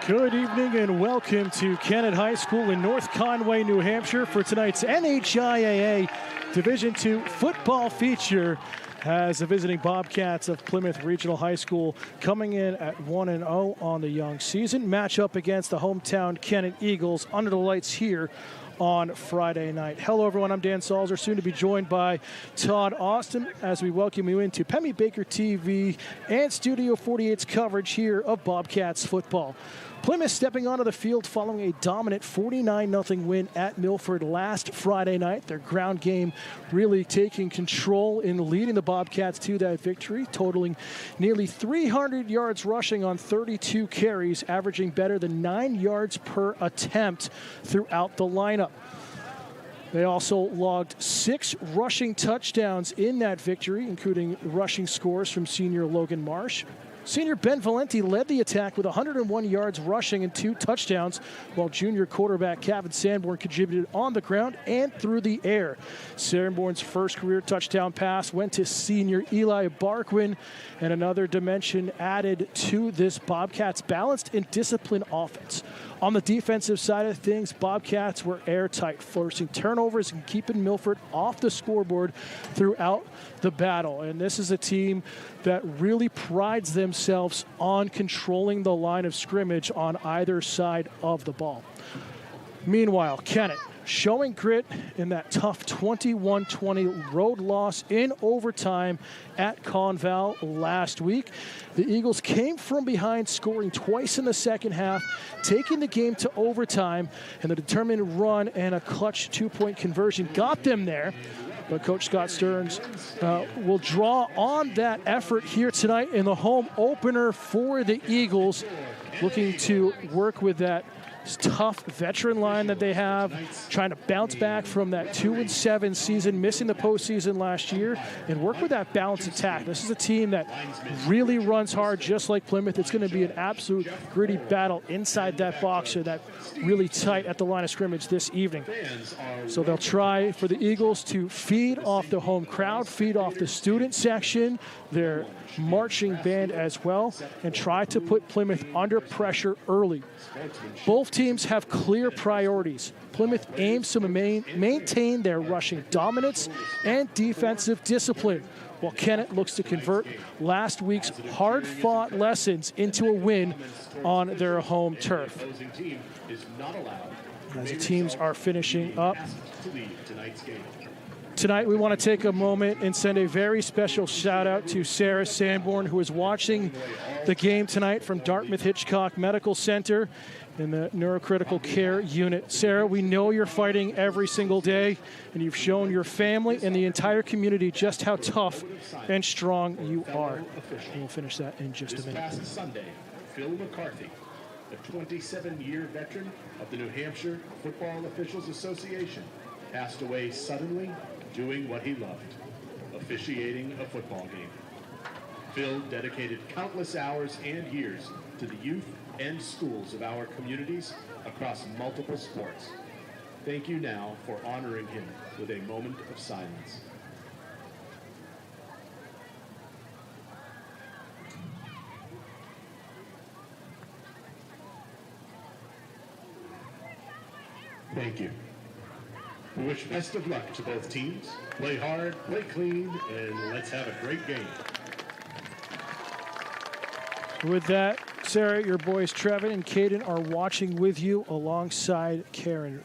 Good evening and welcome to Kennett High School in North Conway, New Hampshire for tonight's NHIAA Division II football feature as the visiting Bobcats of Plymouth Regional High School coming in at 1-0 on the young season. Match up against the hometown Kennett Eagles under the lights here on Friday night. Hello everyone, I'm Dan Salzer, soon to be joined by Todd Austin as we welcome you into Pemmy Baker TV and Studio 48's coverage here of Bobcats football. Plymouth stepping onto the field following a dominant 49-0 win at Milford last Friday night. Their ground game really taking control in leading the Bobcats to that victory, totaling nearly 300 yards rushing on 32 carries, averaging better than 9 yards per attempt throughout the lineup. They also logged 6 rushing touchdowns in that victory, including rushing scores from senior Logan Marsh. Senior Ben Valenti led the attack with 101 yards rushing and 2 touchdowns, while junior quarterback Kevin Sanborn contributed on the ground and through the air. Sanborn's first career touchdown pass went to senior Eli Barquin, and another dimension added to this Bobcats balanced and disciplined offense. On the defensive side of things, Bobcats were airtight, forcing turnovers and keeping Milford off the scoreboard throughout the battle. And this is a team that really prides themselves on controlling the line of scrimmage on either side of the ball. Meanwhile, Kennett showing grit in that tough 21-20 road loss in overtime at Conval last week. The Eagles came from behind, scoring twice in the second half, taking the game to overtime, and the determined run and a clutch 2-point conversion got them there. But Coach Scott Stearns will draw on that effort here tonight in the home opener for the Eagles, looking to work with that tough veteran line that they have, trying to bounce back from that 2-7 season, missing the postseason last year, and work with that balanced attack. This is a team that really runs hard, just like Plymouth. It's going to be an absolute gritty battle inside that box, or that really tight at the line of scrimmage this evening. So they'll try for the Eagles to feed off the home crowd, feed off the student section, their marching band as well, and try to put Plymouth under pressure early. Both teams have clear priorities. Plymouth aims to maintain their rushing dominance and defensive discipline, while Kennett looks to convert last week's hard-fought lessons into a win on their home turf. As the teams are finishing up tonight, we want to take a moment and send a very special shout out to Sarah Sanborn, who is watching the game tonight from Dartmouth Hitchcock Medical Center in the neurocritical care unit. Sarah, we know you're fighting every single day, and you've shown your family and the entire community just how tough and strong you are. And we'll finish that in just a minute. This past Sunday, Phil McCarthy, a 27-year veteran of the New Hampshire Football Officials Association, passed away suddenly doing what he loved, officiating a football game. Phil dedicated countless hours and years to the youth and schools of our communities across multiple sports. Thank you now for honoring him with a moment of silence. Thank you. We wish best of luck to both teams. Play hard, play clean, and let's have a great game. With that, Sarah, your boys Trevin and Caden are watching with you alongside Karen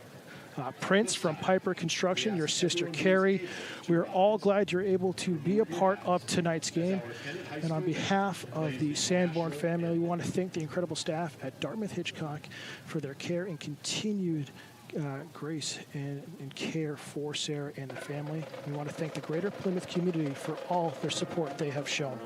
Prince from Piper Construction, your sister Carrie. We are all glad you're able to be a part of tonight's game. And on behalf of the Sanborn family, we want to thank the incredible staff at Dartmouth Hitchcock for their care and continued grace and care for Sarah and the family. We want to thank the greater Plymouth community for all their support they have shown.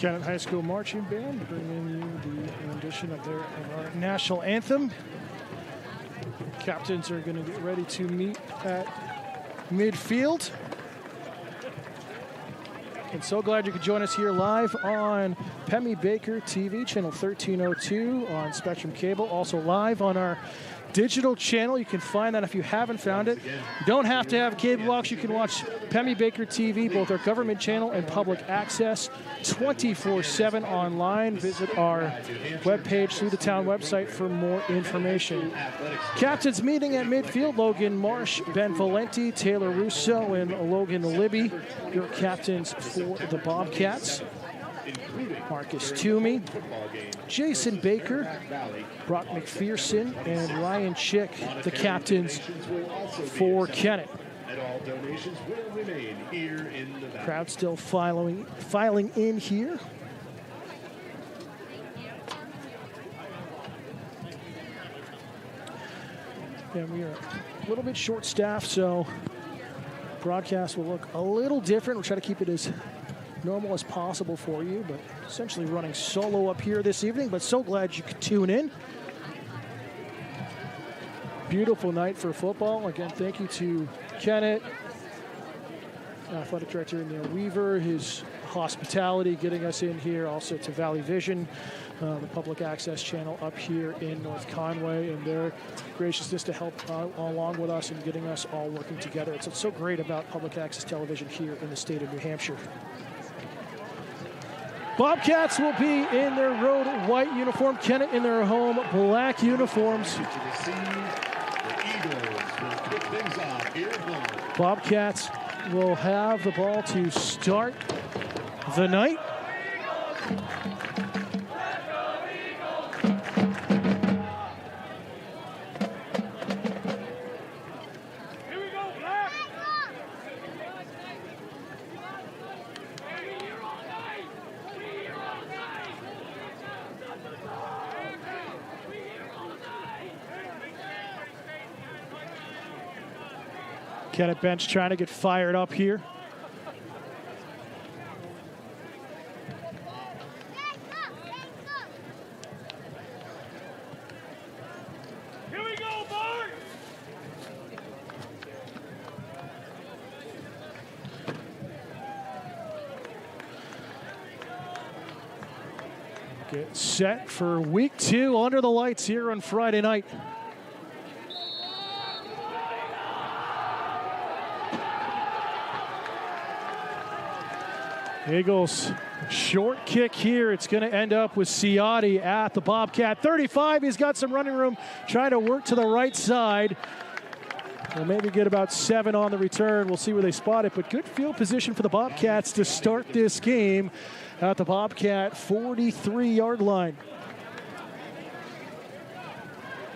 Kennett High School Marching Band bringing you the rendition of our national anthem. Captains are going to get ready to meet at midfield. And so glad you could join us here live on Pemmy Baker TV, channel 1302 on Spectrum Cable. Also live on our digital channel. You can find that if you haven't found it. You don't have to have a cable box. You can watch Pemmy Baker TV, both our government channel and public access, 24/7 online. Visit our webpage through the town website for more information. Captains meeting at midfield: Logan Marsh, Ben Valenti, Taylor Russo, and Logan Libby. Your captains for the Bobcats. Marcus Toomey, Jason Baker, Brock McPherson, and Ryan Chick, the captains for Kennett. Crowd still filing in here. And we are a little bit short-staffed, so broadcast will look a little different. We'll try to keep it as normal as possible for you, but essentially running solo up here this evening, but so glad you could tune in. Beautiful night for football. Again, thank you to Kennett, athletic director Neil Weaver, his hospitality getting us in here, also to Valley Vision, the public access channel up here in North Conway, and their graciousness to help along with us and getting us all working together. It's so great about public access television here in the state of New Hampshire. Bobcats will be in their road white uniform, Kennett in their home black uniforms. Bobcats will have the ball to start the night. Kennett bench trying to get fired up here. Here we go, Bart! Get set for week 2 under the lights here on Friday night. Eagles, short kick here. It's going to end up with Ciotti at the Bobcat 35. He's got some running room, trying to work to the right side. We'll maybe get about 7 on the return. We'll see where they spot it, but good field position for the Bobcats to start this game at the Bobcat 43-yard line.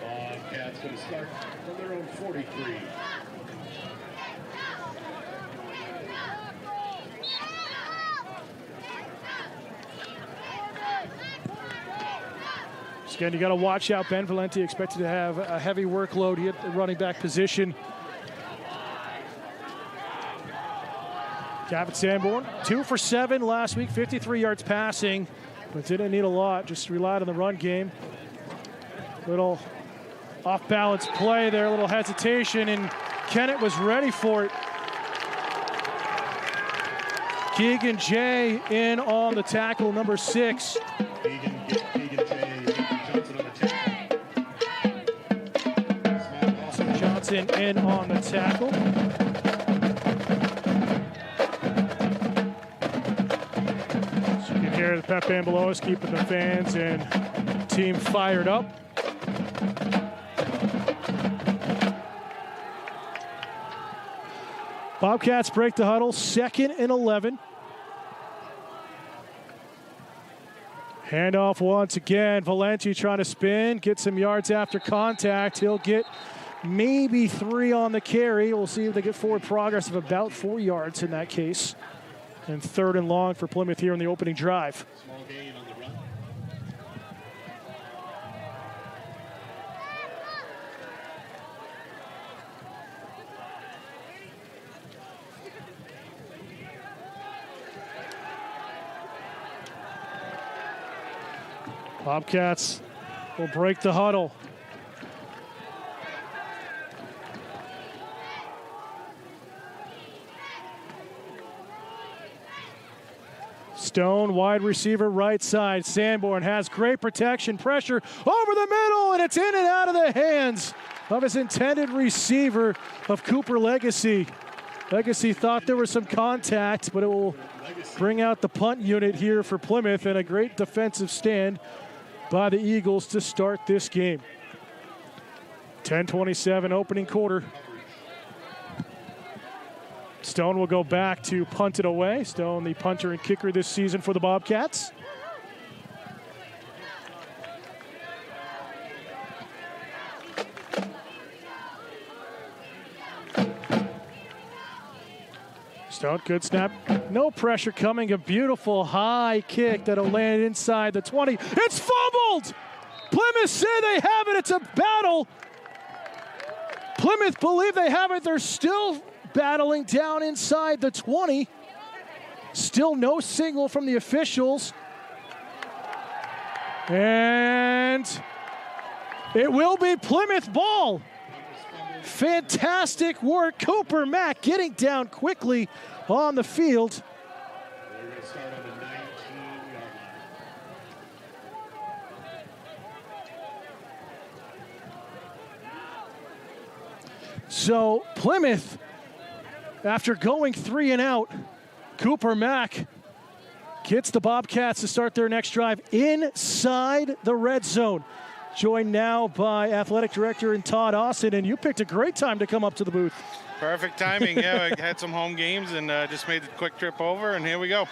Bobcats going to start from their own 43. Again, you got to watch out. Ben Valenti expected to have a heavy workload at the running back position. Gavin Sanborn, 2 for 7 last week, 53 yards passing, but didn't need a lot, just relied on the run game. Little off-balance play there, a little hesitation, and Kennett was ready for it. Keegan Jay in on the tackle, number 6. Johnson in on the tackle. So you can hear the pep band below us keeping the fans and team fired up. Bobcats break the huddle, 2nd and 11. Handoff once again. Valenti trying to spin, get some yards after contact. He'll get maybe 3 on the carry. We'll see if they get forward progress of about 4 yards in that case. And 3rd and long for Plymouth here in the opening drive. Small gain on the run. Bobcats will break the huddle. Stone, wide receiver, right side. Sanborn has great protection, pressure over the middle, and it's in and out of the hands of his intended receiver of Cooper Legacy. Legacy thought there was some contact, but it will bring out the punt unit here for Plymouth, and a great defensive stand by the Eagles to start this game. 10:27 opening quarter. Stone will go back to punt it away. Stone, the punter and kicker this season for the Bobcats. Stone, good snap. No pressure coming. A beautiful high kick that'll land inside the 20. It's fumbled! Plymouth say they have it. It's a battle. Plymouth believe they have it. They're still battling down inside the 20. Still no signal from the officials. And it will be Plymouth ball. Fantastic work. Cooper Mack getting down quickly on the field. They're going to start on the 19-yard line. So Plymouth, after going 3 and out, Cooper Mack gets the Bobcats to start their next drive inside the red zone. Joined now by Athletic Director Todd Austin, and you picked a great time to come up to the booth. Perfect timing. Yeah, I had some home games and just made the quick trip over, and here we go.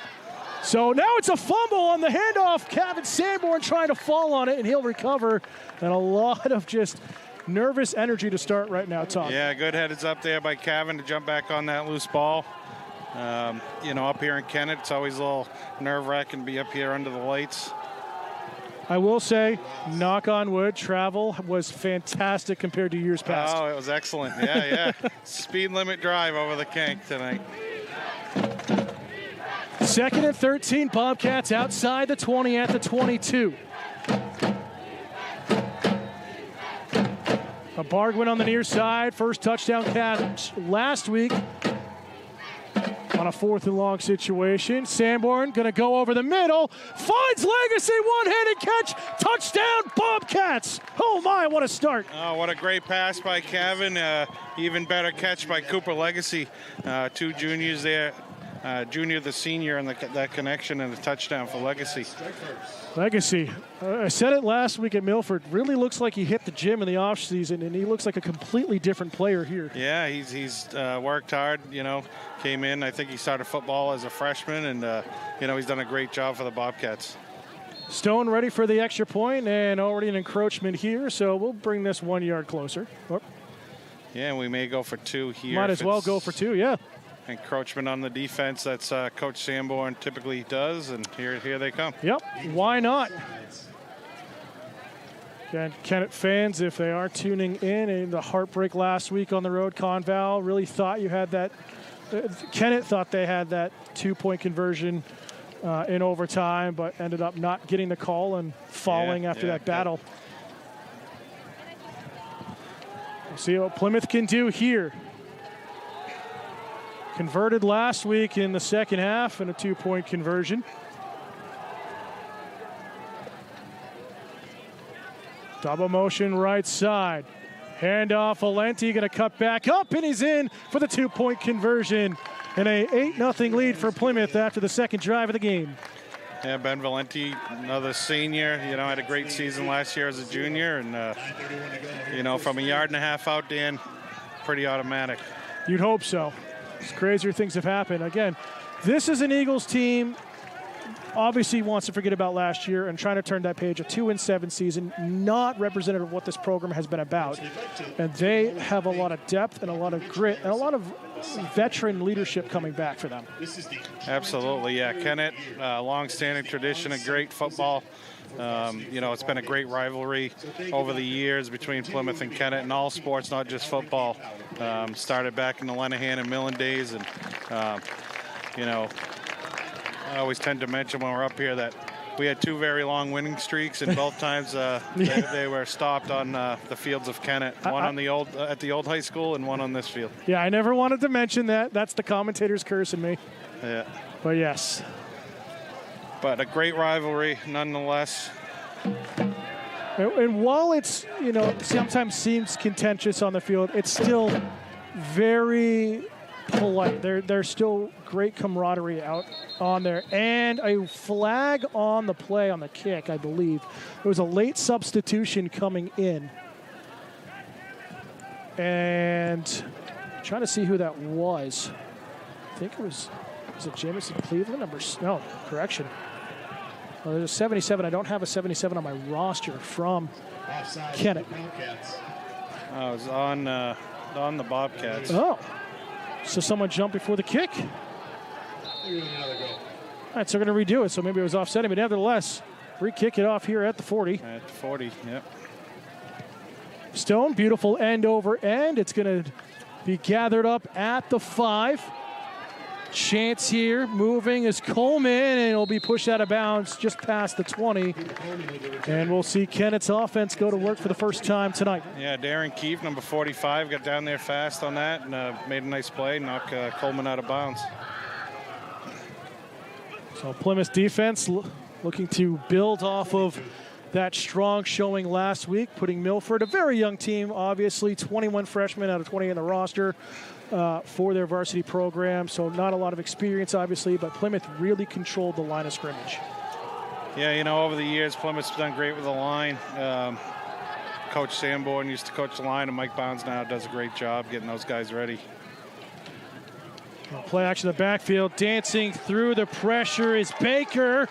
So now it's a fumble on the handoff. Kevin Sanborn trying to fall on it, and he'll recover. And a lot of just nervous energy to start right now, Todd. Yeah, good heads up there by Kevin to jump back on that loose ball. Up here in Kennett, it's always a little nerve-wracking to be up here under the lights. I will say, knock on wood, travel was fantastic compared to years past. Oh, it was excellent. Yeah. Speed limit drive over the Kank tonight. 2nd and 13, Bobcats outside the 20 at the 22. A Bargwin on the near side, first touchdown catch last week on a 4th and long situation. Sanborn gonna go over the middle, finds Legacy, one-handed catch, touchdown Bobcats. Oh my, what a start. Oh, what a great pass by Kevin. Even better catch by Cooper Legacy. 2 juniors there. Junior, the senior, and that connection and the touchdown for Legacy. Legacy, I said it last week at Milford, really looks like he hit the gym in the offseason, and he looks like a completely different player here. Yeah, he's worked hard, came in. I think he started football as a freshman, and, he's done a great job for the Bobcats. Stone ready for the extra point, and already an encroachment here, so we'll bring this 1 yard closer. Oh. Yeah, we may go for 2 here. Might as well go for 2, yeah. Encroachment on the defense, that's Coach Sanborn typically does, and here they come. Yep, why not? Again, Kennett fans, if they are tuning in, the heartbreak last week on the road, Conval really thought you had that. Kennett thought they had that 2-point conversion in overtime, but ended up not getting the call and falling after that battle. We'll see what Plymouth can do here. Converted last week in the second half in a 2-point conversion. Double motion right side. Handoff, Valenti going to cut back up, and he's in for the 2-point conversion. And a 8-0 lead for Plymouth after the second drive of the game. Yeah, Ben Valenti, another senior, had a great season last year as a junior. And, from a yard and a half out, Dan, pretty automatic. You'd hope so. Crazier things have happened. Again, this is an Eagles team obviously wants to forget about last year and trying to turn that page. A 2-7 season, not representative of what this program has been about. And they have a lot of depth and a lot of grit and a lot of veteran leadership coming back for them. Absolutely, yeah. Kennett, long-standing tradition of great football. It's been a great rivalry over the years between Plymouth and Kennett in all sports, not just football. Started back in the Lenahan and Millen days, and I always tend to mention when we're up here that we had 2 very long winning streaks, and both times they were stopped on the fields of Kennett. One on the at the old high school, and one on this field. Yeah, I never wanted to mention that. That's the commentator's cursing me. Yeah. But yes. But a great rivalry, nonetheless. And while it's, sometimes seems contentious on the field, it's still very polite. There's still great camaraderie out on there. And a flag on the play on the kick, I believe. It was a late substitution coming in. And I'm trying to see who that was. I think it was it Jamison Cleveland? No, correction. Well, there's a 77. I don't have a 77 on my roster from Kennett. I was on the Bobcats. Oh, so someone jumped before the kick. All right, so we're going to redo it. So maybe it was offsetting, but nevertheless, re-kick it off here at the 40. At the 40, yep. Stone, beautiful end over end. It's going to be gathered up at the 5. Chance here, moving is Coleman, and it'll be pushed out of bounds just past the 20. And we'll see Kennett's offense go to work for the first time tonight. Yeah, Darren Keefe, number 45, got down there fast on that and made a nice play, knock Coleman out of bounds. So Plymouth defense looking to build off of that strong showing last week, putting Milford, a very young team, obviously, 21 freshmen out of 20 in the roster. For their varsity program, so not a lot of experience, obviously, but Plymouth really controlled the line of scrimmage. Yeah, over the years, Plymouth's done great with the line. Coach Sanborn used to coach the line, and Mike Bounds now does a great job getting those guys ready. Play action in the backfield, dancing through the pressure is Baker,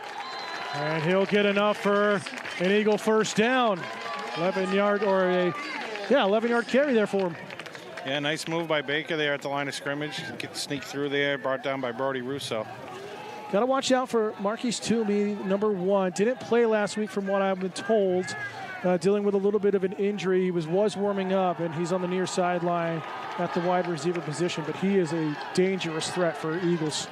and he'll get enough for an Eagle first down. 11-yard carry there for him. Yeah, nice move by Baker there at the line of scrimmage. Sneak through there, brought down by Brody Russo. Got to watch out for Marquise Toomey, number 1. Didn't play last week from what I've been told. Dealing with a little bit of an injury. He was warming up, and he's on the near sideline at the wide receiver position, but he is a dangerous threat for Eagles.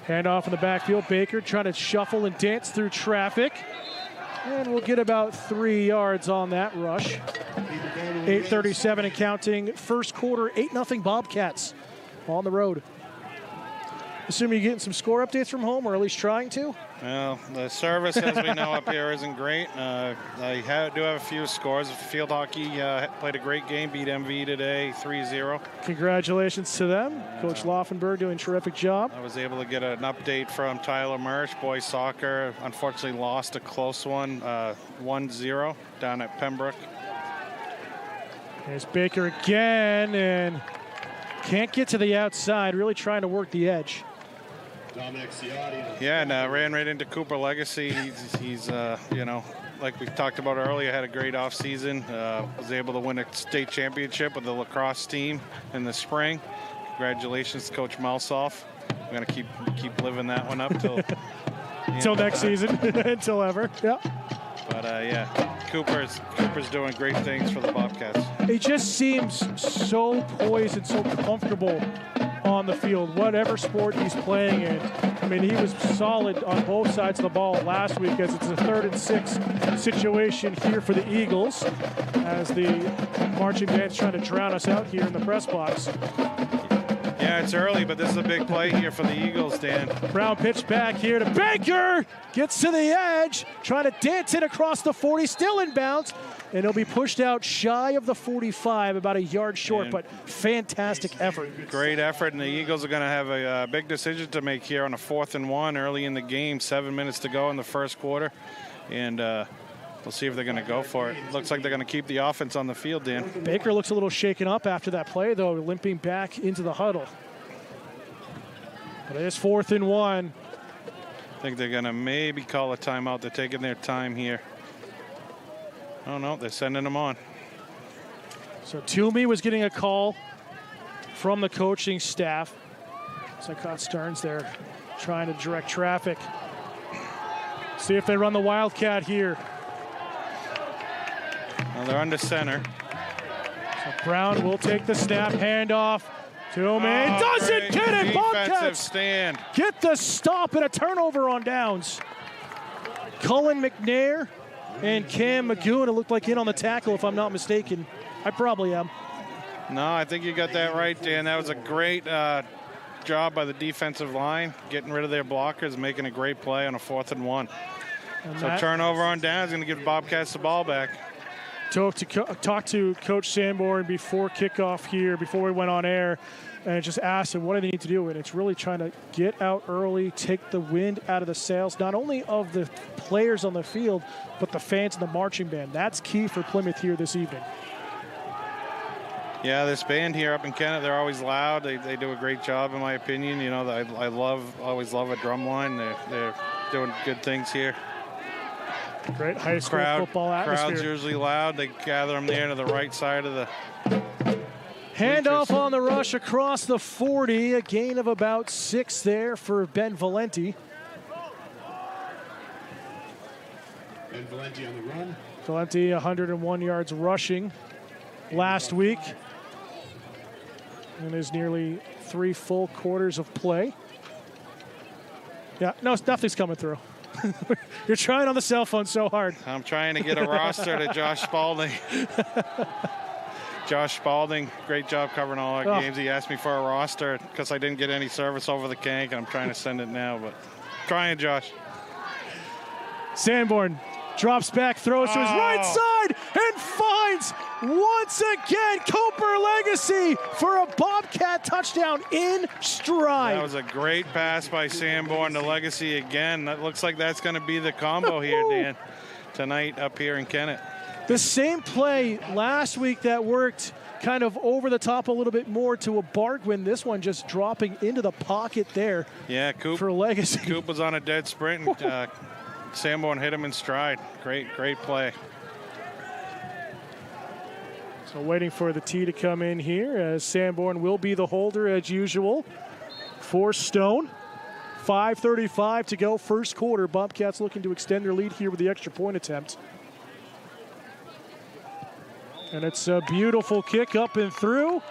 Handoff in the backfield. Baker trying to shuffle and dance through traffic. And we'll get about 3 yards on that rush. 8:37 and counting. First quarter, 8-0 Bobcats on the road. Assuming you're getting some score updates from home, or at least trying to? Well, the service, as we know up here, isn't great. I do have a few scores. Field hockey played a great game, beat MV today, 3-0. Congratulations to them. Coach Laufenberg doing a terrific job. I was able to get an update from Tyler Mersch. Boys soccer, unfortunately, lost a close one, 1-0 down at Pembroke. There's Baker again, and can't get to the outside, really trying to work the edge. Yeah, and ran right into Cooper Legacy. He's like we talked about earlier, had a great offseason. Was able to win a state championship with the lacrosse team in the spring. Congratulations to Coach Malsoff. We're going to keep living that one up till next season, until ever. Yeah. But Cooper's doing great things for the Bobcats. He just seems so poised and so comfortable on the field, whatever sport he's playing in. I mean, he was solid on both sides of the ball last week, as it's a 3rd and 6 situation here for the Eagles, as the marching band's trying to drown us out here in the press box. Yeah, it's early, but this is a big play here for the Eagles, Dan. Brown pitch back here to Baker. Gets to the edge, trying to dance it across the 40, still in bounds. And he'll be pushed out shy of the 45, about a yard short, but fantastic effort. Great effort, and the Eagles are going to have a big decision to make here on a 4th and 1 early in the game. 7 minutes to go in the first quarter. And we'll see if they're going to go for it. Looks like they're going to keep the offense on the field, Dan. Baker looks a little shaken up after that play, though, limping back into the huddle. But it is 4th and 1. I think they're going to maybe call a timeout. They're taking their time here. Oh, no, they're sending them on. So Toomey was getting a call from the coaching staff. So I caught Stearns there trying to direct traffic. See if they run the Wildcat here. Well, they're under center. So Brown will take the snap, handoff Tillman does it, Kennett! Bobcats stand. get the stop and a turnover on downs. Cullen McNair and Cam Magoon, it looked like in on the tackle, if I'm not mistaken. I probably am. No, I think you got that right, Dan. That was a great job by the defensive line, getting rid of their blockers, making a great play on a 4th and 1. So turnover on down is going to give the Bobcats the ball back. Talk to Coach Sanborn before kickoff here, before we went on air, and just asked him what do they need to do. And it's really trying to get out early, take the wind out of the sails, not only of the players on the field, but the fans and the marching band. That's key for Plymouth here this evening. Yeah, this band here up in Kennett, they're always loud. They do a great job, in my opinion. You know, I always love a drum line. They're doing good things here. Great high school football atmosphere. Crowd's usually loud. They gather them there to the right side of the handoff on the rush across the 40. A gain of about 6 there for Ben Valenti. Ben Valenti on the run. Valenti 101 yards rushing last week. And is nearly 3 full quarters of play. Yeah, no, nothing's coming through. You're trying on the cell phone so hard. I'm trying to get a roster to Josh Spalding. Josh Spalding, great job covering all our games. He asked me for a roster because I didn't get any service over the Kank, and I'm trying to send it now, but trying, Josh. Sanborn drops back, throws to his right side, and finds once again Cooper Legacy for a Bobcat touchdown in stride. That was a great pass by Sanborn to Legacy again. That looks like that's going to be the combo here, Dan, tonight up here in Kennett. The same play last week that worked kind of over the top a little bit more to a Bargwin. This one just dropping into the pocket there. Yeah, for Legacy. Coop was on a dead sprint, and Sanborn hit him in stride. Great play. So waiting for the tee to come in here as Sanborn will be the holder as usual for Stone. 5:35 to go, first quarter. Bobcats looking to extend their lead here with the extra point attempt. And it's a beautiful kick up and through.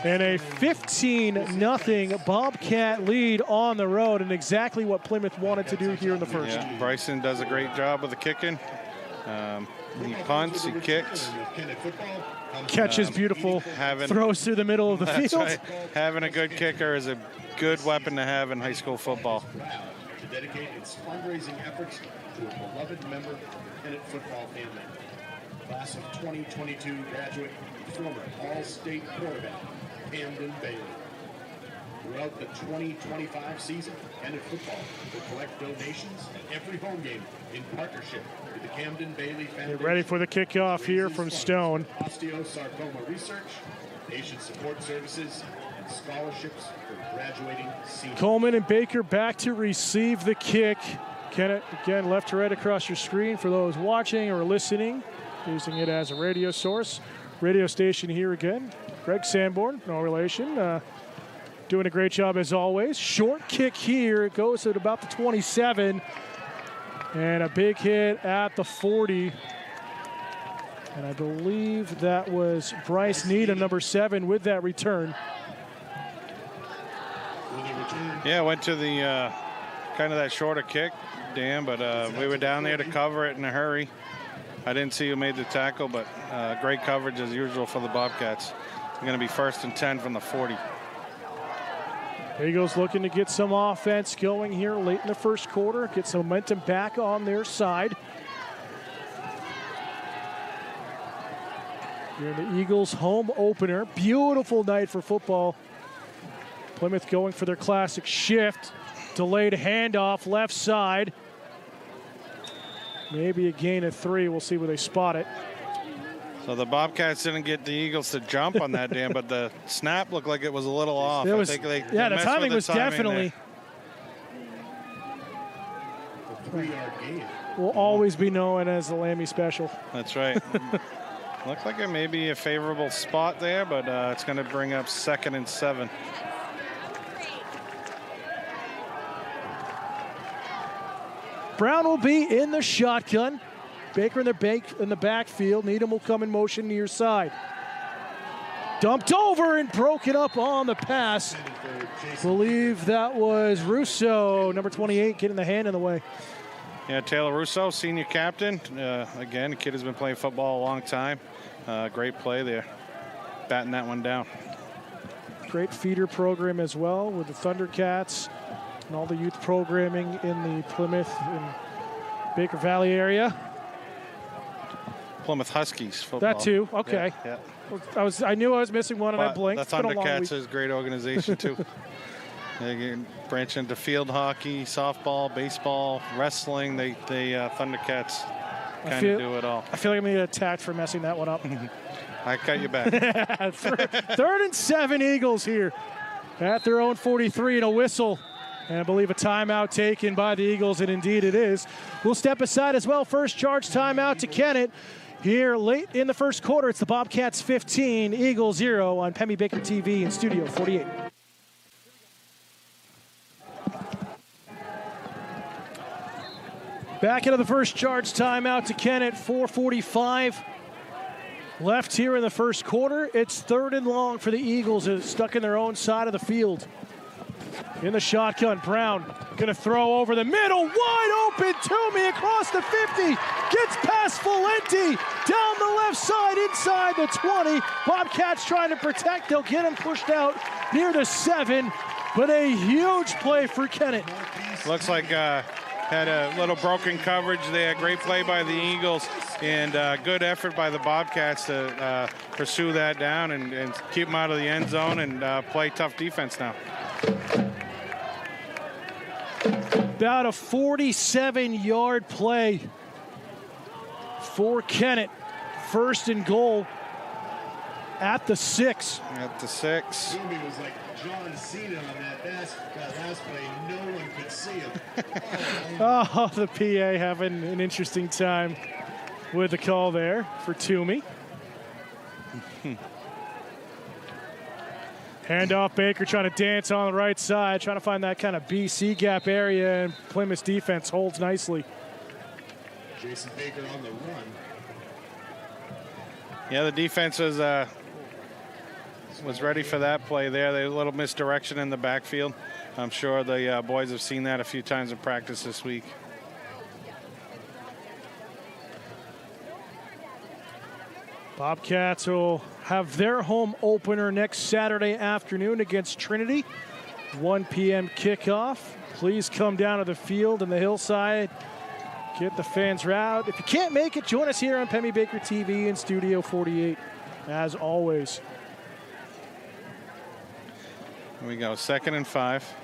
And a 15-0 Bobcat lead on the road, and exactly what Plymouth wanted to do here in the first. Yeah, Bryson does a great job with the kicking. He punts, he kicks. Catches beautiful, throws through the middle of the field. Right. Having a good kicker is a good weapon to have in high school football. To dedicate its fundraising efforts to a beloved member of the Kennett football family. Class of 2022 graduate, former All-State quarterback, Camden Bailey. Throughout the 2025 season, Kennett football will collect donations at every home game in partnership with the Camden Bailey Foundation. Get ready for the kickoff here from Stone. Osteosarcoma research, patient support services, and scholarships for graduating seniors. Coleman and Baker back to receive the kick. Kennett, again, left to right across your screen for those watching or listening, using it as a radio source. Radio station here again. Greg Sanborn, no relation. Doing a great job as always. Short kick here. It goes at about the 27. And a big hit at the 40. And I believe that was Bryce Needham, number 7, with that return. Yeah, went to the kind of that shorter kick, Dan, but we were down there to cover it in a hurry. I didn't see who made the tackle, but great coverage as usual for the Bobcats. They're going to be 1st and 10 from the 40. Eagles looking to get some offense going here late in the first quarter, get some momentum back on their side. Here the Eagles home opener. Beautiful night for football. Plymouth going for their classic shift. Delayed handoff left side. Maybe a gain of 3. We'll see where they spot it. So the Bobcats didn't get the Eagles to jump on that, Dan, but the snap looked like it was a little off. I think they the timing was definitely. Will always be known as the Lammy special. That's right. Looked like it may be a favorable spot there, but it's going to bring up 2nd and 7. Brown will be in the shotgun. Baker in the backfield. Needham will come in motion near side. Dumped over and broken up on the pass. Believe that was Russo, number 28, getting the hand in the way. Yeah, Taylor Russo, senior captain. Again, the kid has been playing football a long time. Great play there, batting that one down. Great feeder program as well with the Thundercats and all the youth programming in the Plymouth and Baker Valley area. Plymouth Huskies football. That too, okay. Yeah. I knew I was missing one and I blinked. The Thundercats is a great organization too. They can branch into field hockey, softball, baseball, wrestling. They Thundercats kind of do it all. I feel like I'm going to get attacked for messing that one up. I cut you back. Third and 7 Eagles here at their own 43 and a whistle. And I believe a timeout taken by the Eagles, and indeed it is. We'll step aside as well. First charge timeout to Kennett. Here late in the first quarter, it's the Bobcats 15, Eagles 0 on Pemmy Baker TV in Studio 48. Back into the first charge timeout to Kennett, 4:45 left here in the first quarter. It's 3rd and long for the Eagles, stuck in their own side of the field. In the shotgun, Brown gonna throw over the middle, wide open, Toomey across the 50, gets past Valenti, down the left side, inside the 20. Bobcats trying to protect, they'll get him pushed out near the 7, but a huge play for Kennett. Looks like had a little broken coverage there. Great play by the Eagles, and good effort by the Bobcats to pursue that down and keep them out of the end zone and play tough defense now. About a 47-yard play for Kennett. 1st and goal at the 6. At the 6. Toomey was like John Cena on that last play. No one could see him. Oh, the PA having an interesting time with the call there for Toomey. Handoff, Baker trying to dance on the right side, trying to find that kind of BC gap area, and Plymouth's defense holds nicely. Jason Baker on the run. Yeah, the defense was ready for that play there. They had a little misdirection in the backfield. I'm sure the boys have seen that a few times in practice this week. Bobcats will have their home opener next Saturday afternoon against Trinity. 1 p.m. kickoff. Please come down to the field in the hillside. Get the fans round. If you can't make it, join us here on Pemmy Baker TV in Studio 48, as always. Here we go, 2nd and 5.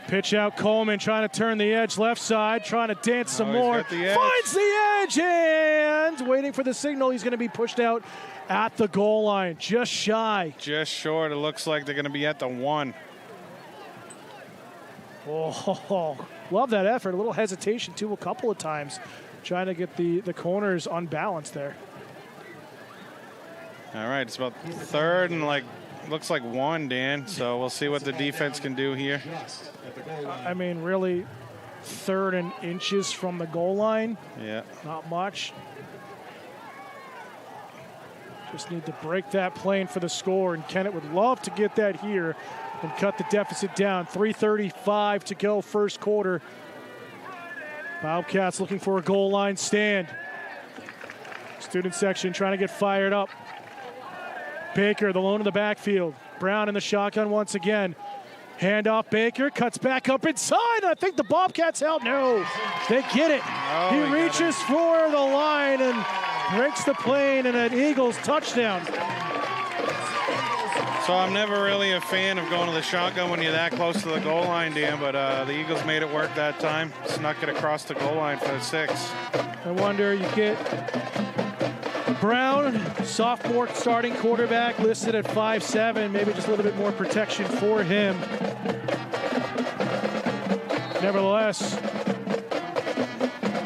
Pitch out, Coleman trying to turn the edge left side, trying to dance some more. Finds the edge and waiting for the signal. He's going to be pushed out at the goal line, just shy. Just short. It looks like they're going to be at the 1. Oh, love that effort. A little hesitation, too, a couple of times, trying to get the corners unbalanced there. All right, it's about 3rd and looks like 1, Dan. So we'll see what the defense can do here. I mean, really, 3rd and inches from the goal line. Yeah. Not much. Just need to break that plane for the score, and Kennett would love to get that here and cut the deficit down. 3:35 to go, first quarter. Bobcats looking for a goal line stand. Student section trying to get fired up. Baker, the lone in the backfield. Brown in the shotgun once again. Handoff, Baker cuts back up inside. I think the Bobcats help. No, they get it. Oh, he reaches for the line and breaks the plane, and an Eagles touchdown. So I'm never really a fan of going to the shotgun when you're that close to the goal line, Dan, but the Eagles made it work that time. Snuck it across the goal line for the 6. I wonder, you get Brown, sophomore starting quarterback, listed at 5'7", maybe just a little bit more protection for him. Nevertheless,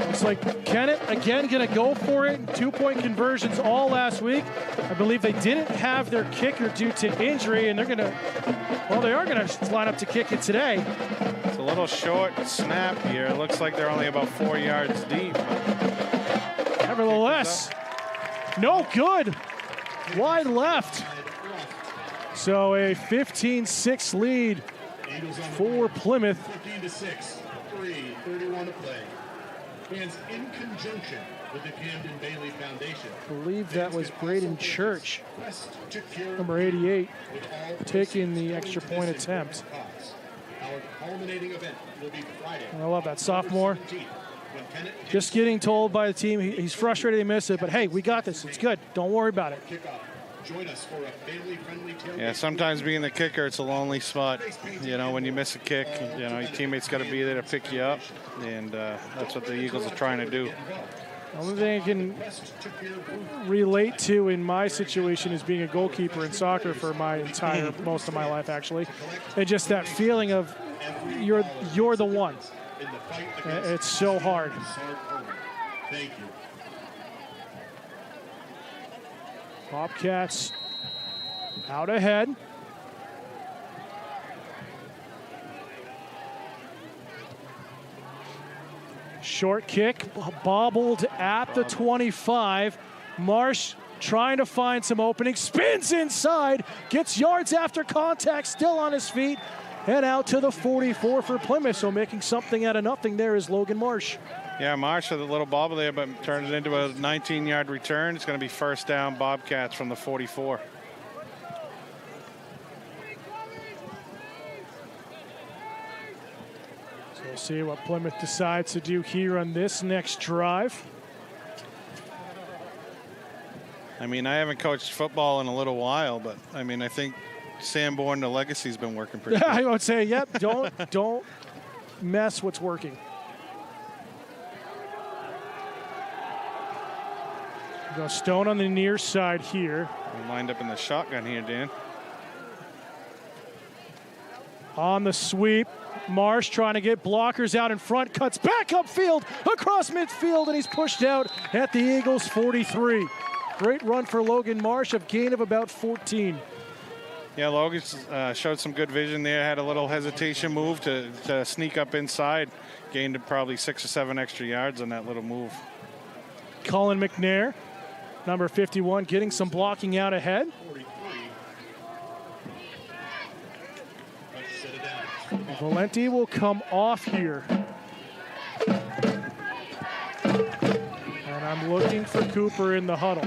looks like Kennett again going to go for it. 2-point conversions all last week. I believe they didn't have their kicker due to injury, and they are going to line up to kick it today. It's a little short snap here. It looks like they're only about 4 yards deep. Nevertheless, no good. Wide left. So a 15-6 lead for Plymouth. 15-6, 3:31 to play. Fans in conjunction with the Camden Bailey Foundation. I believe that was Braden Church, number 88, taking the extra point attempt. Our culminating event will be Friday. I love that sophomore. Just getting told by the team he's frustrated he missed it, but hey, we got this. It's good. Don't worry about it. Join us for a family-friendly tailgate. Yeah, sometimes being the kicker, it's a lonely spot. You know, when you miss a kick, you know, your teammates got to be there to pick you up, and that's what the Eagles are trying to do. The only thing I can relate to in my situation is being a goalkeeper in soccer for most of my life, actually, and just that feeling of you're the one. It's so hard. Thank you. Bobcats out ahead. Short kick, bobbled at the 25. Marsh trying to find some opening, spins inside, gets yards after contact, still on his feet, and out to the 44 for Plymouth. So making something out of nothing there is Logan Marsh. Yeah, Marsh with a little bobble there, but turned it into a 19-yard return. It's going to be first down Bobcats from the 44. So we'll see what Plymouth decides to do here on this next drive. I mean, I haven't coached football in a little while, but I mean, I think Sanborn, the legacy's been working pretty good. I would say, yep, don't mess what's working. Go Stone on the near side here. We lined up in the shotgun here, Dan. On the sweep, Marsh trying to get blockers out in front, cuts back upfield, across midfield, and he's pushed out at the Eagles' 43. Great run for Logan Marsh, a gain of about 14. Yeah, Logan showed some good vision there, had a little hesitation move to sneak up inside, gained probably 6 or 7 extra yards on that little move. Colin McNair, number 51, getting some blocking out ahead. Valenti will come off here. And I'm looking for Cooper in the huddle.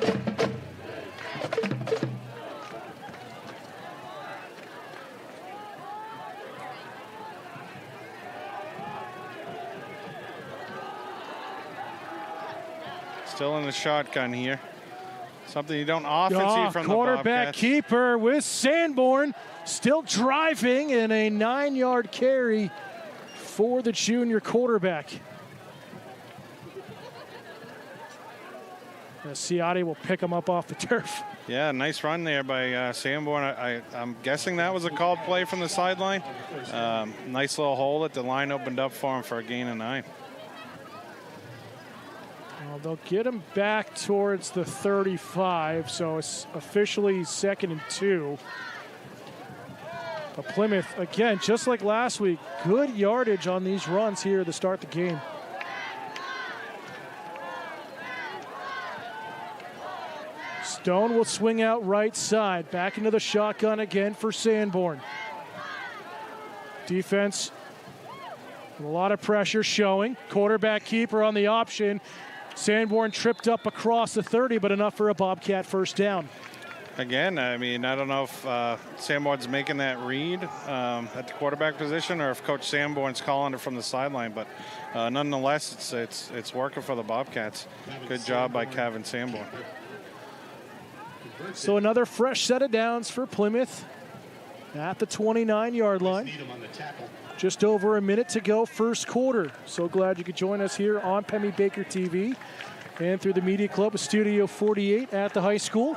Still in the shotgun here. Something you don't often see from the quarterback Bobcats. keeper with Sanborn still driving in a 9-yard carry for the junior quarterback. Ciati will pick him up off the turf. Yeah, nice run there by Sanborn. I'm guessing that was a called play from the sideline. Nice little hole that the line opened up for him for a gain of 9. Well, they'll get him back towards the 35, so it's officially 2nd and 2. But Plymouth, again, just like last week, good yardage on these runs here to start the game. Stone will swing out right side. Back into the shotgun again for Sanborn. Defense with a lot of pressure showing. Quarterback keeper on the option. Sanborn tripped up across the 30, but enough for a Bobcat first down. Again, I mean, I don't know if Sanborn's making that read at the quarterback position or if Coach Sanborn's calling it from the sideline, but nonetheless, it's working for the Bobcats. Good job by Kevin Sanborn. So another fresh set of downs for Plymouth at the 29-yard line. Just over a minute to go, first quarter. So glad you could join us here on Pemmy Baker TV and through the Media Club of Studio 48 at the high school.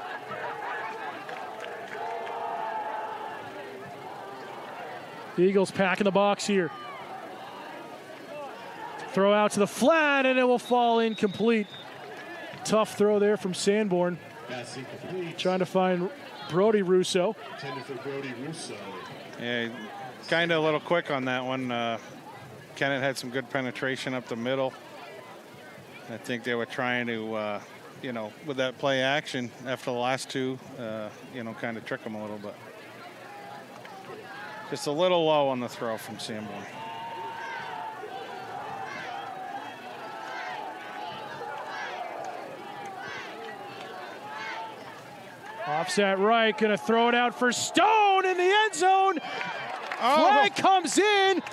The Eagles packing the box here. Throw out to the flat, and it will fall incomplete. Tough throw there from Sanborn. Trying to find Brody Russo. Intended for Brody Russo. Yeah, kind of a little quick on that one. Kennett had some good penetration up the middle. I think they were trying to, with that play action after the last two, kind of trick him a little bit. Just a little low on the throw from Sanborn. Offset right, gonna throw it out for Stone in the end zone. Flag comes in.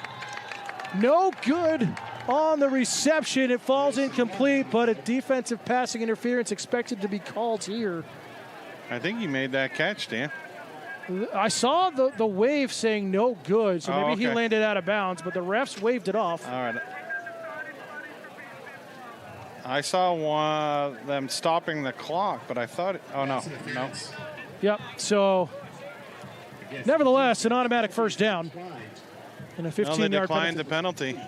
No good on the reception. It falls incomplete, but a defensive passing interference expected to be called here. I think he made that catch, Dan. I saw the wave saying no good, so maybe he okay. landed out of bounds, but the refs waved it off. All right. I saw them stopping the clock, but I thought, oh no. Yep, so nevertheless, an automatic first down and a 15-yard penalty. They declined penalty. the penalty,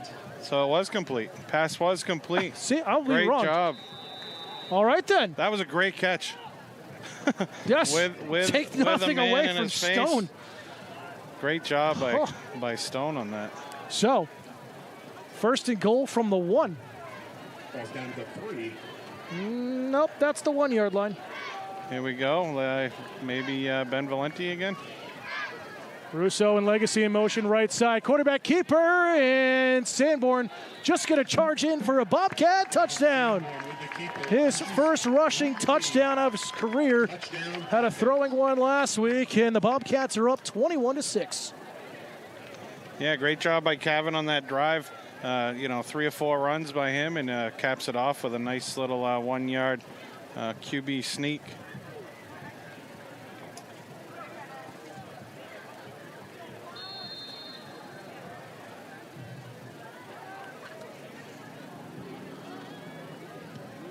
so it was complete. Pass was complete. See, I'll be Great wrong. job. All right then. That was a great catch. Yes, with take with nothing a man away in from his face. Stone. Great job by Stone on that. So, first and goal from the 1. Falls down to 3. Nope, that's the 1-yard line. Here we go. Maybe Ben Valenti again. Russo and Legacy in motion, right side. Quarterback keeper, and Sanborn just going to charge in for a Bobcat touchdown. His first rushing touchdown of his career. Had a throwing one last week, and the Bobcats are up 21-6. Yeah, great job by Cavan on that drive. 3 or 4 runs by him, and caps it off with a nice little 1-yard QB sneak.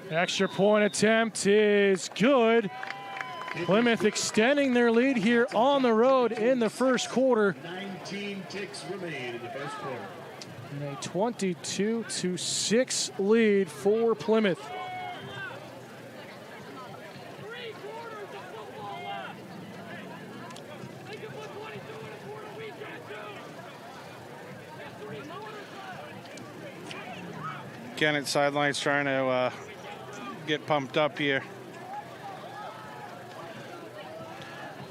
Extra point attempt is good. Plymouth extending their lead here on the road in the first quarter. 19 ticks remain in the first quarter. And a 22-6 lead for Plymouth. 3 quarters of football left. They can put 22 in a quarter. We can too. That's 3 quarters. Kennett sidelines trying to get pumped up here.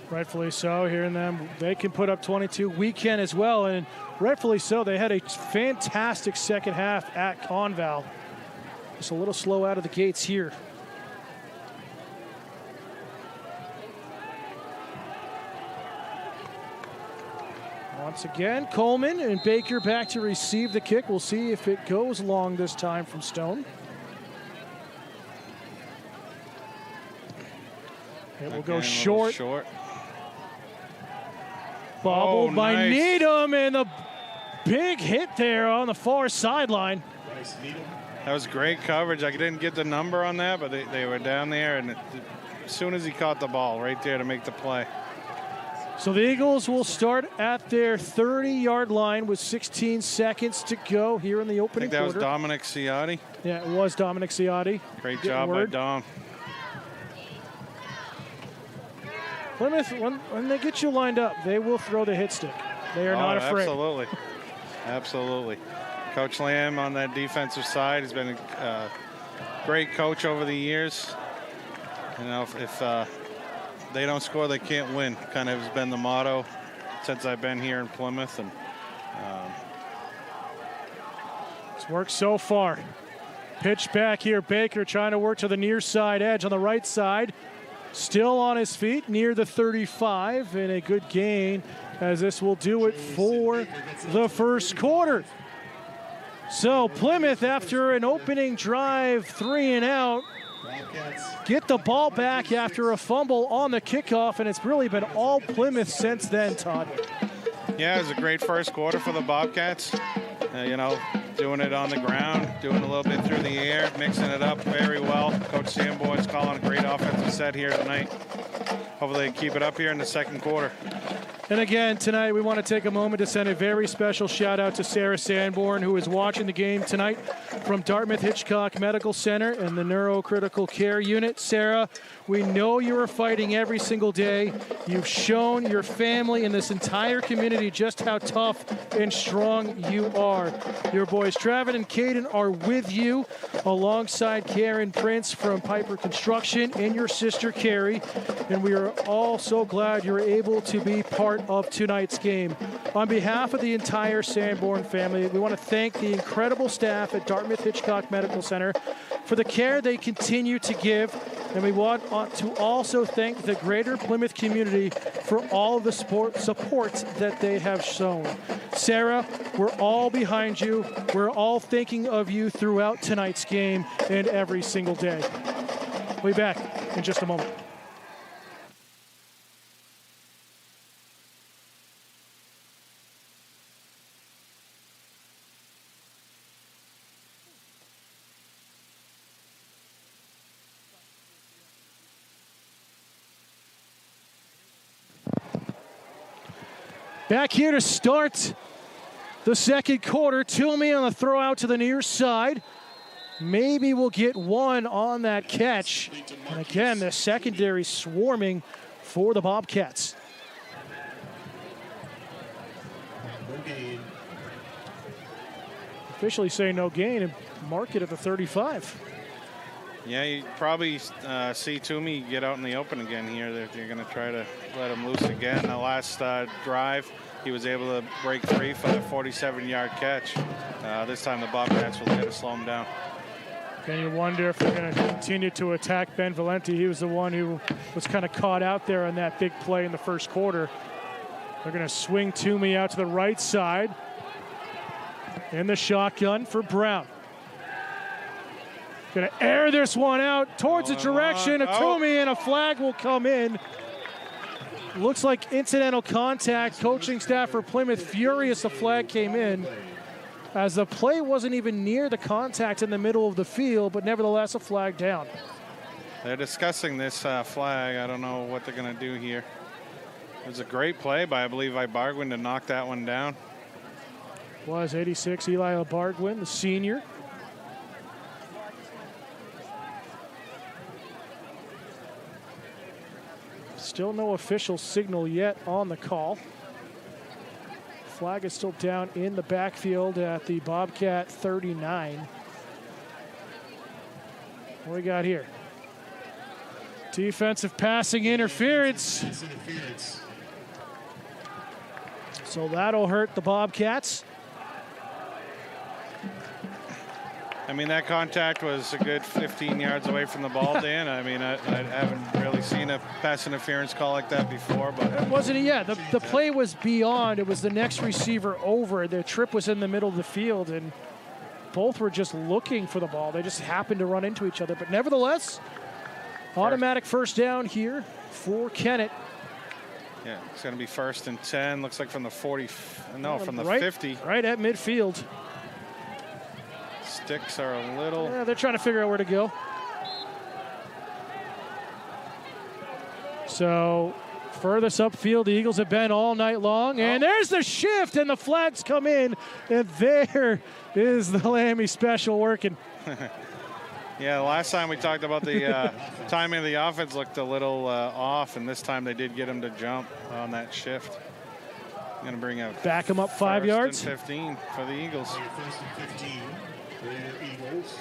Rightfully so, hearing them. They can put up 22. We can as well, and rightfully so. They had a fantastic second half at Conval. Just a little slow out of the gates here. Once again, Coleman and Baker back to receive the kick. We'll see if it goes long this time from Stone. It will go short. Bobbled by nice. Needham, and the big hit there on the far sideline. That was great coverage. I didn't get the number on that, but they were down there, and as soon as he caught the ball, right there to make the play. So the Eagles will start at their 30-yard line with 16 seconds to go here in the I opening think that quarter. was Dominic Ciotti. Yeah, it was Dominic Ciotti. Great Getting job by word. Dom. Plymouth, when they get you lined up, they will throw the hit stick. They are not afraid. Absolutely. Absolutely. Coach Lamb on that defensive side has been a great coach over the years. You know, if they don't score, they can't win. Kind of has been the motto since I've been here in Plymouth. And It's worked so far. Pitch back here. Baker trying to work to the near side edge on the right side. Still on his feet near the 35, and a good gain as this will do it for the first quarter. So Plymouth, after an opening drive, 3 and out, get the ball back after a fumble on the kickoff, and it's really been all Plymouth since then, Todd. yeah, it was a great first quarter for the Bobcats. Doing it on the ground, doing a little bit through the air, mixing it up very well. Coach Sanborn's calling a great offensive set here tonight. Hopefully they keep it up here in the second quarter. And again, tonight we want to take a moment to send a very special shout out to Sarah Sanborn, who is watching the game tonight from Dartmouth Hitchcock Medical Center and the Neurocritical Care Unit. Sarah, we know you are fighting every single day. You've shown your family and this entire community just how tough and strong you are. Your boys Travis and Caden are with you alongside Karen Prince from Piper Construction and your sister Carrie. And we are all so glad you're able to be part part of tonight's game. On behalf of the entire Sanborn family, we want to thank the incredible staff at Dartmouth Hitchcock Medical Center for the care they continue to give. And we want to also thank the greater Plymouth community for all of the support that they have shown. Sarah, we're all behind you. We're all thinking of you throughout tonight's game and every single day. We'll be back in just a moment. Back here to start the second quarter. Toomey on the throw out to the near side. Maybe we'll get one on that catch. And again, the secondary swarming for the Bobcats. Officially say no gain and mark it at the 35. Yeah, you probably see Toomey get out in the open again here. They're going to try to let him loose again. The last drive, he was able to break free for the 47-yard catch. This time the Bobcats will try to slow him down. Can you wonder if they're going to continue to attack Ben Valenti? He was the one who was kind of caught out there on that big play in the first quarter. They're going to swing Toomey out to the right side. In the shotgun for Brown. Going to air this one out towards the direction of Toomey, and a flag will come in. Looks like incidental contact. Coaching staff for Plymouth furious the flag came in, as the play wasn't even near the contact in the middle of the field, but nevertheless a flag down. They're discussing this flag. I don't know what they're going to do here. It was a great play by, I believe, Bargwin to knock that one down. Was 86 Eli Bargwin, the senior. Still no official signal yet on the call. Flag is still down in the backfield at the Bobcat 39. What do we got here? Defensive passing interference. So that'll hurt the Bobcats. I mean, that contact was a good 15 yards away from the ball, Dan. I mean, I haven't really seen a pass interference call like that before, but it wasn't. Yeah, the play was beyond. It was the next receiver over. Their trip was in the middle of the field, and both were just looking for the ball. They just happened to run into each other. But nevertheless, automatic first down here for Kennett. Yeah, it's going to be 1st and 10. Looks like from the 40. No, from the 50. Right at midfield. Sticks are a little... Yeah, they're trying to figure out where to go. So, furthest upfield, the Eagles have been all night long. And there's the shift, and the flags come in. And there is the Lammy special working. Yeah, the last time we talked about the timing of the offense looked a little off, and this time they did get him to jump on that shift. I'm going to bring up... Back him up 5 yards. 15 for the Eagles.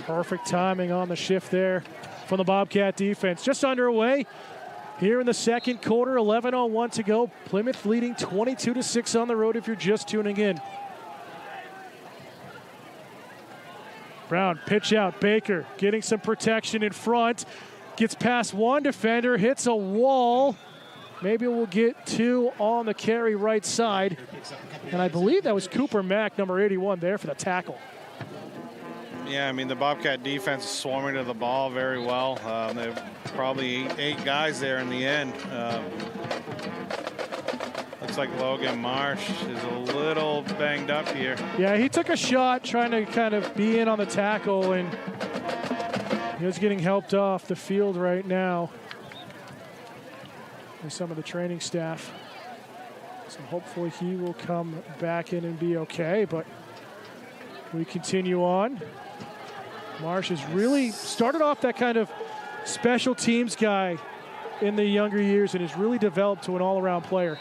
Perfect timing on the shift there from the Bobcat defense. Just underway here in the second quarter, 11:01 to go. Plymouth leading 22-6 on the road if you're just tuning in. Brown, pitch out. Baker getting some protection in front. Gets past one defender, hits a wall. Maybe we'll get two on the carry right side. And I believe that was Cooper Mack, number 81, there for the tackle. Yeah, I mean, the Bobcat defense is swarming to the ball very well. They have probably eight guys there in the end. Looks like Logan Marsh is a little banged up here. Yeah, he took a shot trying to kind of be in on the tackle, and he was getting helped off the field right now by some of the training staff. So hopefully he will come back in and be okay, but we continue on. Marsh has really started off that kind of special teams guy in the younger years and has really developed to an all-around player.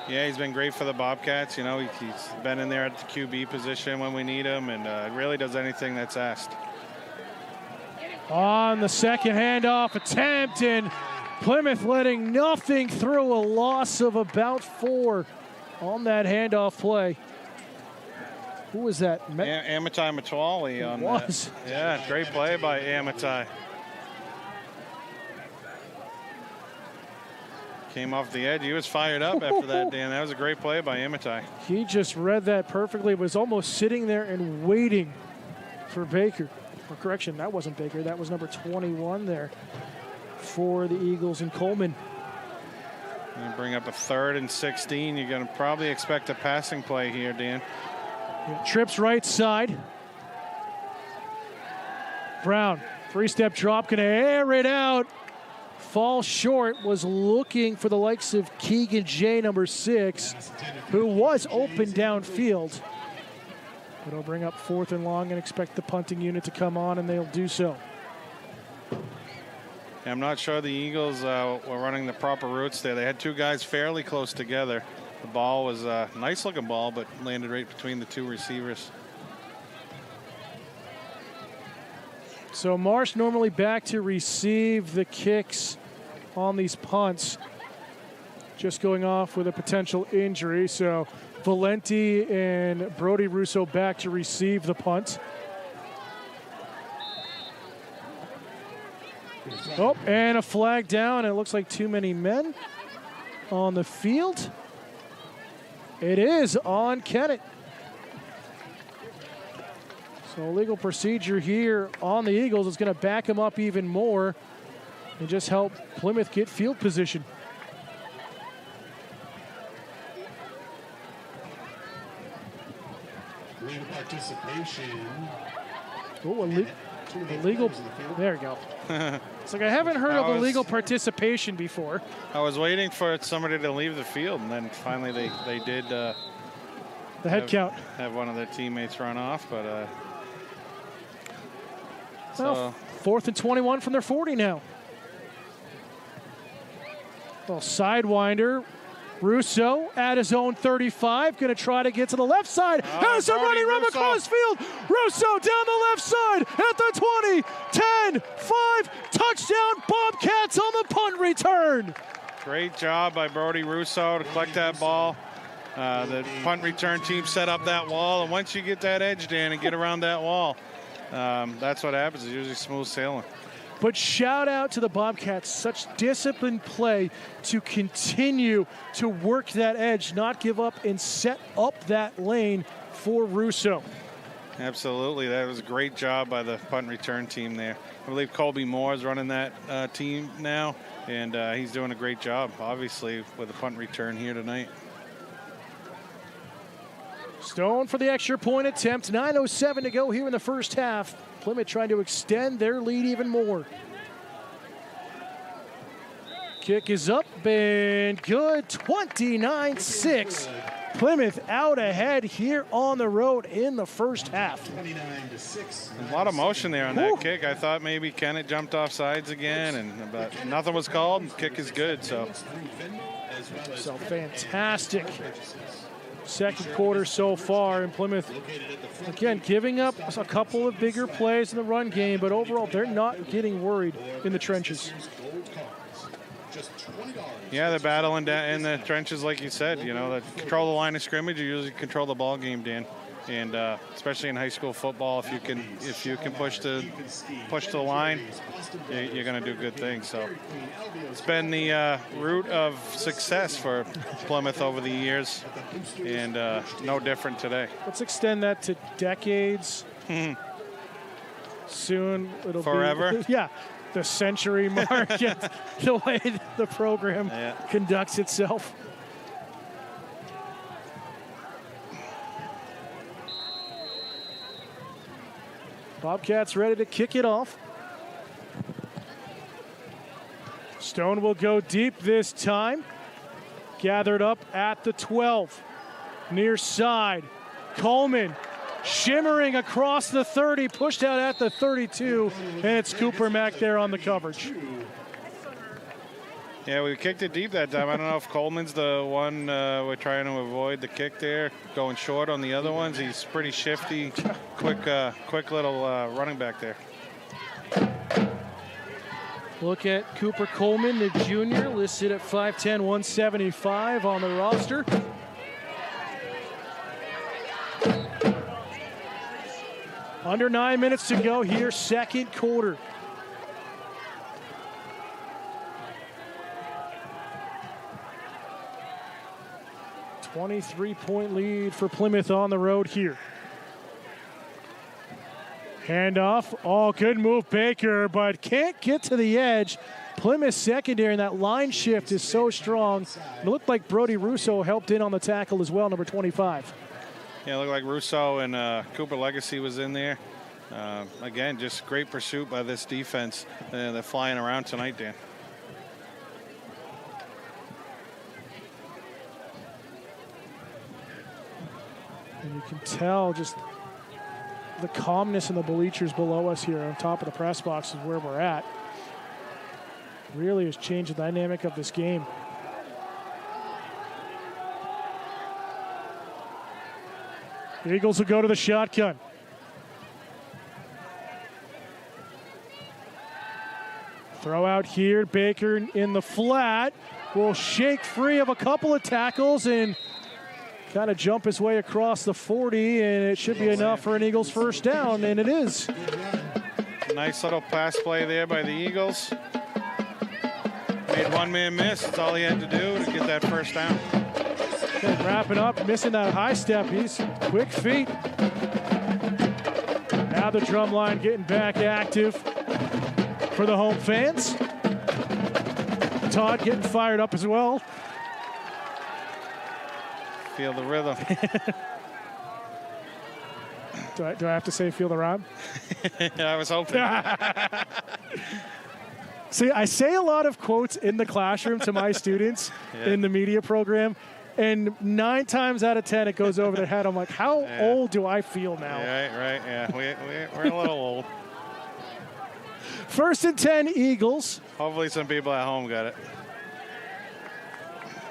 Yeah, he's been great for the Bobcats. You know, he's been in there at the QB position when we need him, and really does anything that's asked. On the second handoff attempt, and Plymouth letting nothing through, a loss of about 4 on that handoff play. Who was that? Amitai Matwali on that. Yeah, great play by Amitai. Came off the edge. He was fired up after that, Dan. That was a great play by Amitai. He just read that perfectly. Was almost sitting there and waiting for Baker. Or correction, that wasn't Baker. That was number 21 there for the Eagles and Coleman. You bring up a 3rd and 16. You're going to probably expect a passing play here, Dan. Yeah, trips right side. Brown, 3-step drop, going to air it out. Fall short, was looking for the likes of Keegan J, number 6, who was open downfield. But it'll bring up 4th and long and expect the punting unit to come on, and they'll do so. I'm not sure the Eagles were running the proper routes there. They had 2 guys fairly close together. The ball was a nice-looking ball, but landed right between the 2 receivers. So Marsh normally back to receive the kicks on these punts. Just going off with a potential injury. So Valenti and Brody Russo back to receive the punt. Oh, and a flag down. It looks like too many men on the field. It is on Kennett. So legal procedure here on the Eagles is going to back them up even more and just help Plymouth get field position. Legal participation. Oh, illegal. There you go. It's like I haven't heard of illegal participation before. I was waiting for somebody to leave the field, and then finally they did. The head count. Have one of their teammates run off, but. Well, 4th and 21 from their 40 now. Well, sidewinder. Russo at his own 35, going to try to get to the left side. Has a running run across field. Russo down the left side at the 20, 10, 5, touchdown Bobcats on the punt return. Great job by Brody Russo to collect that ball. The punt return team set up that wall, and once you get that edge, Dan, and get around that wall, that's what happens. It's usually smooth sailing. But shout out to the Bobcats, such disciplined play to continue to work that edge, not give up and set up that lane for Russo. Absolutely, that was a great job by the punt return team there. I believe Colby Moore is running that team now, and he's doing a great job, obviously, with the punt return here tonight. Stone for the extra point attempt. 9:07 to go here in the first half. Plymouth trying to extend their lead even more. Kick is up and good. 29-6. Plymouth out ahead here on the road in the first half. A lot of motion there on that kick. I thought maybe Kennett jumped off sides again, but nothing was called. Kick is good, so fantastic second quarter so far, and Plymouth, again, giving up a couple of bigger plays in the run game, but overall, they're not getting worried in the trenches. Yeah, they're battling in the trenches, like you said. You know, they control the line of scrimmage. You usually control the ball game, Dan, and especially in high school football, if you can push the line, you're going to do good things. So it's been the root of success for Plymouth over the years, and no different today. Let's extend that to decades. Soon it'll forever. Yeah. The century mark, the way the program conducts itself. Bobcats ready to kick it off. Stone will go deep this time. Gathered up at the 12. Near side. Coleman shimmering across the 30, pushed out at the 32, and it's Cooper Mack there on the coverage. Yeah, we kicked it deep that time. I don't know if Coleman's the one we're trying to avoid the kick there, going short on the other ones. He's pretty shifty, quick little running back there. Look at Cooper Coleman, the junior, listed at 5'10", 175 on the roster. Under 9 minutes to go here, second quarter. A 23-point lead for Plymouth on the road here. Handoff, good move, Baker, but can't get to the edge. Plymouth secondary, and that line shift is so strong. It looked like Brody Russo helped in on the tackle as well, number 25. Yeah, it looked like Russo and Cooper Legacy was in there. Again, just great pursuit by this defense. They're flying around tonight, Dan. And you can tell just the calmness in the bleachers below us here on top of the press box is where we're at. Really has changed the dynamic of this game. The Eagles will go to the shotgun. Throw out here, Baker in the flat. Will shake free of a couple of tackles and kind of jump his way across the 40, and it should be enough for an Eagles first down, and it is. Nice little pass play there by the Eagles. Made one man miss. That's all he had to do to get that first down. Okay, wrapping up, missing that high step. He's quick feet. Now the drum line getting back active for the home fans. Todd getting fired up as well. Feel the rhythm. Do I have to say feel the rhyme? I was hoping. See, I say a lot of quotes in the classroom to my students in the media program, and 9 times out of 10 it goes over their head. I'm like, how old do I feel now? Right. Yeah, we're a little old. First and 10, Eagles. Hopefully some people at home got it.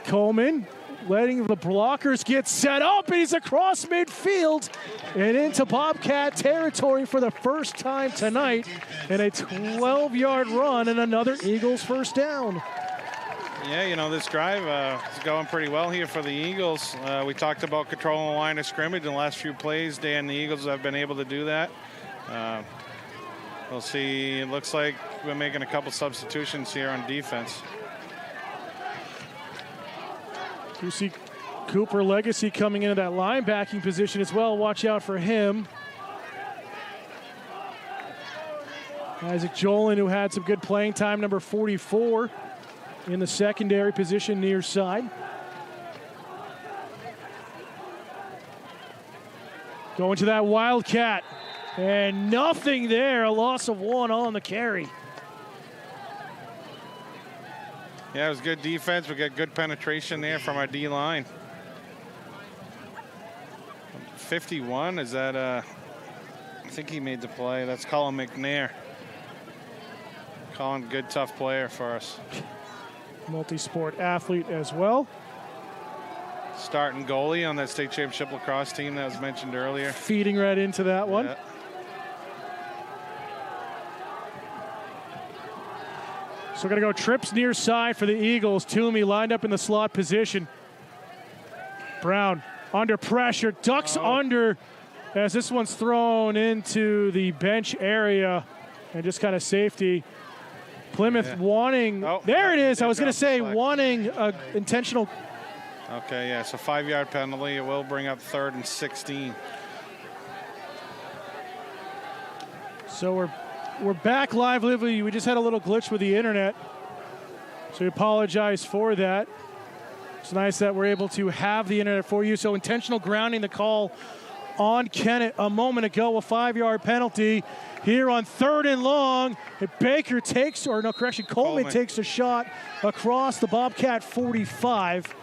Coleman letting the blockers get set up, and he's across midfield and into Bobcat territory for the first time tonight, and a 12-yard run and another Eagles first down. Yeah, you know, this drive is going pretty well here for the Eagles. We talked about controlling the line of scrimmage in the last few plays. Dan, the Eagles have been able to do that. We'll see. It looks like we're making a couple substitutions here on defense. You see Cooper Legacy coming into that linebacking position as well. Watch out for him. Isaac Jolin, who had some good playing time, number 44 in the secondary position near side. Going to that Wildcat. And nothing there, a loss of 1 on the carry. Yeah, it was good defense. We got good penetration there from our D-line. 51, is that, I think he made the play. That's Colin McNair. Colin, good, tough player for us. Multi-sport athlete as well. Starting goalie on that state championship lacrosse team that was mentioned earlier. Feeding right into that one. Yeah. So we're going to go trips near side for the Eagles. Toomey lined up in the slot position. Brown under pressure, ducks under as this one's thrown into the bench area and just kind of safety. Plymouth wanting, there it is. I was going to say wanting intentional. Okay, yeah, so 5-yard penalty. It will bring up 3rd and 16. So we're back live. We just had a little glitch with the internet, so we apologize for that. It's nice that we're able to have the internet for you. So intentional grounding, the call on Kennett a moment ago, a 5-yard penalty here on 3rd and long. Baker takes, or no, correction, Coleman takes a shot across the Bobcat 45.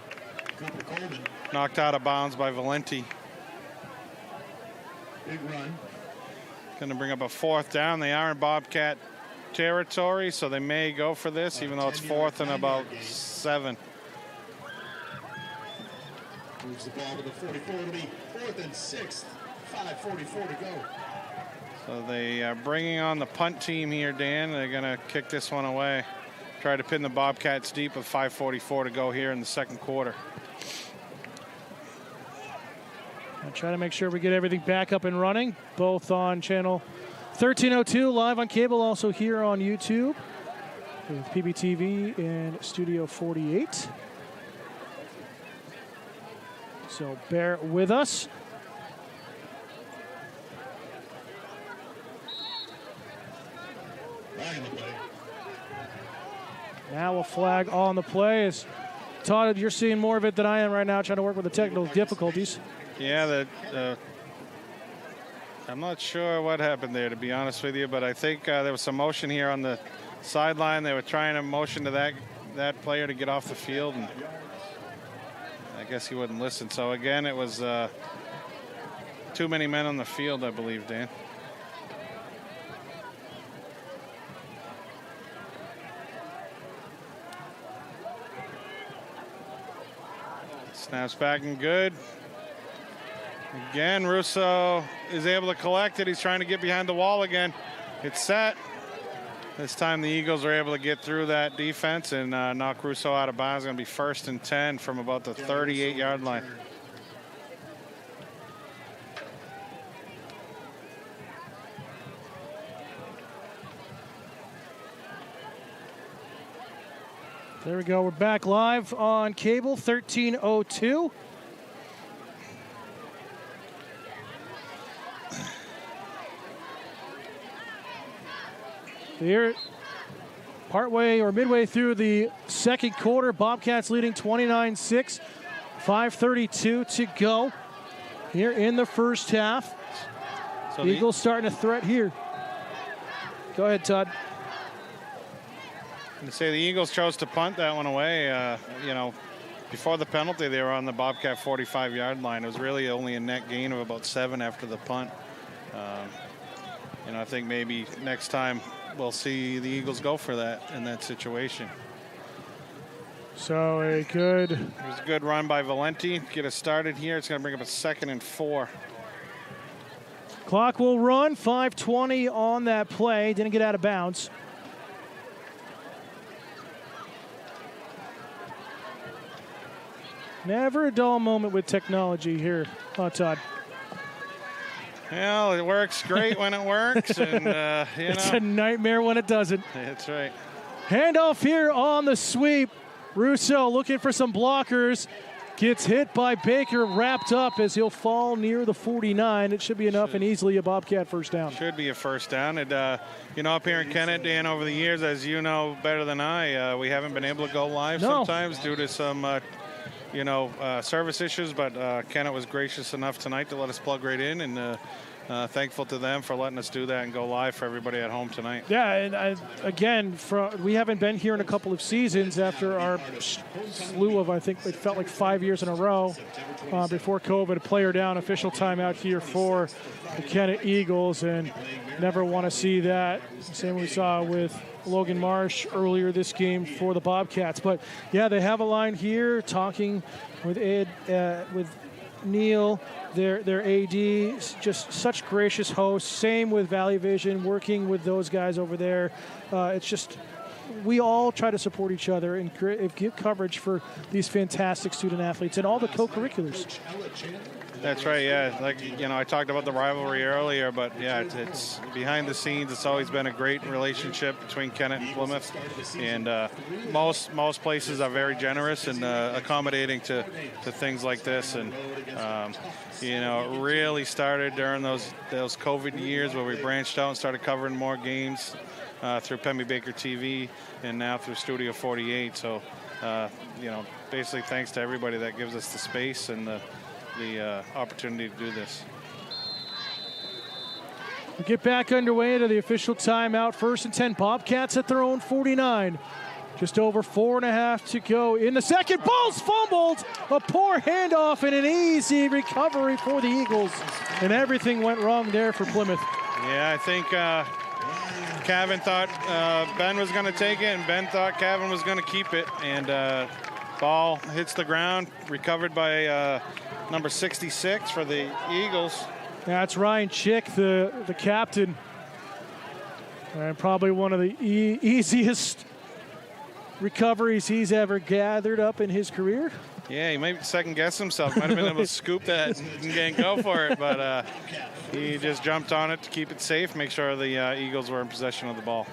Knocked out of bounds by Valenti. Big run. Going to bring up a 4th down. They are in Bobcat territory, so they may go for this, even though it's 4th and about 7. Moves the ball to the 44. It'll be 4th and 6. 5:44 to go. So they are bringing on the punt team here, Dan. They're going to kick this one away. Try to pin the Bobcats deep with 5:44 to go here in the second quarter. I'll try to make sure we get everything back up and running, both on channel 1302, live on cable, also here on YouTube with PBTV and Studio 48. So bear with us. Now a flag on the play. As Todd, you're seeing more of it than I am right now, trying to work with the technical difficulties. Yeah, I'm not sure what happened there, to be honest with you, but I think there was some motion here on the sideline. They were trying to motion to that player to get off the field, and I guess he wouldn't listen. So again, it was too many men on the field, I believe, Dan. Snaps back and good. Again, Russo is able to collect it. He's trying to get behind the wall again. It's set. This time the Eagles are able to get through that defense and knock Russo out of bounds. It's going to be 1st and 10 from about the 38-yard line. There we go. We're back live on cable, 1302. Here, partway or midway through the second quarter, Bobcats leading 29-6, 5:32 to go here in the first half. So Eagles starting to threat here. Go ahead, Todd. To say the Eagles chose to punt that one away. You know, before the penalty, they were on the Bobcat 45-yard line. It was really only a net gain of about 7 after the punt. You know, I think maybe next time we'll see the Eagles go for that in that situation. So It was a good run by Valenti. Get us started here. It's going to bring up a 2nd and 4. Clock will run. 5:20 on that play. Didn't get out of bounds. Never a dull moment with technology here, Todd. Well, it works great when it works, and you it's know. a nightmare when it doesn't. That's right. Handoff here on the sweep. Russo looking for some blockers. Gets hit by Baker, wrapped up as he'll fall near the 49. It should be enough and easily a Bobcat first down. Should be a first down. And, you know, up here in Kennett, Dan, over the years, as you know better than I, we haven't been able to go live sometimes due to some you know, service issues, but Kennett was gracious enough tonight to let us plug right in, and thankful to them for letting us do that and go live for everybody at home tonight. Yeah, and again, we haven't been here in a couple of seasons after our slew of, I think it felt like 5 years in a row before COVID. A player down, official timeout here for the Kennett Eagles, and never want to see that. Same we saw with Logan Marsh earlier this game for the Bobcats. But yeah, they have a line here talking with Ed, with Neil, their AD, just such gracious hosts. Same with Valley Vision, working with those guys over there. It's just, we all try to support each other and give coverage for these fantastic student athletes and all the co-curriculars. That's right, yeah. Like, you know, I talked about the rivalry earlier, but yeah, it's behind the scenes. It's always been a great relationship between Kennett and Plymouth, and most places are very generous and accommodating to things like this. And you know, it really started during those COVID years where we branched out and started covering more games through Pemmy Baker TV and now through Studio 48. So you know, basically thanks to everybody that gives us the space and the opportunity to do this. We get back underway to the official timeout. 1st and 10, Bobcats at their own 49. Just over 4.5 to go in the second. Ball's fumbled. A poor handoff and an easy recovery for the Eagles. And everything went wrong there for Plymouth. Yeah, I think Cavan thought Ben was going to take it, and Ben thought Cavan was going to keep it. And ball hits the ground, recovered by number 66 for the Eagles. That's Ryan Chick, the captain. And probably one of the easiest recoveries he's ever gathered up in his career. Yeah, he might second-guess himself. Might have been able to scoop that and go for it, but he just jumped on it to keep it safe, make sure the Eagles were in possession of the ball.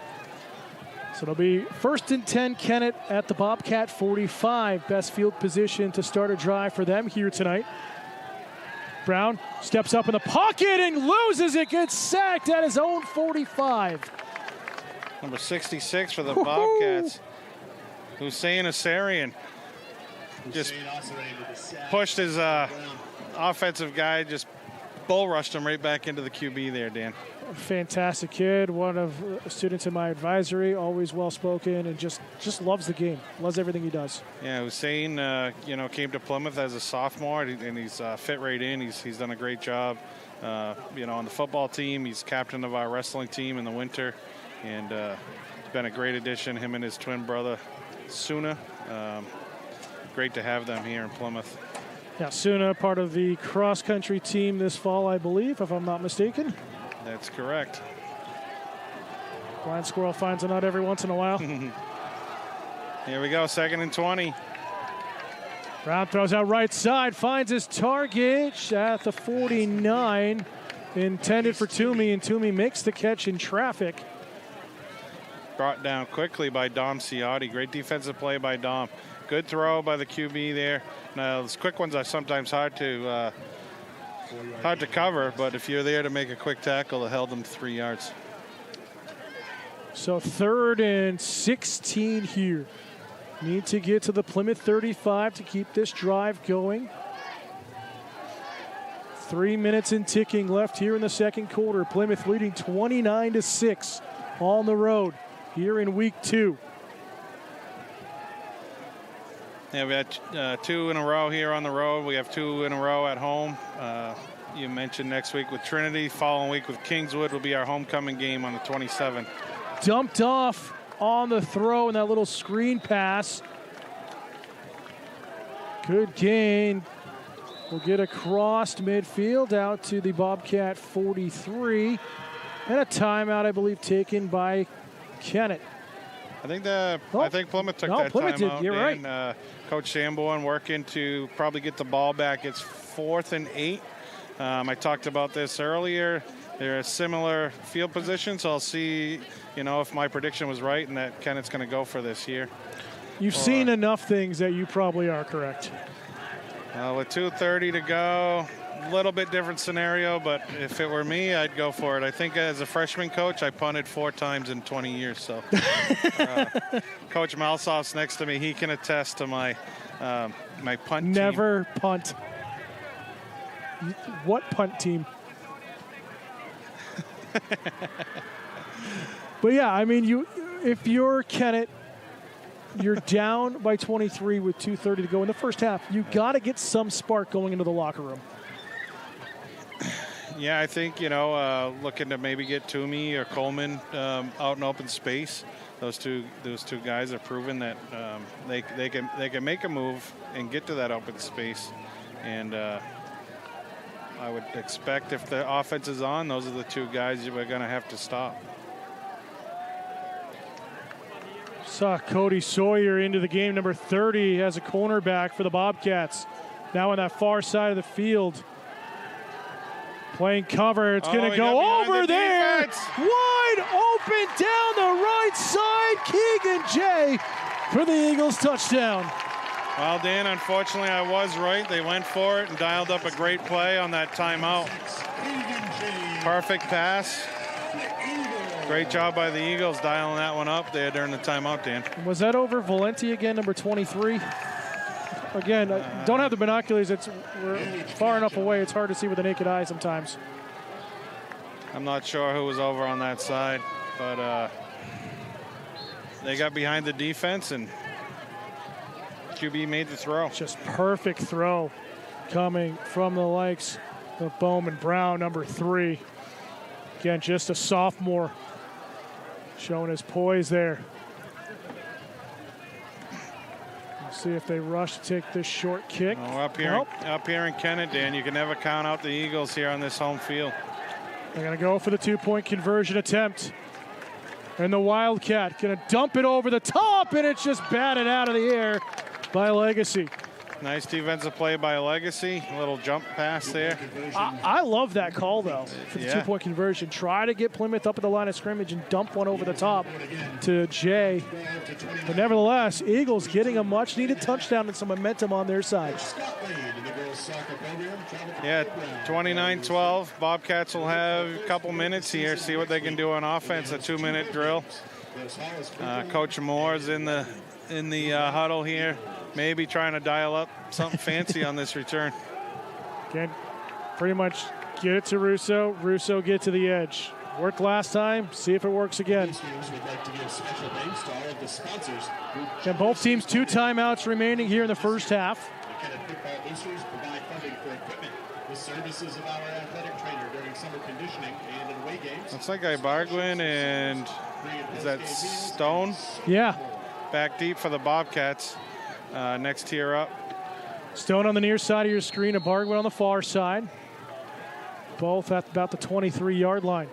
So it'll be 1st and 10, Kennett at the Bobcat 45. Best field position to start a drive for them here tonight. Brown steps up in the pocket and loses it, gets sacked at his own 45. Number 66 for the Bobcats, Hussein Asarian. Just pushed his offensive guy, just bull rushed him right back into the QB there, Dan. Fantastic kid, one of the students in my advisory, always well-spoken and just loves the game, loves everything he does. Yeah, Hussein, came to Plymouth as a sophomore, and he's fit right in. He's done a great job, on the football team. He's captain of our wrestling team in the winter, and it's been a great addition, him and his twin brother, Suna. Great to have them here in Plymouth. Yeah, Suna, part of the cross-country team this fall, I believe, if I'm not mistaken. That's correct. Blind squirrel finds a nut every once in a while. Here we go, 2nd and 20. Brown throws out right side, finds his target at the 49. Intended for Toomey, and Toomey makes the catch in traffic. Brought down quickly by Dom Ciotti. Great defensive play by Dom. Good throw by the QB there. Now, those quick ones are sometimes hard to cover, but if you're there to make a quick tackle, it held them 3 yards. So 3rd and 16 here. Need to get to the Plymouth 35 to keep this drive going. 3 minutes and ticking left here in the second quarter. Plymouth leading 29-6 on the road here in week 2. Yeah, we had 2 in a row here on the road. We have 2 in a row at home. You mentioned next week with Trinity. Following week with Kingswood will be our homecoming game on the 27th. Dumped off on the throw and that little screen pass. Good gain. We'll get across midfield out to the Bobcat 43. And a timeout, I believe, taken by Kennett. I think Plymouth took that Plymouth timeout. You're right. Coach Sanborn working to probably get the ball back. It's 4th and 8. I talked about this earlier. They're a similar field position, so I'll see, if my prediction was right and that Kennett's going to go for this here. You've seen enough things that you probably are correct. With 2:30 to go, a little bit different scenario, but if it were me, I'd go for it. I think as a freshman coach, I punted 4 times in 20 years. So Coach Malsoff's next to me. He can attest to my punt team. Never punt. What punt team? But yeah, I mean, if you're Kennett, you're down by 23 with 2:30 to go in the first half. You got to get some spark going into the locker room. Yeah, I think, looking to maybe get Toomey or Coleman out in open space. Those two guys have proven that they can make a move and get to that open space. And I would expect if the offense is on, those are the 2 guys that we're going to have to stop. Saw Cody Sawyer into the game, number 30, as a cornerback for the Bobcats. Now on that far side of the field. Playing cover, it's going to go over there. Wide open down the right side. Keegan Jay for the Eagles touchdown. Well, Dan, unfortunately, I was right. They went for it and dialed up a great play on that timeout. Perfect pass. Great job by the Eagles dialing that one up there during the timeout, Dan. Was that over Valenti again, number 23? Again, don't have the binoculars. We're far enough away. It's hard to see with the naked eye sometimes. I'm not sure who was over on that side, but they got behind the defense and QB made the throw. Just perfect throw coming from the likes of Bowman Brown, number 3. Again, just a sophomore showing his poise there. See if they rush to take this short kick. Oh, up here in Kennett, Dan, you can never count out the Eagles here on this home field. They're going to go for the two-point conversion attempt. And the Wildcat going to dump it over the top, and it's just batted out of the air by Legacy. Nice defensive play by Legacy. A little jump pass there. I love that call, though, for the two-point conversion. Try to get Plymouth up at the line of scrimmage and dump one over the top to Jay. But nevertheless, Eagles getting a much-needed touchdown and some momentum on their side. Yeah, 29-12. Bobcats will have a couple minutes here, see what they can do on offense, a 2-minute drill. Coach Moore's in the huddle here. Maybe trying to dial up something fancy on this return. Again, pretty much get it to Russo. Russo get to the edge. Worked last time. See if it works again. And both teams 2 timeouts remaining here in the first half. Looks like Ibargwin and is that Stone? Yeah. Back deep for the Bobcats. Next tier up. Stone on the near side of your screen, Ibargwin on the far side. Both at about the 23-yard line.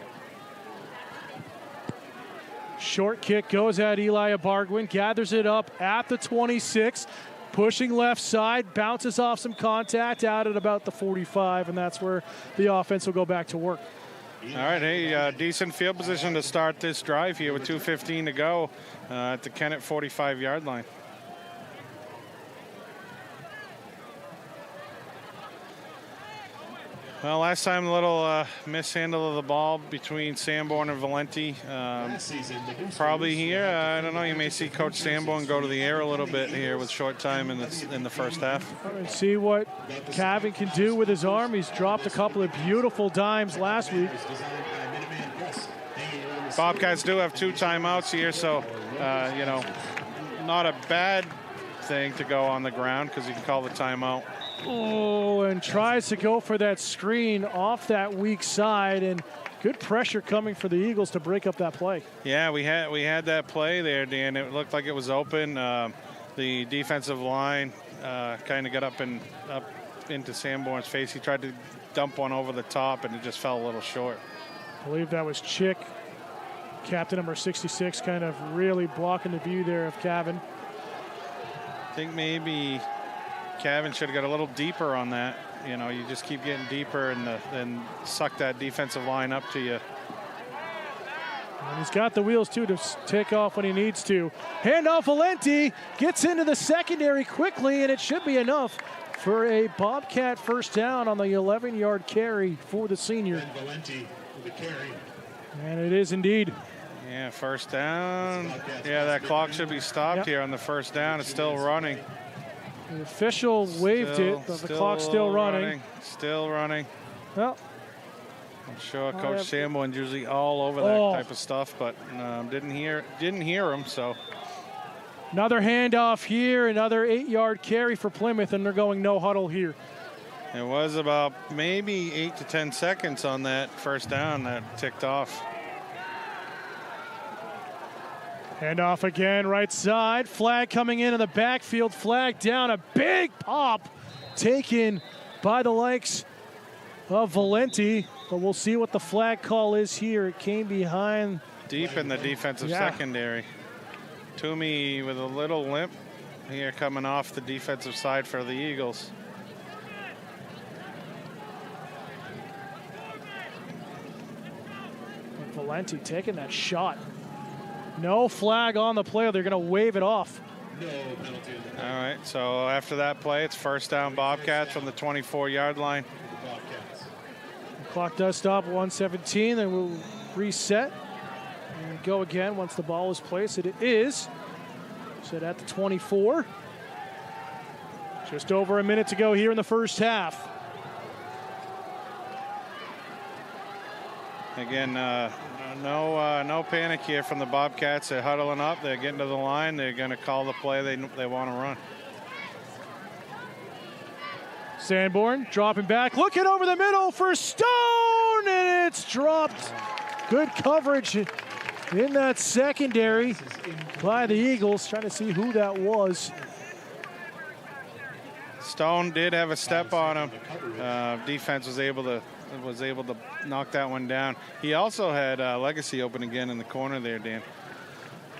Short kick goes at Eli Ibargwin, gathers it up at the 26, pushing left side, bounces off some contact out at about the 45, and that's where the offense will go back to work. All right, hey, decent field position to start this drive here with 2:15 to go at the Kennett 45-yard line. Well, last time a little mishandle of the ball between Sanborn and Valenti. Probably here, I don't know, you may see Coach Sanborn go to the air a little bit here with short time in the first half. See what Cavan can do with his arm. He's dropped a couple of beautiful dimes last week. Bobcats do have 2 timeouts here, so, you know, not a bad thing to go on the ground because you can call the timeout. Oh, and tries to go for that screen off that weak side, and good pressure coming for the Eagles to break up that play. Yeah, we had that play there, Dan. It looked like it was open. The defensive line kind of got up into Sanborn's face. He tried to dump one over the top, and it just fell a little short. I believe that was Chick, captain number 66, kind of really blocking the view there of Cavan. I think maybe Cavan should have got a little deeper on that. You know, you just keep getting deeper and suck that defensive line up to you. And he's got the wheels, too, to take off when he needs to. Handoff Valenti gets into the secondary quickly, and it should be enough for a Bobcat first down on the 11-yard carry for the senior. And it is indeed. Yeah, first down. Yeah, that clock should be stopped here on the first down. It's still running. The official waved it, but the clock's still running. Still running. Well, I'm sure Coach Sanborn's usually all over that type of stuff, but didn't hear him. So another handoff here, another 8-yard carry for Plymouth, and they're going no huddle here. It was about maybe 8 to 10 seconds on that first down that ticked off. Handoff again, right side. Flag coming in the backfield. Flag down. A big pop taken by the likes of Valenti. But we'll see what the flag call is here. It came behind. Deep in the defensive secondary. Toomey with a little limp here coming off the defensive side for the Eagles. And Valenti taking that shot. No flag on the play. They're going to wave it off. All right, so after that play, it's first down Bobcats from the 24-yard line. The clock does stop at 1:17. Then we'll reset and go again once the ball is placed. It is set at the 24. Just over a minute to go here in the first half. Again, no panic here from the Bobcats. They're huddling up. They're getting to the line. They're going to call the play they want to run. Sanborn dropping back, looking over the middle for Stone, and it's dropped. Good coverage in that secondary by the Eagles. Trying to see who that was. Stone did have a step on him. Defense was able to knock that one down. He also had Legacy open again in the corner there, Dan.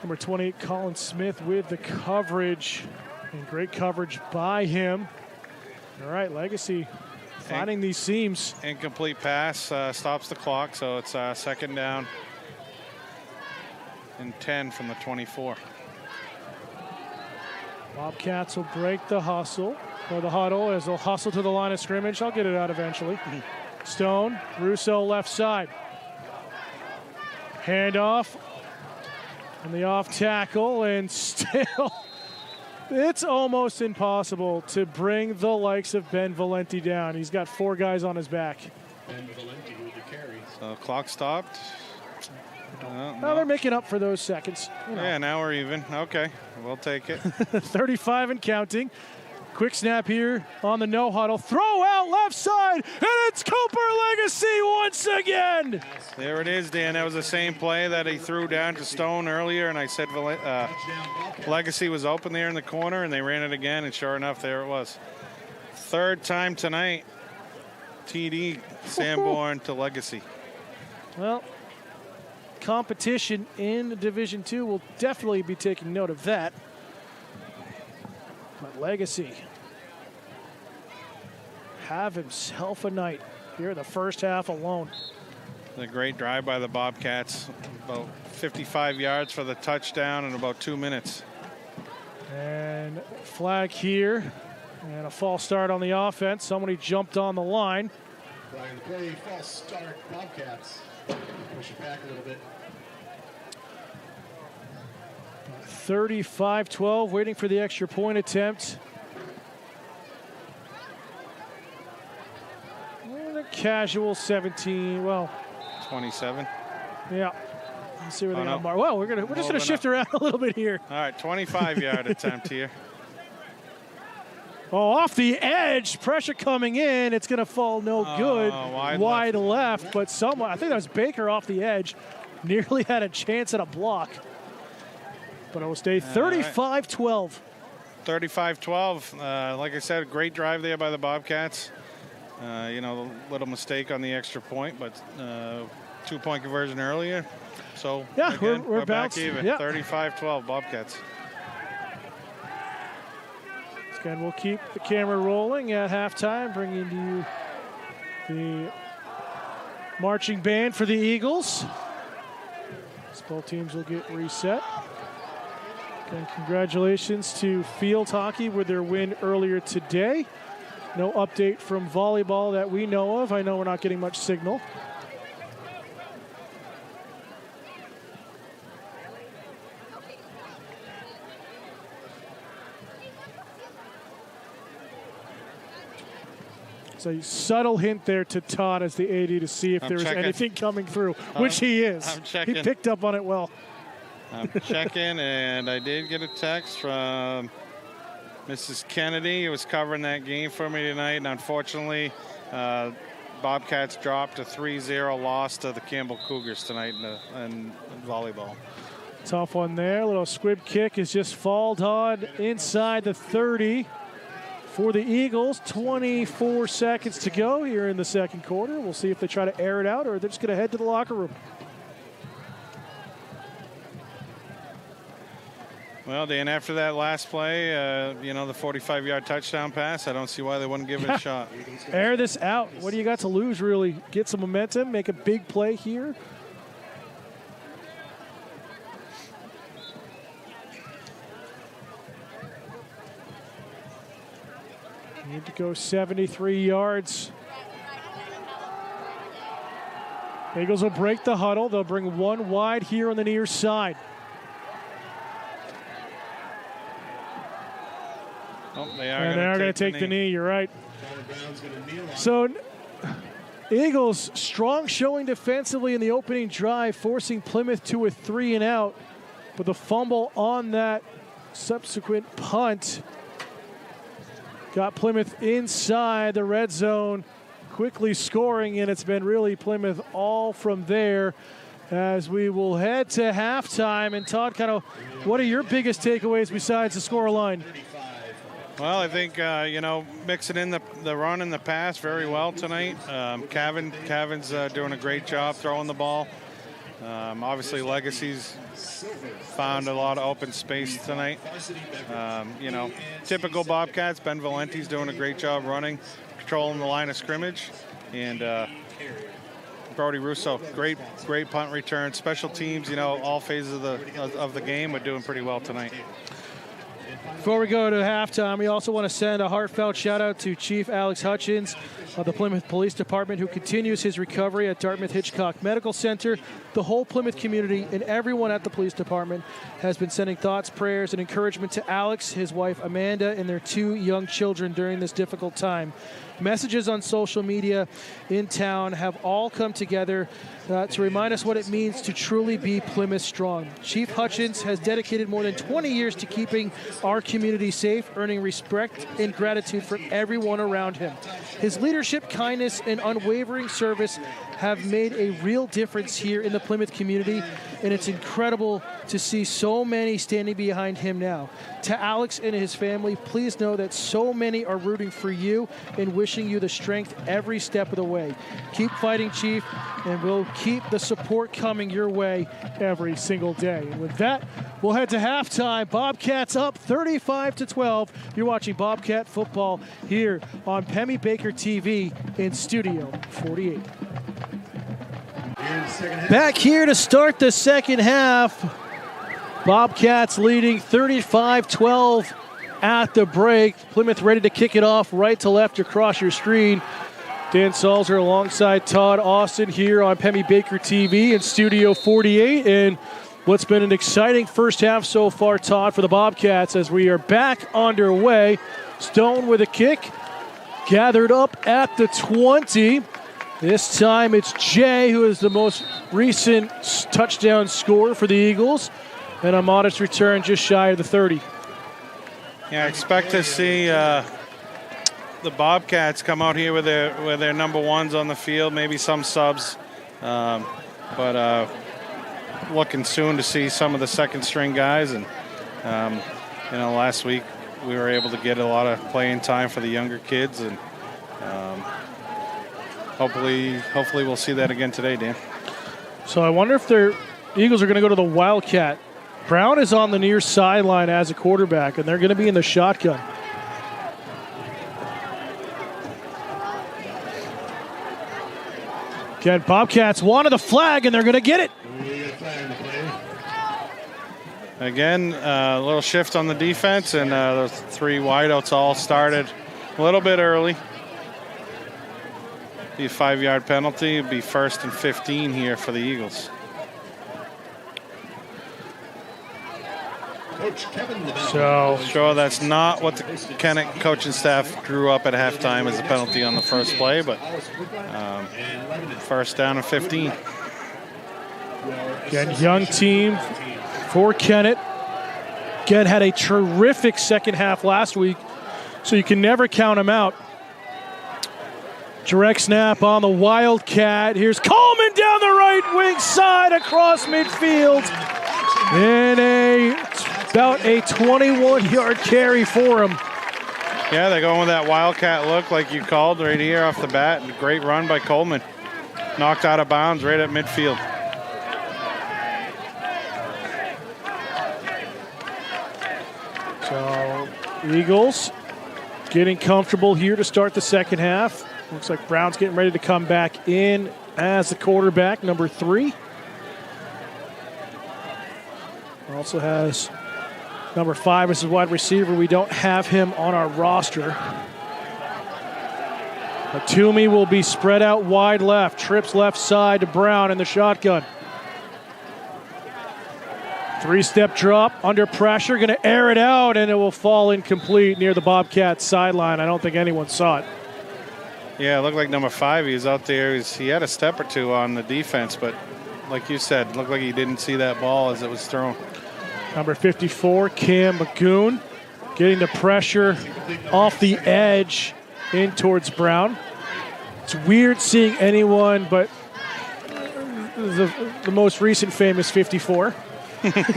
Number 28, Colin Smith with the coverage. And great coverage by him. All right, Legacy finding these seams. Incomplete pass stops the clock, so it's second down and 10 from the 24. Bobcats will break the hustle, or the huddle, as they'll hustle to the line of scrimmage. I'll get it out eventually. Stone, Russo left side. Handoff on the off tackle, and still, it's almost impossible to bring the likes of Ben Valenti down. He's got 4 guys on his back. Ben Valenti with the carry. So clock stopped. Well, they're making up for those seconds. You know. Yeah, now we're even. Okay, we'll take it. 35 and counting. Quick snap here on the no huddle. Throw out left side, and it's Cooper Legacy once again. There it is, Dan. That was the same play that he threw down to Stone earlier, and I said Legacy was open there in the corner, and they ran it again, and sure enough, there it was. Third time tonight, TD Sanborn to Legacy. Well, competition in Division II will definitely be taking note of that. But Legacy have himself a night here in the first half alone. A great drive by the Bobcats. About 55 yards for the touchdown in about 2 minutes. And flag here. And a false start on the offense. Somebody jumped on the line. Flag the play, false start, Bobcats. Push it back a little bit. 35-12, waiting for the extra point attempt. And a casual 17, well. 27. Yeah. Let's see where they got mark. Well, we're just gonna shift around a little bit here. All right, 25-yard attempt here. Oh, off the edge, pressure coming in. It's gonna fall no good. Wide left, but someone, I think that was Baker off the edge, nearly had a chance at a block. But it will stay 35-12. 35-12. Like I said, great drive there by the Bobcats. You know, a little mistake on the extra point, but 2-point conversion earlier. So yeah, again, we're back even. Yeah. 35-12 Bobcats. Again, we'll keep the camera rolling at halftime, bringing to you the marching band for the Eagles. Both teams will get reset. And congratulations to field hockey with their win earlier today. No update from volleyball that we know of. I know we're not getting much signal. So a subtle hint there to Todd as the AD to see if there was anything coming through, which he is. I'm checking. He picked up on it well. I'm checking, and I did get a text from Mrs. Kennedy, who was covering that game for me tonight. And unfortunately, Bobcats dropped a 3-0 loss to the Campbell Cougars tonight in volleyball. Tough one there. A little squib kick is just fouled on inside the 30 for the Eagles. 24 seconds to go here in the second quarter. We'll see if they try to air it out or they're just going to head to the locker room. Well, Dan, after that last play, you know, the 45-yard touchdown pass, I don't see why they wouldn't give it a shot. Air this out. What do you got to lose, really? Get some momentum, make a big play here. Need to go 73 yards. Eagles will break the huddle. They'll bring one wide here on the near side. Oh, they are going to take the knee. You're right. So Eagles, strong showing defensively in the opening drive, forcing Plymouth to a 3-and-out. But the fumble on that subsequent punt got Plymouth inside the red zone, quickly scoring, and it's been really Plymouth all from there as we will head to halftime. And Todd, kind of, what are your biggest takeaways besides the score line? Well, I think, mixing in the run and the pass very well tonight. Cavan's doing a great job throwing the ball. Obviously, Legacy's found a lot of open space tonight. Typical Bobcats. Ben Valenti's doing a great job running, controlling the line of scrimmage. And Brody Russo, great punt return. Special teams, all phases of the game are doing pretty well tonight. Before we go to halftime, we also want to send a heartfelt shout out to Chief Alex Hutchins of the Plymouth Police Department, who continues his recovery at Dartmouth Hitchcock Medical Center. The whole Plymouth community and everyone at the police department has been sending thoughts, prayers, and encouragement to Alex, his wife Amanda, and their 2 young children during this difficult time. Messages on social media in town have all come together to remind us what it means to truly be Plymouth strong. Chief Hutchins has dedicated more than 20 years to keeping our community safe, earning respect and gratitude from everyone around him. His leadership, kindness, and unwavering service have made a real difference here in the Plymouth community, and it's incredible to see so many standing behind him now. To Alex and his family, please know that so many are rooting for you and wishing you the strength every step of the way. Keep fighting, Chief, and we'll keep the support coming your way every single day. And with that, we'll head to halftime. Bobcats up 35-12. You're watching Bobcat football here on Pemmy Baker TV in Studio 48. Back here to start the second half. Bobcats leading 35-12 at the break. Plymouth ready to kick it off right to left across your screen. Dan Salzer alongside Todd Austin here on Pemmy Baker TV in Studio 48. And what's been an exciting first half so far, Todd, for the Bobcats as we are back underway. Stone with a kick. Gathered up at the 20. This time it's Jay who is the most recent touchdown scorer for the Eagles. And a modest return just shy of the 30. Yeah, I expect to see the Bobcats come out here with their number ones on the field, maybe some subs. But looking soon to see some of the second string guys. And, last week we were able to get a lot of playing time for the younger kids. And hopefully we'll see that again today, Dan. So I wonder if the Eagles are going to go to the Wildcat. Brown is on the near sideline as a quarterback, and they're going to be in the shotgun. Again, Bobcats wanted the flag, and they're going to get it. Again, a little shift on the defense, and those 3 wideouts all started a little bit early. Be a 5-yard penalty. It'd be 1st and 15 here for the Eagles. So sure, that's not what the Kennett coaching staff drew up at halftime as a penalty on the first play, but 1st down and 15. Again, young team for Kennett. Again, had a terrific second half last week, so you can never count them out. Direct snap on the Wildcat. Here's Coleman down the right wing side across midfield. In about a 21-yard carry for him. Yeah, they're going with that Wildcat look like you called right here off the bat. Great run by Coleman. Knocked out of bounds right at midfield. So, Eagles getting comfortable here to start the second half. Looks like Brown's getting ready to come back in as the quarterback, number 3. Also has number 5 as a wide receiver. We don't have him on our roster. But Toomey will be spread out wide left. Trips left side to Brown in the shotgun. 3-step drop under pressure. Going to air it out, and it will fall incomplete near the Bobcats sideline. I don't think anyone saw it. Yeah, it looked like number 5. He was out there. He had a step or two on the defense, but like you said, it looked like he didn't see that ball as it was thrown. Number 54, Cam Magoon, getting the pressure off the edge in towards Brown. It's weird seeing anyone but the most recent famous 54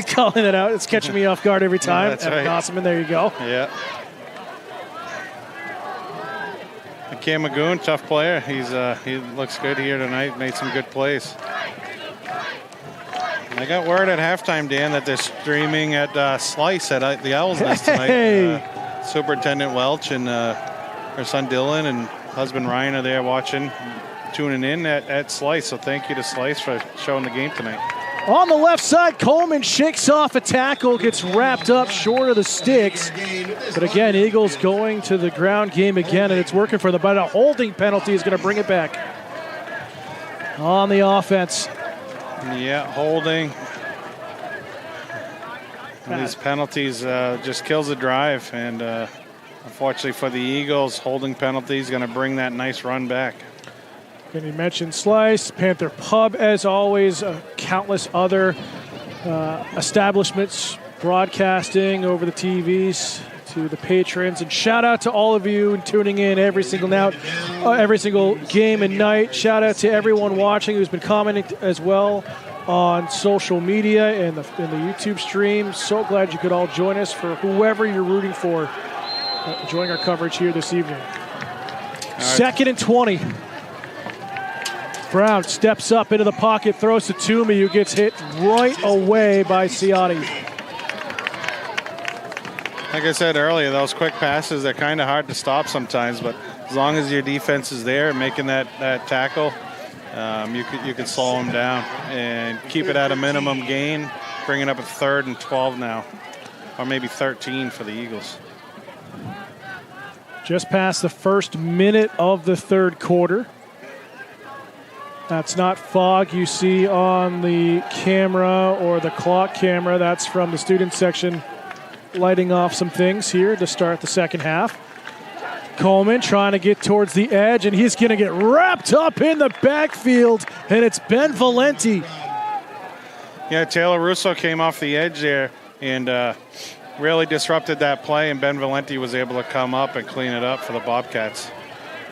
calling it out. It's catching me off guard every time. Yeah, that's right. Awesome, and there you go. Yeah. Cam Magoon, tough player. He looks good here tonight. Made some good plays. I got word at halftime, Dan, that they're streaming at Slice at the Owl's Nest tonight. Hey. Superintendent Welch and her son Dylan and husband Ryan are there watching, tuning in at Slice. So thank you to Slice for showing the game tonight. On the left side, Coleman shakes off a tackle, gets wrapped up short of the sticks. But again, Eagles going to the ground game again, and it's working for them. But a holding penalty is going to bring it back on the offense. Yeah, holding. These penalties just kills the drive, and unfortunately for the Eagles, holding penalty is going to bring that nice run back. And you mentioned Slice, Panther Pub, as always, countless other establishments broadcasting over the TVs to the patrons. And shout out to all of you tuning in every single game and night. Shout out to everyone watching who's been commenting as well on social media and the YouTube stream. So glad you could all join us for whoever you're rooting for. Enjoying our coverage here this evening. Second and 20. Brown steps up into the pocket, throws to Toomey, who gets hit right away by Ciotti. Like I said earlier, those quick passes are kind of hard to stop sometimes, but as long as your defense is there making that tackle, you can slow them down and keep it at a minimum gain, bring it up at 3rd and 12 now, or maybe 13 for the Eagles. Just past the first minute of the third quarter. That's not fog you see on the camera or the clock camera. That's from the student section lighting off some things here to start the second half. Coleman trying to get towards the edge, and he's going to get wrapped up in the backfield, and it's Ben Valenti. Yeah, Taylor Russo came off the edge there and really disrupted that play, and Ben Valenti was able to come up and clean it up for the Bobcats.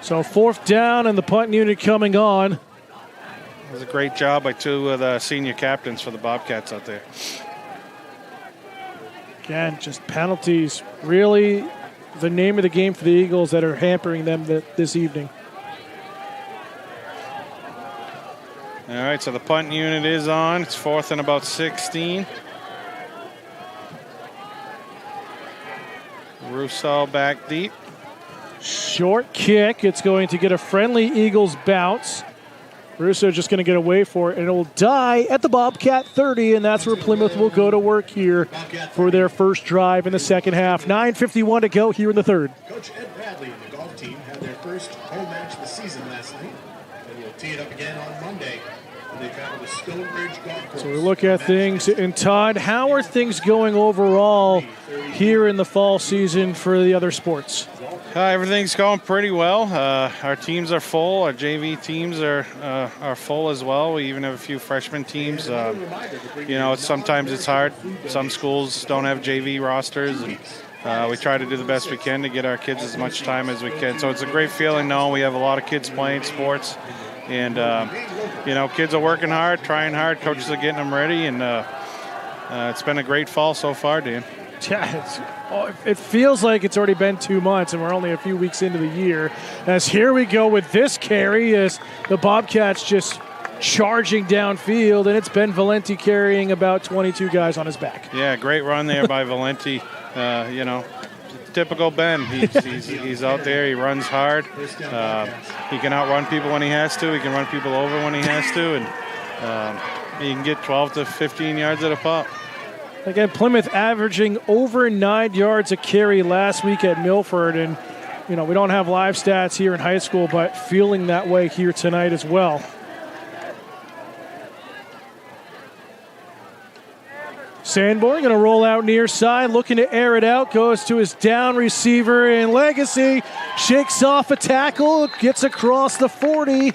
So 4th down and the punt unit coming on. It was a great job by two of the senior captains for the Bobcats out there. Again, just penalties. Really the name of the game for the Eagles that are hampering them this evening. All right, so the punt unit is on. It's 4th and about 16. Russo back deep. Short kick. It's going to get a friendly Eagles bounce. Russo just going to get away for it, and it will die at the Bobcat 30, and that's where Plymouth will go to work here for their first drive in the second half. 9:51 to go here in the third. Coach Ed Bradley and the golf team had their first home match of the season last night, and will tee it up again on Monday when they travel to Stonebridge Golf Course. So we look at things, and Todd, how are things going overall here in the fall season for the other sports? Everything's going pretty well. Our teams are full. Our JV teams are full as well. We even have a few freshman teams. Sometimes it's hard. Some schools don't have JV rosters, and we try to do the best we can to get our kids as much time as we can. So it's a great feeling knowing we have a lot of kids playing sports, and kids are working hard, trying hard. Coaches are getting them ready, and it's been a great fall so far, Dan. Yeah, it feels like it's already been 2 months, and we're only a few weeks into the year. As here we go with this carry, as the Bobcats just charging downfield, and it's Ben Valenti carrying about 22 guys on his back. Yeah, great run there by Valenti. Typical Ben. He's out there. He runs hard. He can outrun people when he has to. He can run people over when he has to, and he can get 12 to 15 yards at a pop. Again, Plymouth averaging over 9 yards a carry last week at Milford. And, we don't have live stats here in high school, but feeling that way here tonight as well. Sanborn going to roll out near side, looking to air it out, goes to his down receiver, and Legacy shakes off a tackle, gets across the 40.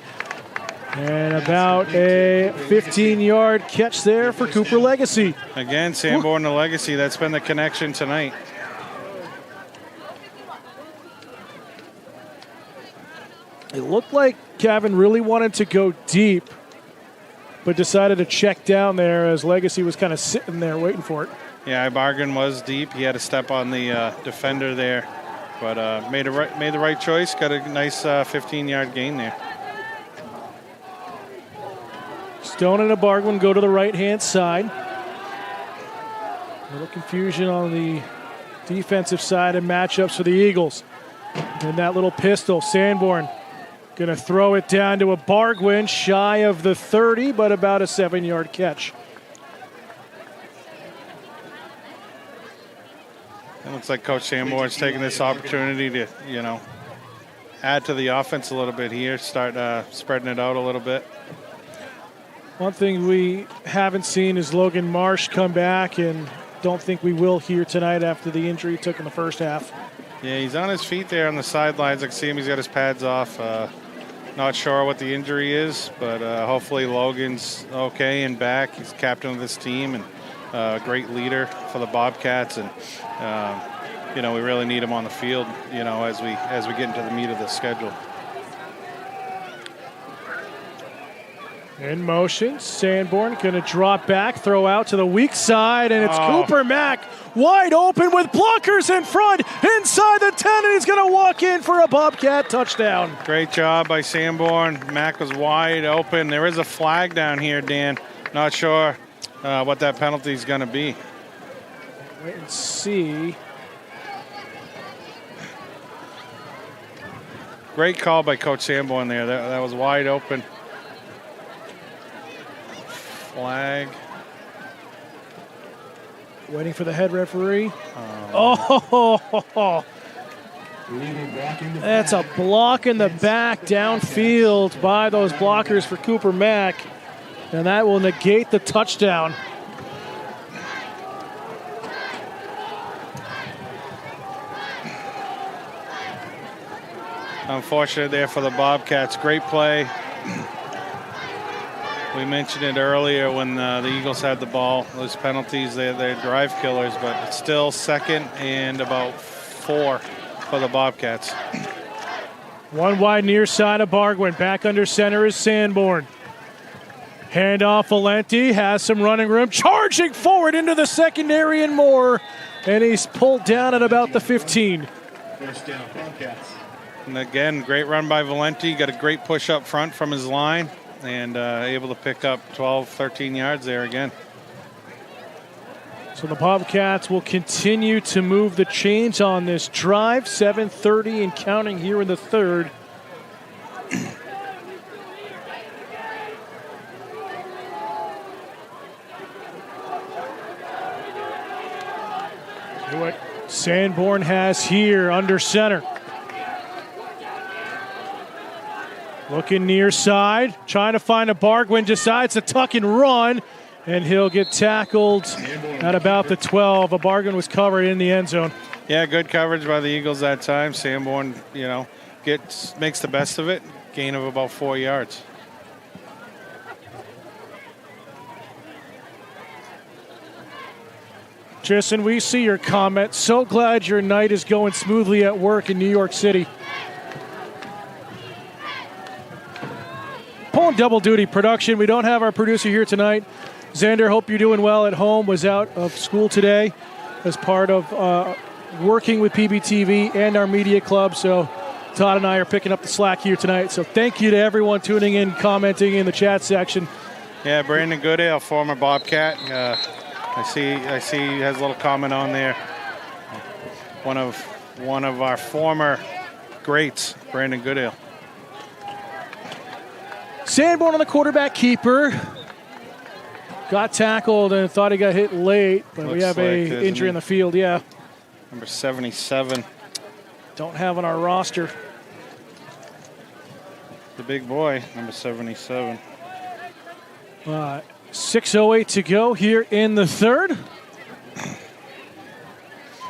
And about a 15-yard catch there for Cooper Legacy. Again, Sanborn to Legacy. That's been the connection tonight. It looked like Kevin really wanted to go deep, but decided to check down there as Legacy was kind of sitting there waiting for it. Yeah, Ibargan was deep. He had to step on the defender there but made the right choice. Got a nice 15-yard gain there. Stone and Bargwin go to the right-hand side. A little confusion on the defensive side and matchups for the Eagles. And that little pistol, Sanborn going to throw it down to a Bargwin, shy of the 30, but about a 7-yard catch. It looks like Coach Sanborn's taking this opportunity to, add to the offense a little bit here, start spreading it out a little bit. One thing we haven't seen is Logan Marsh come back, and don't think we will here tonight after the injury he took in the first half. Yeah, he's on his feet there on the sidelines. I can see him. He's got his pads off. Not sure what the injury is, but hopefully Logan's okay and back. He's captain of this team and a great leader for the Bobcats. And, we really need him on the field, as we get into the meat of the schedule. In motion, Sanborn going to drop back, throw out to the weak side, and it's Cooper Mack wide open with blockers in front, inside the 10, and he's going to walk in for a Bobcat touchdown. Great job by Sanborn. Mack was wide open. There is a flag down here, Dan. Not sure what that penalty is going to be. Wait and see. Great call by Coach Sanborn there. That was wide open. Flag. Waiting for the head referee. Oh, that's a block in the back downfield by those blockers for Cooper Mack, and that will negate the touchdown. Unfortunate there for the Bobcats. Great play. We mentioned it earlier when the Eagles had the ball. Those penalties, they're drive killers, but it's still 2nd and about 4 for the Bobcats. One wide near side of Bargwin. Back under center is Sanborn. Handoff, Valenti has some running room. Charging forward into the secondary and more. And he's pulled down at about the 15. First down, Bobcats. And again, great run by Valenti. Got a great push up front from his line. And able to pick up 12, 13 yards there again. So the Bobcats will continue to move the chains on this drive. 7:30 and counting here in the third. What Sanborn has here under center. Looking near side, trying to find a Bargwin, decides to tuck and run, and he'll get tackled at about the 12. A Bargwin was covered in the end zone. Yeah, good coverage by the Eagles that time. Sanborn, makes the best of it. Gain of about 4 yards. Tristan, we see your comment. So glad your night is going smoothly at work in New York City. Pulling double duty production. We don't have our producer here tonight. Xander, hope you're doing well at home. Was out of school today as part of working with PBTV and our media club. So Todd and I are picking up the slack here tonight. So thank you to everyone tuning in, commenting in the chat section. Yeah, Brandon Goodale, former Bobcat. I see he has a little comment on there. One of our former greats, Brandon Goodale. Sanborn on the quarterback keeper. Got tackled and thought he got hit late, but we have a injury on the field, yeah. Number 77. Don't have on our roster. The big boy, number 77. 6:08 to go here in the third.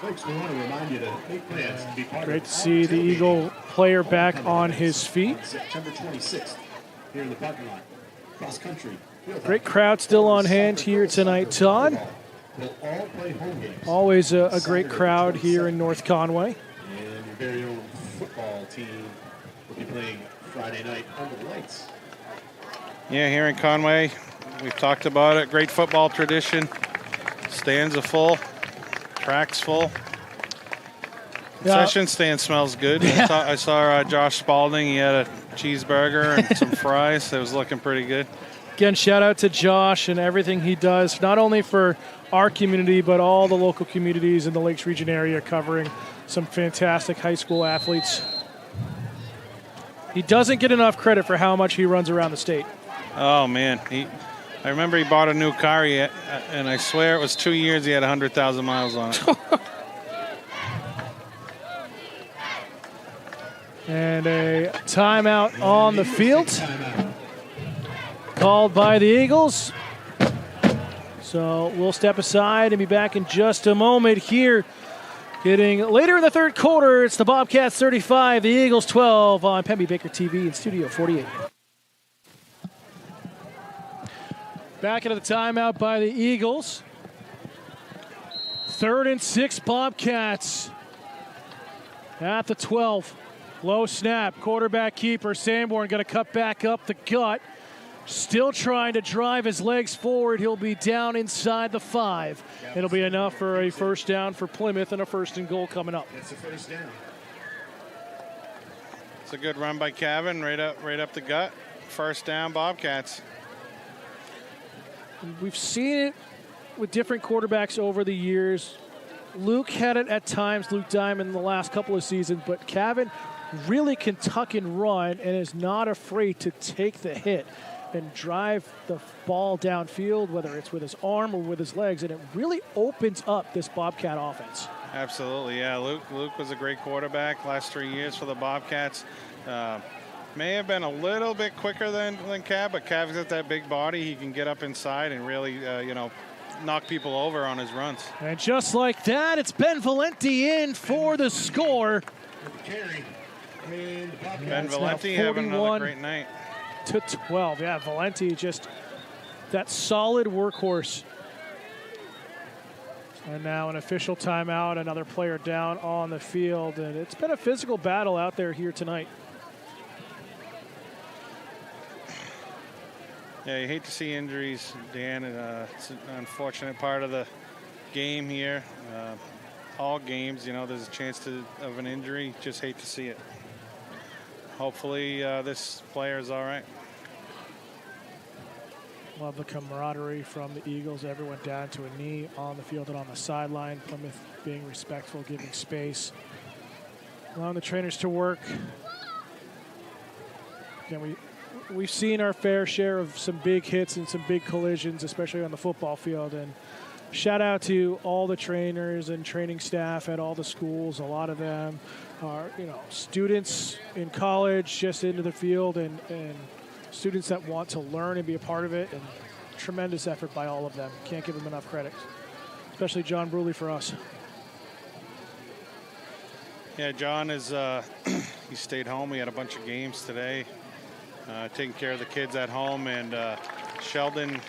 Folks, we want to remind you to make plans to be part Great of to see the Eagle player back on his feet. September 26th here in the parking lot. Cross country. Great crowd still on hand here tonight, Todd. They'll all play home games. Always a great crowd here in North Conway. And your very own football team will be playing Friday night under the lights. Yeah, here in Conway, we've talked about it. Great football tradition. Stands are full. Track's full. Concession stand smells good. I saw Josh Spalding. He had a cheeseburger and some fries. It was looking pretty good. Again, shout out to Josh and everything he does, not only for our community, but all the local communities in the Lakes Region area, covering some fantastic high school athletes. He doesn't get enough credit for how much he runs around the state. Oh, man. I remember he bought a new car, and I swear it was 2 years he had 100,000 miles on it. And a timeout on the field, called by the Eagles. So we'll step aside and be back in just a moment here. Getting later in the third quarter, it's the Bobcats 35, the Eagles 12 on Pemby Baker TV in Studio 48. Back into the timeout by the Eagles. 3rd and 6 Bobcats at the 12. Low snap, quarterback keeper Sanborn going to cut back up the gut. Still trying to drive his legs forward. He'll be down inside the 5. It'll be enough for a first down for Plymouth and a 1st and goal coming up. It's a first down. It's a good run by Kevin, right up the gut. First down, Bobcats. We've seen it with different quarterbacks over the years. Luke had it at times, Luke Diamond, in the last couple of seasons, but Kevin really can tuck and run and is not afraid to take the hit and drive the ball downfield, whether it's with his arm or with his legs, and it really opens up this Bobcat offense. Absolutely, yeah. Luke was a great quarterback last 3 years for the Bobcats. May have been a little bit quicker than Cav, but Cav's got that big body. He can get up inside and really, knock people over on his runs. And just like that, it's Ben Valenti in for the score. Ben Valenti having another great night. To 12, yeah, Valenti just that solid workhorse. And now an official timeout, another player down on the field, and it's been a physical battle out there here tonight. Yeah, you hate to see injuries, Dan. It's an unfortunate part of the game here. All games, there's a chance of an injury. Just hate to see it. Hopefully this player is all right. Love the camaraderie from the Eagles. Everyone down to a knee on the field and on the sideline. Plymouth being respectful, giving space, allowing the trainers to work. Again, we've seen our fair share of some big hits and some big collisions, especially on the football field. And shout out to all the trainers and training staff at all the schools. A lot of them are, students in college just into the field and students that want to learn and be a part of it. And tremendous effort by all of them. Can't give them enough credit, especially John Bruley for us. Yeah, John is, he stayed home. We had a bunch of games today. Taking care of the kids at home, and Sheldon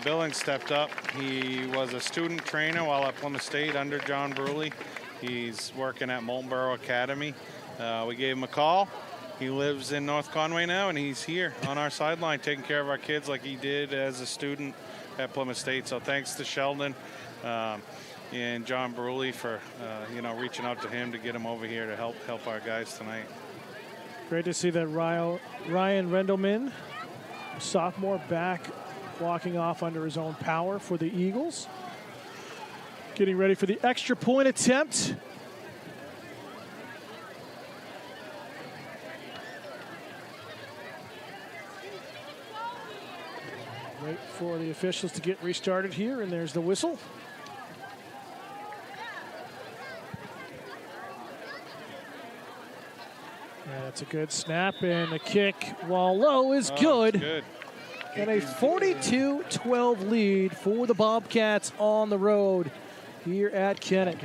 Billings stepped up. He was a student trainer while at Plymouth State under John Bruley. He's working at Moultonborough Academy. We gave him a call. He lives in North Conway now, and he's here on our sideline taking care of our kids like he did as a student at Plymouth State. So thanks to Sheldon and John Bruley for reaching out to him to get him over here to help our guys tonight. Great to see that Ryan Rendelman, sophomore, back walking off under his own power for the Eagles. Getting ready for the extra point attempt. Wait for the officials to get restarted here, and there's the whistle. That's a good snap, and the kick, while low, is good. Good. And a 42-12 lead for the Bobcats on the road here at Kennett.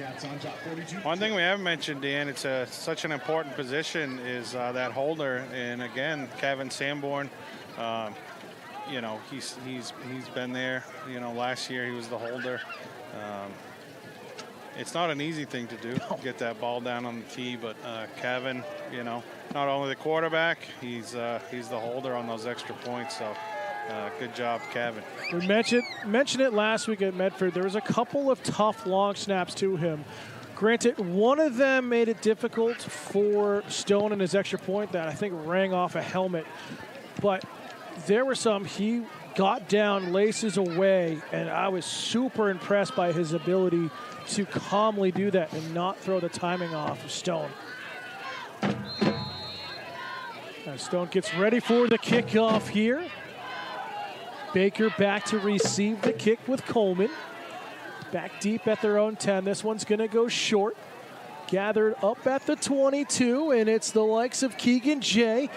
One thing we haven't mentioned, Dan, it's such an important position is that holder. And again, Kevin Sanborn, he's been there. Last year he was the holder. It's not an easy thing to do, get that ball down on the tee, but Kevin, not only the quarterback, he's the holder on those extra points. So good job, Kevin. We mentioned it last week at Medford. There was a couple of tough long snaps to him. Granted, one of them made it difficult for Stone and his extra point that I think rang off a helmet. But there were some, he got down, laces away, and I was super impressed by his ability to calmly do that and not throw the timing off of Stone. As Stone gets ready for the kickoff here. Baker back to receive the kick with Coleman. Back deep at their own 10. This one's going to go short. Gathered up at the 22, and it's the likes of Keegan Jay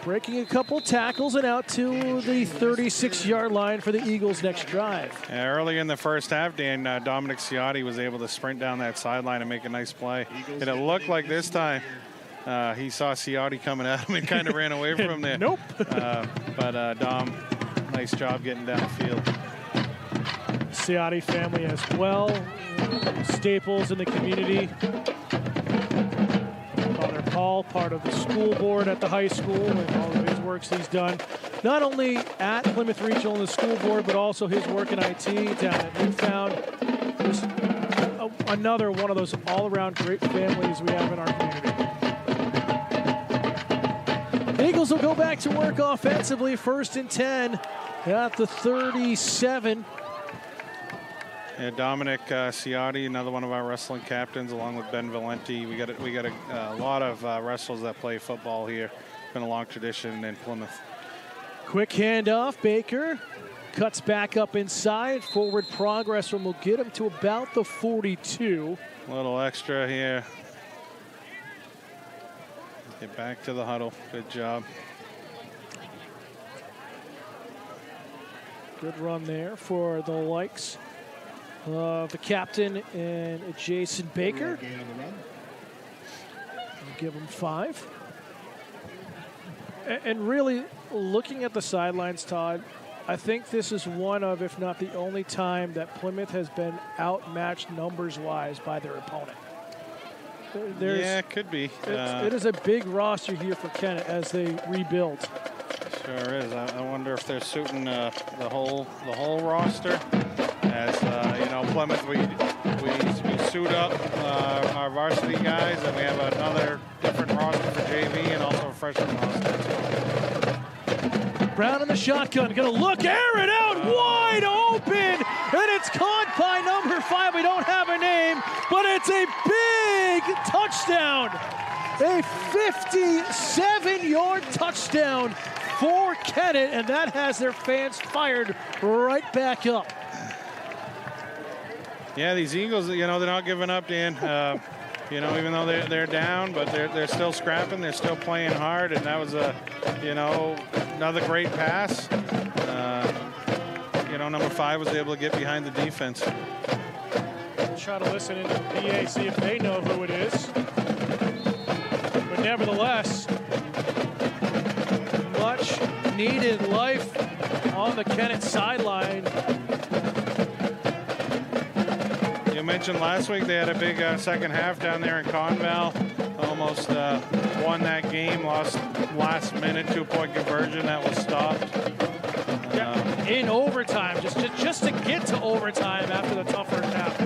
breaking a couple tackles and out to the 36-yard line for the Eagles' next drive. Yeah, early in the first half, Dan, Dominic Ciotti was able to sprint down that sideline and make a nice play. And it looked like this time he saw Ciotti coming at him and kind of ran away from him there. Nope. But Dom, nice job getting down the field. Ciotti family as well, staples in the community. Father Paul, part of the school board at the high school, and all of his works he's done, not only at Plymouth Regional and the school board, but also his work in IT down at Newfound. Just another one of those all-around great families we have in our community. The Eagles will go back to work offensively, 1st and 10 at the 37. Yeah, Dominic Ciotti, another one of our wrestling captains, along with Ben Valenti. We got a lot of wrestlers that play football here. Been a long tradition in Plymouth. Quick handoff. Baker cuts back up inside. Forward progress from will get him to about the 42. A little extra here. Get back to the huddle. Good job. Good run there for the likes of the captain and Jason Baker. We'll give him 5. And really, looking at the sidelines, Todd, I think this is one of, if not the only time that Plymouth has been outmatched numbers-wise by their opponent. Yeah, it could be. It is a big roster here for Kennett as they rebuild. Sure is. I wonder if they're suiting the whole roster. As you know, Plymouth, we suit up our varsity guys, and we have another different roster for JV and also a freshman roster. Brown in the shotgun, gonna look, air it out, wide open, and it's caught by number 5. We don't have a name, but it's a big touchdown. A 57-yard touchdown for Kennett, and that has their fans fired right back up. Yeah, these Eagles, you know, they're not giving up, Dan. You know, even though they're down, but they're still scrapping. They're still playing hard, and that was another great pass. You know, number 5 was able to get behind the defense. We'll try to listen into the PA, see if they know who it is. But nevertheless, much needed life on the Kennett sideline. You mentioned last week they had a big second half down there in Conval. Almost won that game, lost last minute 2-point conversion that was stopped. In overtime, just to get to overtime after the tougher half.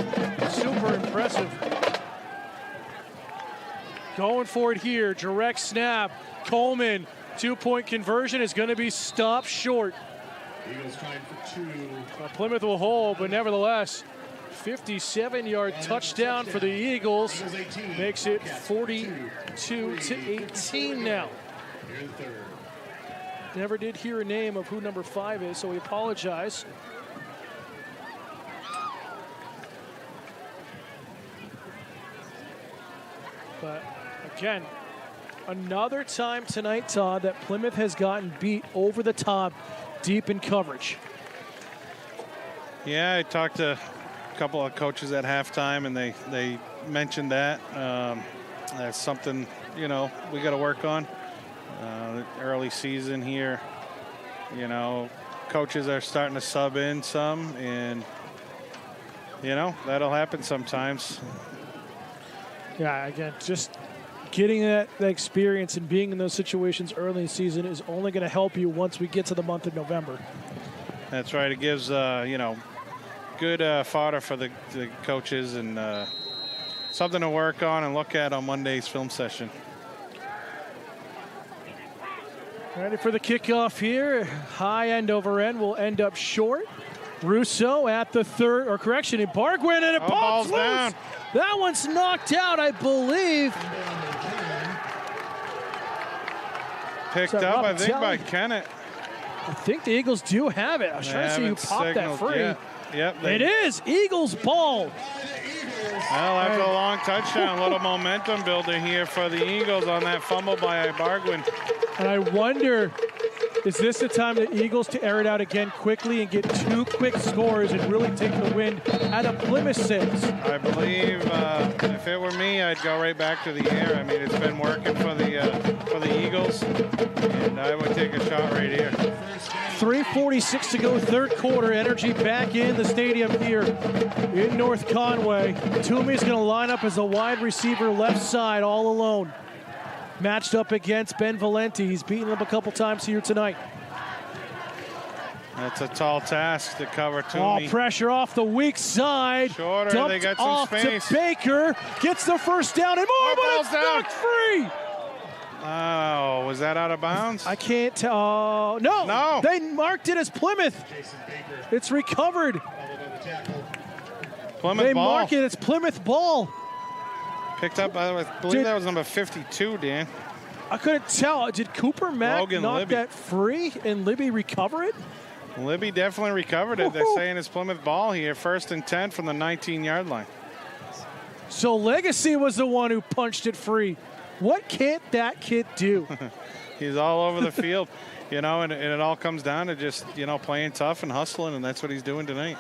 Super impressive. Going for it here, direct snap. Coleman, 2-point conversion is going to be stopped short. Eagles trying for 2. Plymouth will hold, but nevertheless, 57-yard touchdown for the Eagles. Makes it 42-18 now. Never did hear a name of who number 5 is, so we apologize. But again, another time tonight, Todd, that Plymouth has gotten beat over the top, deep in coverage. Yeah, I talked to a couple of coaches at halftime, and they mentioned that. That's something, you know, we got to work on. Early season here, you know, coaches are starting to sub in some, and, you know, that'll happen sometimes. Yeah, again, just getting that experience and being in those situations early in the season is only going to help you once we get to the month of November. That's right. It gives, you know, good fodder for the coaches and something to work on and look at on Monday's film session. Ready for the kickoff here. High end over end will end up short. Russo at the third, or correction, in Bargwin, and it pops loose. Down. That one's knocked out, I believe. Picked up, I think, by Kennett. I think the Eagles do have it. I was trying to see who popped that free. Yeah. Yep, it is Eagles ball. Well, after a long touchdown, a little momentum builder here for the Eagles on that fumble by Bargwin. And I wonder, is this the time the Eagles to air it out again quickly and get 2 quick scores and really take the wind out of Plymouth Saints? I believe if it were me, I'd go right back to the air. I mean, it's been working for the Eagles, and I would take a shot right here. 3:46 to go, third quarter. Energy back in the stadium here in North Conway. Toomey's going to line up as a wide receiver left side all alone. Matched up against Ben Valenti. He's beaten him a couple times here tonight. That's a tall task to cover Toomey. Oh, pressure off the weak side. Shorter, dumped they got some off space. To Baker. Gets the first down and more, but it's knocked free. Oh, was that out of bounds? I can't tell. No, they marked it as Plymouth. It's recovered. Plymouth they ball. mark it. It's Plymouth ball. Picked up, I believe that was number 52, Dan. I couldn't tell. Did Cooper Mack Logan knock Libby. that free and Libby recover it? Libby definitely recovered it. They're saying it's Plymouth ball here. 1st and 10 from the 19-yard line. So Legacy was the one who punched it free. What can't that kid do? He's all over the field, you know, and it all comes down to just, you know, playing tough and hustling, and that's what he's doing tonight.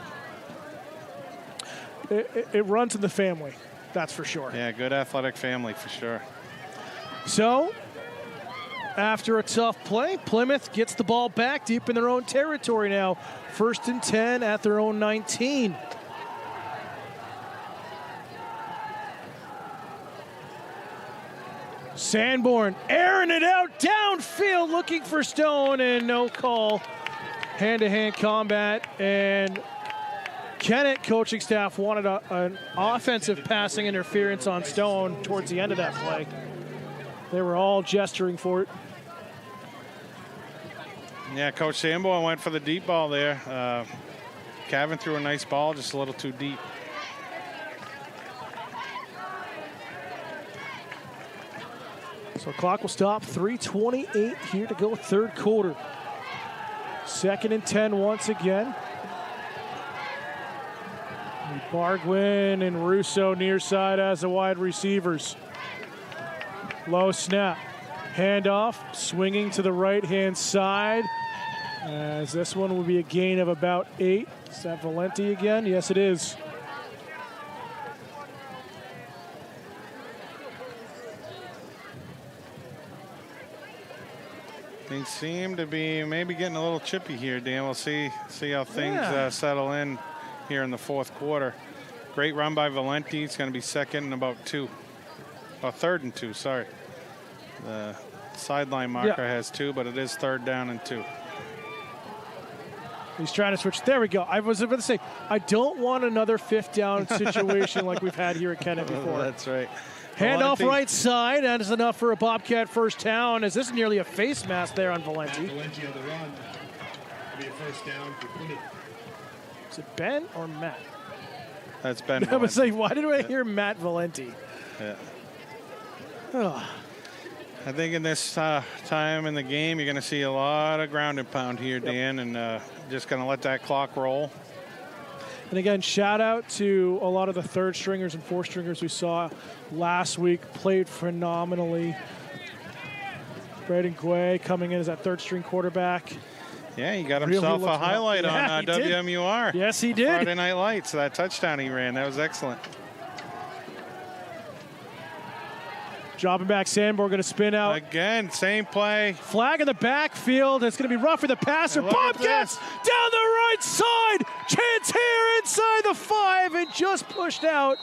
It runs in the family, that's for sure. Yeah, good athletic family for sure. So, after a tough play, Plymouth gets the ball back deep in their own territory now. 1st and 10 at their own 19. Sanborn airing it out downfield, looking for Stone, and no call. Hand-to-hand combat, and Kennett coaching staff wanted an offensive passing interference on Stone towards the end of that play. They were all gesturing for it. Yeah, Coach Sanborn went for the deep ball there. Cavan threw a nice ball, just a little too deep. So clock will stop. 3:28 here to go, third quarter. 2nd and 10 once again. Bargwin and Russo near side as the wide receivers. Low snap. Handoff, swinging to the right-hand side. As this one will be a gain of about 8. Is that Valenti again? Yes, it is. They seem to be maybe getting a little chippy here, Dan. We'll see how things settle in here in the 4th quarter. Great run by Valenti. It's going to be 2nd and about 2. Oh, 3rd and 2, sorry. The sideline marker has 2, but it is 3rd down and 2. He's trying to switch. There we go. I was about to say, I don't want another 5th down situation like we've had here at Kennett before. That's right. Handoff right side. That is enough for a Bobcat first down, as this is nearly a face mask there on Valenti. Valenti on the run. It'll be a first down for Kennett. Is it Ben or Matt? That's Ben. I would say, why did I hear Matt Valenti? Yeah. Oh. I think in this time in the game, you're going to see a lot of ground and pound here, Dan, and just going to let that clock roll. And again, shout out to a lot of the 3rd stringers and 4th stringers we saw last week. Played phenomenally. Braden Guay coming in as that 3rd string quarterback. Yeah, he got himself a highlight on he did. WMUR. Yes, he did. Friday Night Lights, that touchdown he ran. That was excellent. Dropping back, Sanborn going to spin out. Again, same play. Flag in the backfield. It's going to be rough for the passer. Bobcats down the right side. Chance here inside the 5 and just pushed out.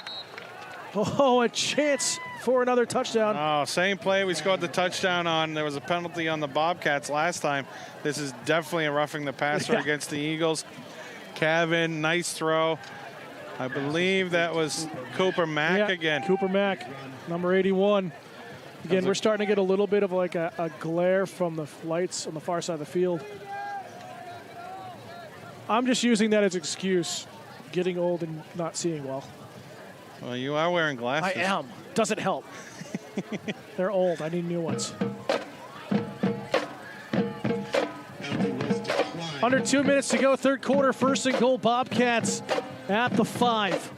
Oh, a chance for another touchdown. Oh, same play we scored the touchdown on. There was a penalty on the Bobcats last time. This is definitely a roughing the passer against the Eagles. Kevin, nice throw. I believe that was Cooper Mack again. Cooper Mack, number 81. Again, we're starting to get a little bit of like a glare from the lights on the far side of the field. I'm just using that as an excuse, getting old and not seeing well. Well, you are wearing glasses. I am. Doesn't help. They're old. I need new ones. Under 2 minutes to go, third quarter, first and goal, Bobcats at the 5.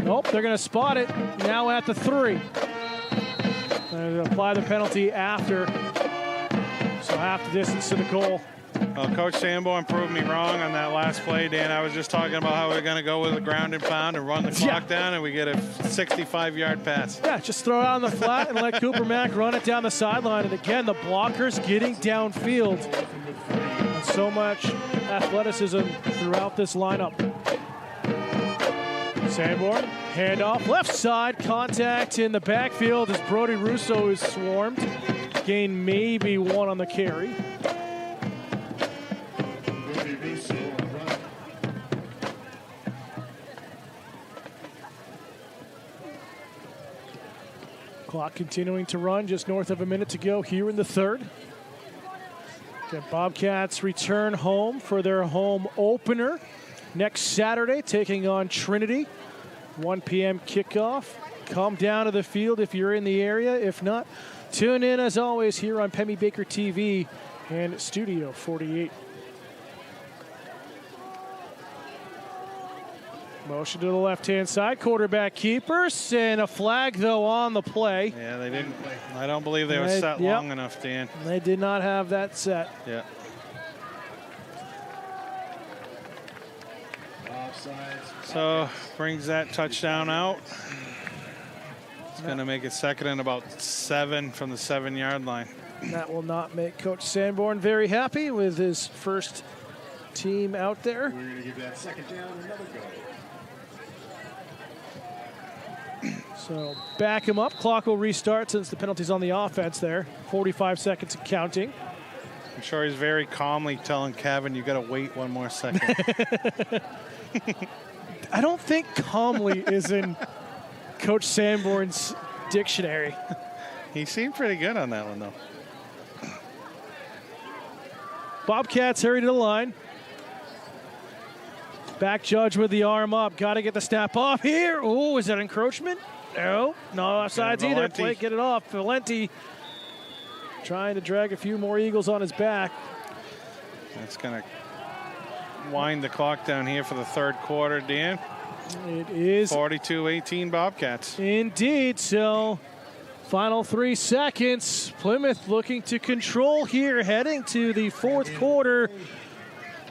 Nope, they're going to spot it now at the 3. They're apply the penalty after. So half the distance to the goal. Well, Coach Sanborn proved me wrong on that last play, Dan. I was just talking about how we're going to go with a ground and pound and run the clock down, and we get a 65-yard pass. Yeah, just throw it out on the flat and let Cooper Mack run it down the sideline. And again, the blockers getting downfield. And so much athleticism throughout this lineup. Sanborn, handoff, left side, contact in the backfield as Brody Russo is swarmed. Gain maybe 1 on the carry. Clock continuing to run, just north of a minute to go here in the third. The Bobcats return home for their home opener next Saturday, taking on Trinity. 1 p.m. kickoff. Come down to the field if you're in the area. If not, tune in as always here on Pemmy Baker TV and Studio 48. Motion to the left-hand side, quarterback keepers, and a flag, though, on the play. Yeah, they didn't. I don't believe they were set long enough, Dan. They did not have that set. Yeah. So brings that touchdown out. It's going to make it second and about 7 from the 7-yard line. That will not make Coach Sanborn very happy with his first team out there. We're going to give that second down another go. So back him up. Clock will restart since the penalty's on the offense there. 45 seconds and counting. I'm sure he's very calmly telling Kevin, you got to wait 1 more second. I don't think calmly is in Coach Sanborn's dictionary. He seemed pretty good on that one, though. Bobcats hurry to the line. Back judge with the arm up. Got to get the snap off here. Oh, is that encroachment? No, not offsides either. Play, get it off. Valenti trying to drag a few more Eagles on his back. That's going to wind the clock down here for the third quarter, Dan. It is 42-18 Bobcats. Indeed. So final 3 seconds. Plymouth looking to control here, heading to the fourth quarter.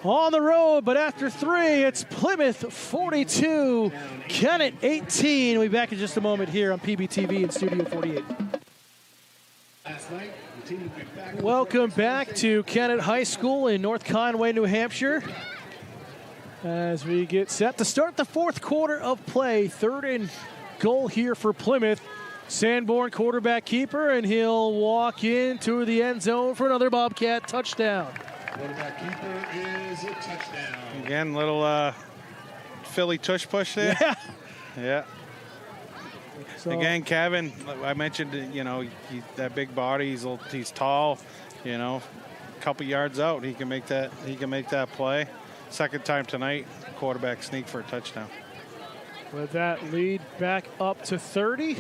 On the road, but after 3, it's Plymouth 42, Kennett 18. We'll be back in just a moment here on PBTV in Studio 48. Welcome back to Kennett High School in North Conway, New Hampshire. As we get set to start the fourth quarter of play, third and goal here for Plymouth. Sanborn, quarterback keeper, and he'll walk into the end zone for another Bobcat touchdown. Quarterback keeper is a touchdown. Again, little Philly tush push there. Yeah. Yeah. So, again, Kevin, I mentioned, you know, that big body. He's tall. You know, a couple yards out, he can make that. He can make that play. Second time tonight, quarterback sneak for a touchdown. With that lead back up to 30.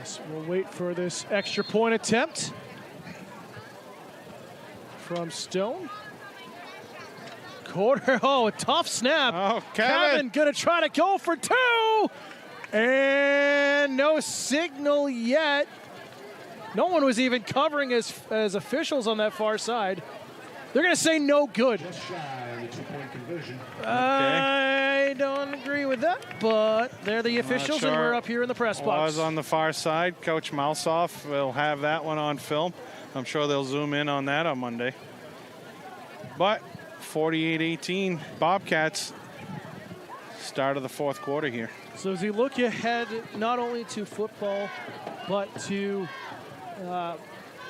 As we'll wait for this extra point attempt from Stone. A tough snap. Oh, Kevin gonna try to go for 2. And no signal yet. No one was even covering as officials on that far side. They're gonna say no good. Just shy of the 2-point conversion. I don't agree with that, but they're the officials, sure. And we're up here in the press box. Was on the far side. Coach Malsoff will have that one on film. I'm sure they'll zoom in on that on Monday. But 48-18 Bobcats, start of the fourth quarter here. So as we look ahead not only to football, but to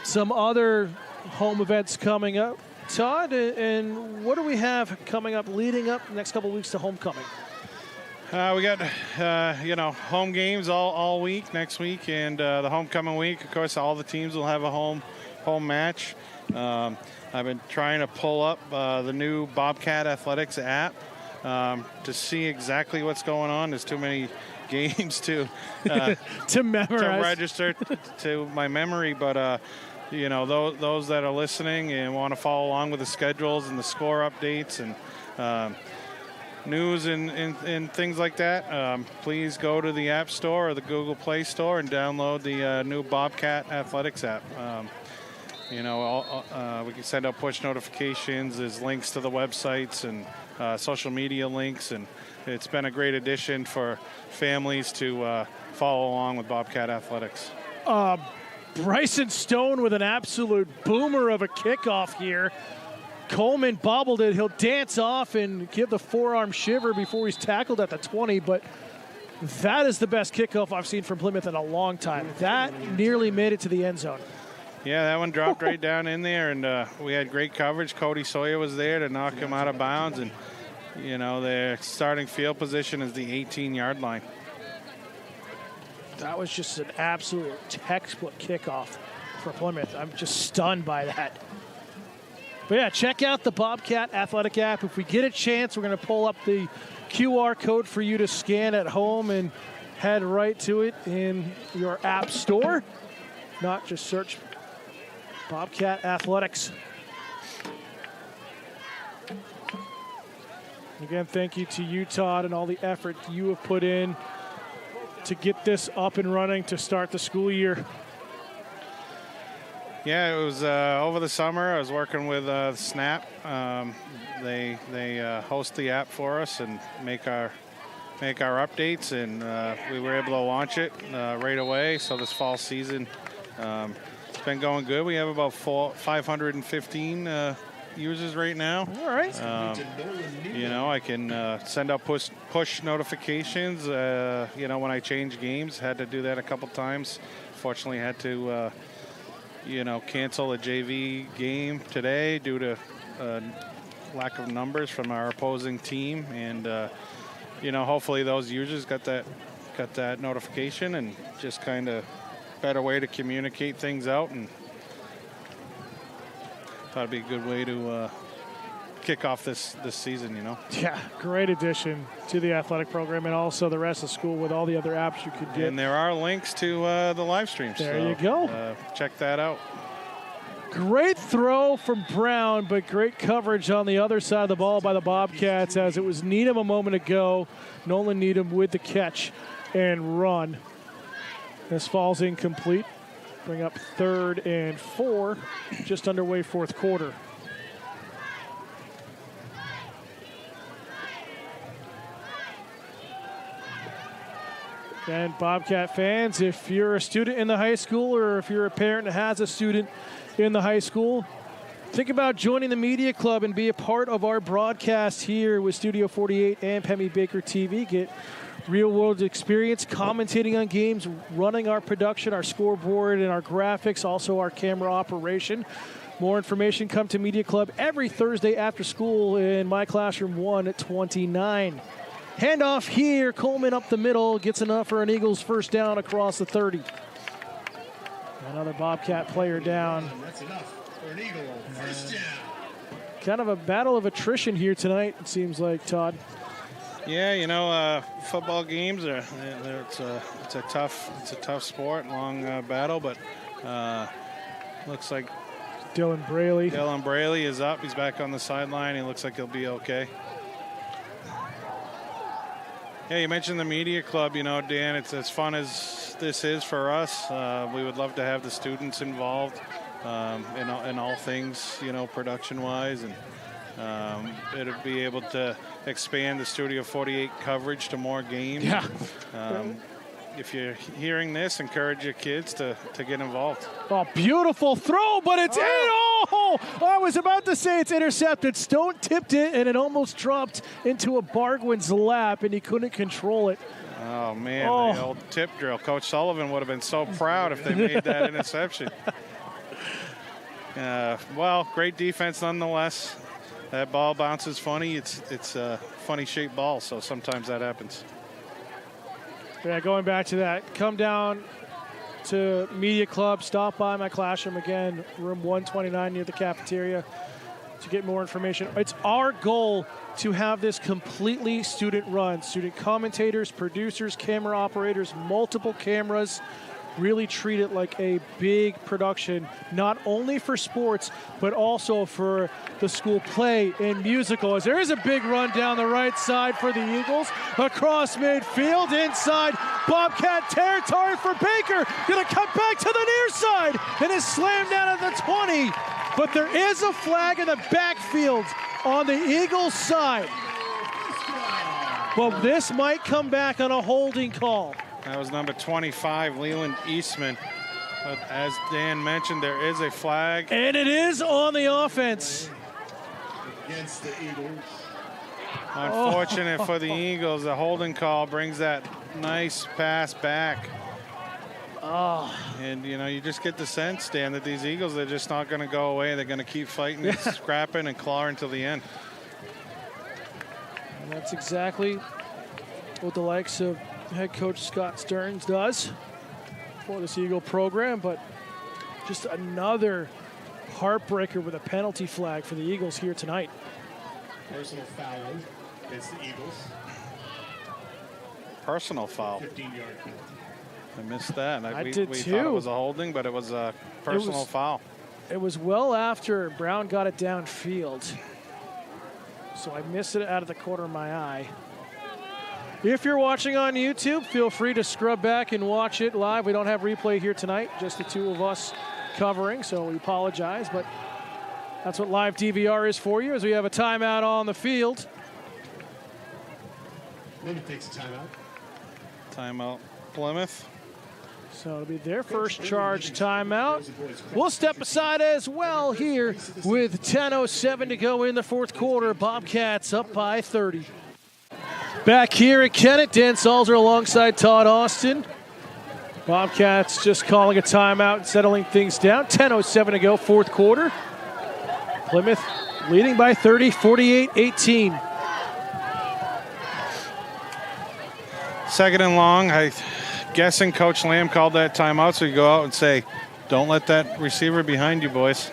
some other home events coming up. Todd, and what do we have coming up, leading up the next couple of weeks to homecoming? We got, home games all week next week, and the homecoming week. Of course, all the teams will have a home match. I've been trying to pull up the new Bobcat Athletics app to see exactly what's going on. There's too many games to memorize, to register to my memory, but those that are listening and want to follow along with the schedules and the score updates and news and things like that, please go to the App Store or the Google Play Store and download the new Bobcat Athletics app. We can send out push notifications. There's links to the websites and social media links, and it's been a great addition for families to follow along with Bobcat Athletics. Bryson Stone with an absolute boomer of a kickoff here. Coleman bobbled it. He'll dance off and give the forearm shiver before he's tackled at the 20, but that is the best kickoff I've seen from Plymouth in a long time. That nearly made it to the end zone. Yeah, that one dropped right down in there, and we had great coverage. Cody Sawyer was there to knock him out of bounds, and, their starting field position is the 18-yard line. That was just an absolute textbook kickoff for Plymouth. I'm just stunned by that. But, yeah, check out the Bobcat Athletic app. If we get a chance, we're going to pull up the QR code for you to scan at home and head right to it in your app store. Not just search Bobcat Athletics. Again, thank you to you, Todd, and all the effort you have put in to get this up and running to start the school year. Yeah, it was over the summer. I was working with Snap. They host the app for us and make our updates, and we were able to launch it right away. So this fall season, it's been going good. We have about 515 users right now. All right. I can send out push notifications. When I change games, had to do that a couple times. Fortunately, had to cancel a JV game today due to lack of numbers from our opposing team, and hopefully those users got that notification, and just kind of better way to communicate things out, and thought it'd be a good way to kick off this season. Yeah, great addition to the athletic program, and also the rest of school with all the other apps you could get. And there are links to the live streams. There you go. Check that out. Great throw from Brown, but great coverage on the other side of the ball by the Bobcats, as it was Needham a moment ago. Nolan Needham with the catch and run. This falls incomplete. Bring up 3rd and 4, just underway 4th quarter. And Bobcat fans, if you're a student in the high school, or if you're a parent that has a student in the high school, think about joining the media club and be a part of our broadcast here with Studio 48 and Pemmy Baker TV. Get real-world experience commentating on games, running our production, our scoreboard, and our graphics, also our camera operation. More information, come to Media Club every Thursday after school in My Classroom 129. Handoff here, Coleman up the middle, gets enough for an Eagles first down across the 30. Another Bobcat player down. That's enough for an Eagle first down. Kind of a battle of attrition here tonight, it seems like, Todd. Yeah, football games it's a tough sport, long battle, but looks like Dylan Braley is up. He's back on the sideline. He looks like he'll be okay. Yeah, you mentioned the media club. Dan, it's as fun as this is for us. We would love to have the students involved in all things, production-wise, and it'll be able to expand the Studio 48 coverage to more games. Yeah. If you're hearing this, encourage your kids to get involved. Oh, beautiful throw, but it's in. Oh, I was about to say it's intercepted. Stone tipped it, and it almost dropped into a Bargwin's lap, and he couldn't control it. Oh, man, the old tip drill. Coach Sullivan would have been so proud if they made that interception. Well, great defense nonetheless. That ball bounces funny. It's a funny shaped ball, so sometimes that happens. Yeah, going back to that, come down to Media Club, stop by my classroom again, room 129 near the cafeteria to get more information. It's our goal to have this completely student run. Student commentators, producers, camera operators, multiple cameras, really treat it like a big production, not only for sports, but also for the school play and musical. As there is a big run down the right side for the Eagles, across midfield, inside Bobcat territory for Baker. Gonna cut back to the near side and is slammed down at the 20. But there is a flag in the backfield on the Eagles side. Well, this might come back on a holding call. That was number 25, Leland Eastman. But as Dan mentioned, there is a flag. And it is on the offense. Against the Eagles. Unfortunate for the Eagles, the holding call brings that nice pass back. And, you know, you just get the sense, Dan, that these Eagles, they're just not going to go away. They're going to keep fighting, scrapping, and clawing till the end. And that's exactly what the likes of head coach Scott Stearns does for this Eagle program, but just another heartbreaker with a penalty flag for the Eagles here tonight. Personal foul against the Eagles. Personal foul. 15-yard penalty. I missed that. I we did thought too. it was a holding, but it was a personal foul. It was well after Brown got it downfield, so I missed it out of the corner of my eye. If you're watching on YouTube, feel free to scrub back and watch it live. We don't have replay here tonight, just the two of us covering, so we apologize, but that's what live DVR is for you, as we have a timeout on the field. Plymouth takes a timeout. Timeout, Plymouth. So it'll be their first charge timeout. We'll step aside as well here with 10:07 to go in the fourth quarter. Bobcats up by 30. Back here at Kennett, Dan Salzer alongside Todd Austin. Bobcats just calling a timeout and settling things down. 10:07 to go, fourth quarter. Plymouth leading by 30, 48-18. Second and long. I'm guessing Coach Lamb called that timeout, so you go out and say, don't let that receiver behind you, boys.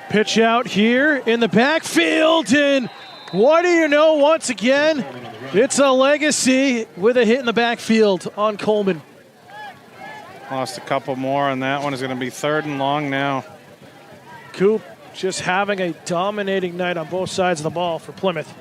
Pitch out here in the backfield, and what do you know, once again, it's a legacy with a hit in the backfield on Coleman. Lost a couple more on that one. Is going to be third and long now. Coop just having a dominating night on both sides of the ball for Plymouth.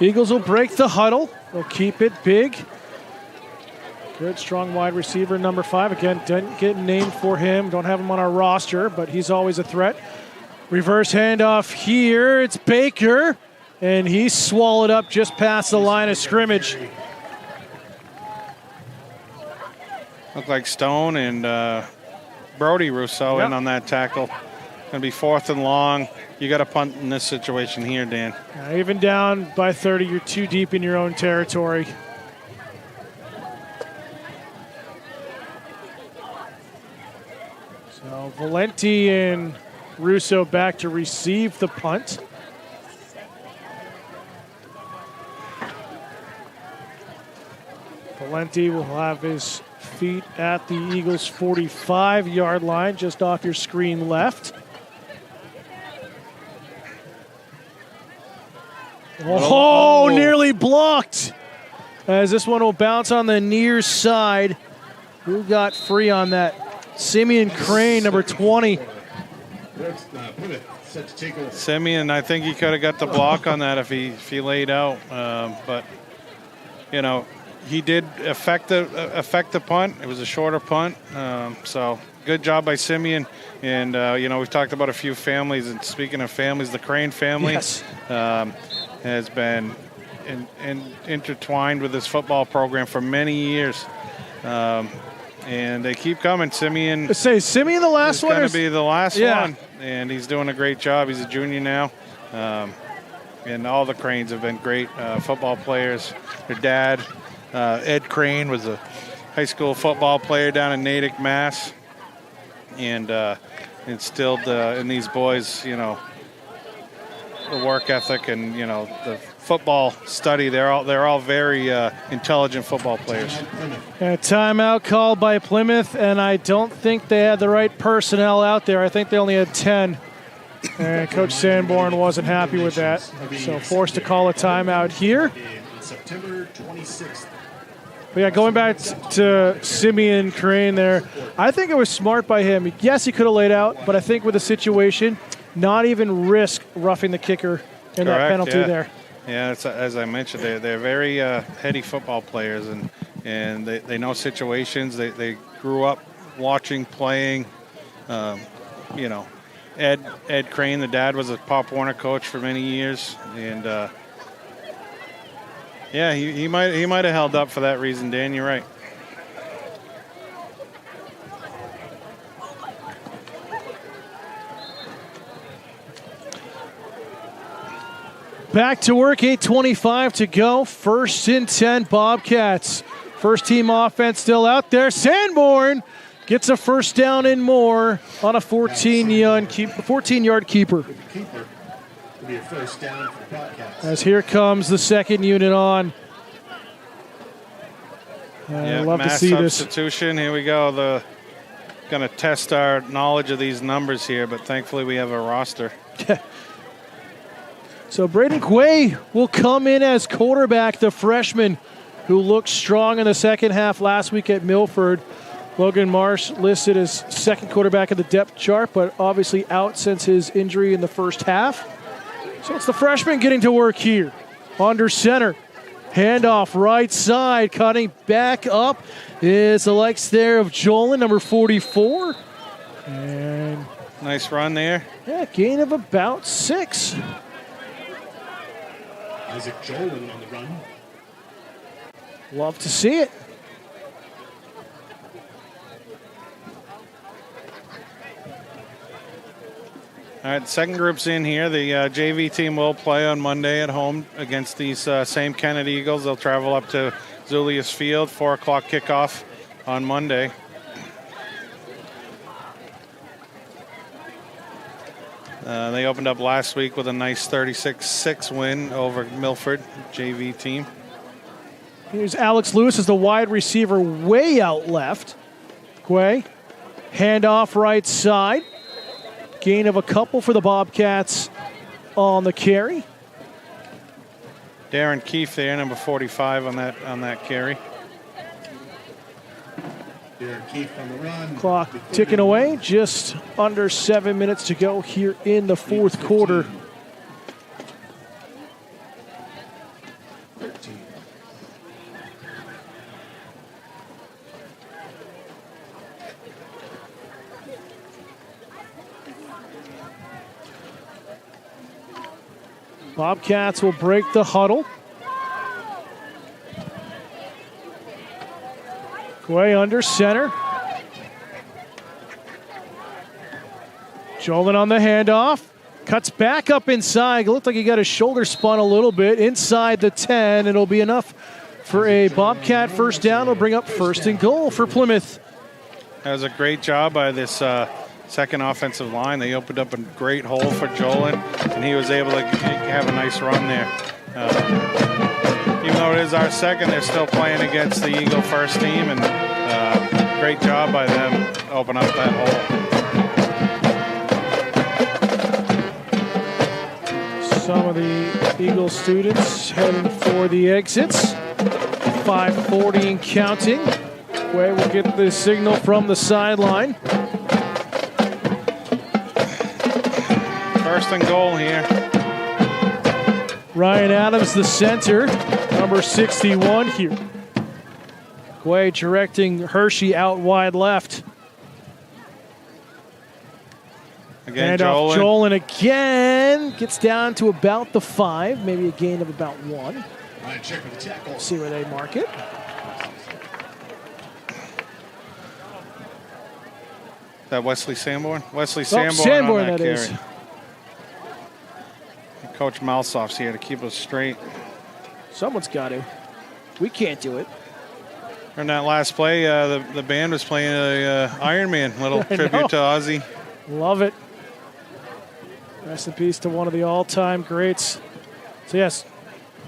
Eagles will break the huddle. They'll keep it big. Good, strong wide receiver, number 5. Again, didn't get named for him. Don't have him on our roster, but he's always a threat. Reverse handoff here. It's Baker, and he's swallowed up just past the line of scrimmage. Looked like Stone and Brody Rousseau in on that tackle. Going to be fourth and long. You got to punt in this situation here, Dan. Even down by 30, you're too deep in your own territory. So Valenti and Russo back to receive the punt. Valenti will have his feet at the Eagles' 45-yard line, just off your screen left. Oh, nearly blocked. As this one will bounce on the near side. Who got free on that? Simeon Crane, number 20. Simeon, I think he could have got the block on that if he laid out. But, you know, he did affect the punt. It was a shorter punt. So good job by Simeon. And, you know, we've talked about a few families. And speaking of families, the Crane family has been intertwined with this football program for many years. And they keep coming. Simeon. Simeon the last one? It's going to be the last one. and he's doing a great job. He's a junior now. And all the Cranes have been great football players. Their dad, Ed Crane, was a high school football player down in Natick, Mass. And instilled in these boys, you know, the work ethic and, you know, the football study. They're all very intelligent football players. A timeout called by Plymouth, and I don't think they had the right personnel out there. I think they only had 10. And Coach Sanborn wasn't happy with that, so forced to call a timeout here. September 26th. But yeah, going back to Simeon Crane there, I think it was smart by him. Yes, he could have laid out, but I think with the situation, not even risk roughing the kicker in that penalty there. Yeah, it's, as I mentioned, they're very heady football players, and they know situations. They grew up watching, playing, you know. Ed Crane, the dad, was a Pop Warner coach for many years, and yeah, he might have held up for that reason. Dan, you're right. Back to work, 8:25 to go. 1st and 10 Bobcats. First team offense still out there. Sanborn gets a first down and more on a 14-yard keeper. As here comes the second unit on. I love to see this. Substitution. Here we go. Going to test our knowledge of these numbers here, but thankfully we have a roster. So Braden Quay will come in as quarterback, the freshman who looked strong in the second half last week at Milford. Logan Marsh listed as second quarterback of the depth chart, but obviously out since his injury in the first half. So it's the freshman getting to work here. Under center. Handoff right side. Cutting back up is the likes there of Jolin, number 44. And nice run there. Yeah, gain of about 6. Isaac Jolin on the run. Love to see it. All right, the second group's in here. The JV team will play on Monday at home against these same Kennett Eagles. They'll travel up to Zulius Field, 4 o'clock kickoff on Monday. They opened up last week with a nice 36-6 win over Milford, JV team. Here's Alex Lewis as the wide receiver way out left. Quay, handoff right side. Gain of a couple for the Bobcats on the carry. Darren Keefe there, number 45 on that carry. Darren Keefe on the run. Clock ticking away. Just under 7 minutes to go here in the fourth quarter. 13. Bobcats will break the huddle. Quay under center. Jolin on the handoff. Cuts back up inside. It looked like he got his shoulder spun a little bit. Inside the 10. It'll be enough for a Bobcat first down. It'll bring up 1st and goal for Plymouth. That was a great job by this second offensive line. They opened up a great hole for Jolin, and he was able to have a nice run there. Even though it is our second, they're still playing against the Eagle first team, and great job by them open up that hole. Some of the Eagle students heading for the exits. 5:40 and counting. Quay will get the signal from the sideline. 1st and goal here. Ryan Adams, the center, number 61 here. Quay directing Hershey out wide left. Again, Handoff Jolin again. Gets down to about the 5, maybe a gain of about 1. See where they mark it. that Wesley Sanborn? Wesley Oh, Sanborn, Sanborn, on that that carry. is. Coach Malsoff's here to keep us straight. Someone's got to. We can't do it. In that last play, the band was playing a Iron Man little I tribute know. to Ozzy. Love it. Rest in peace to one of the all-time greats. So, yes,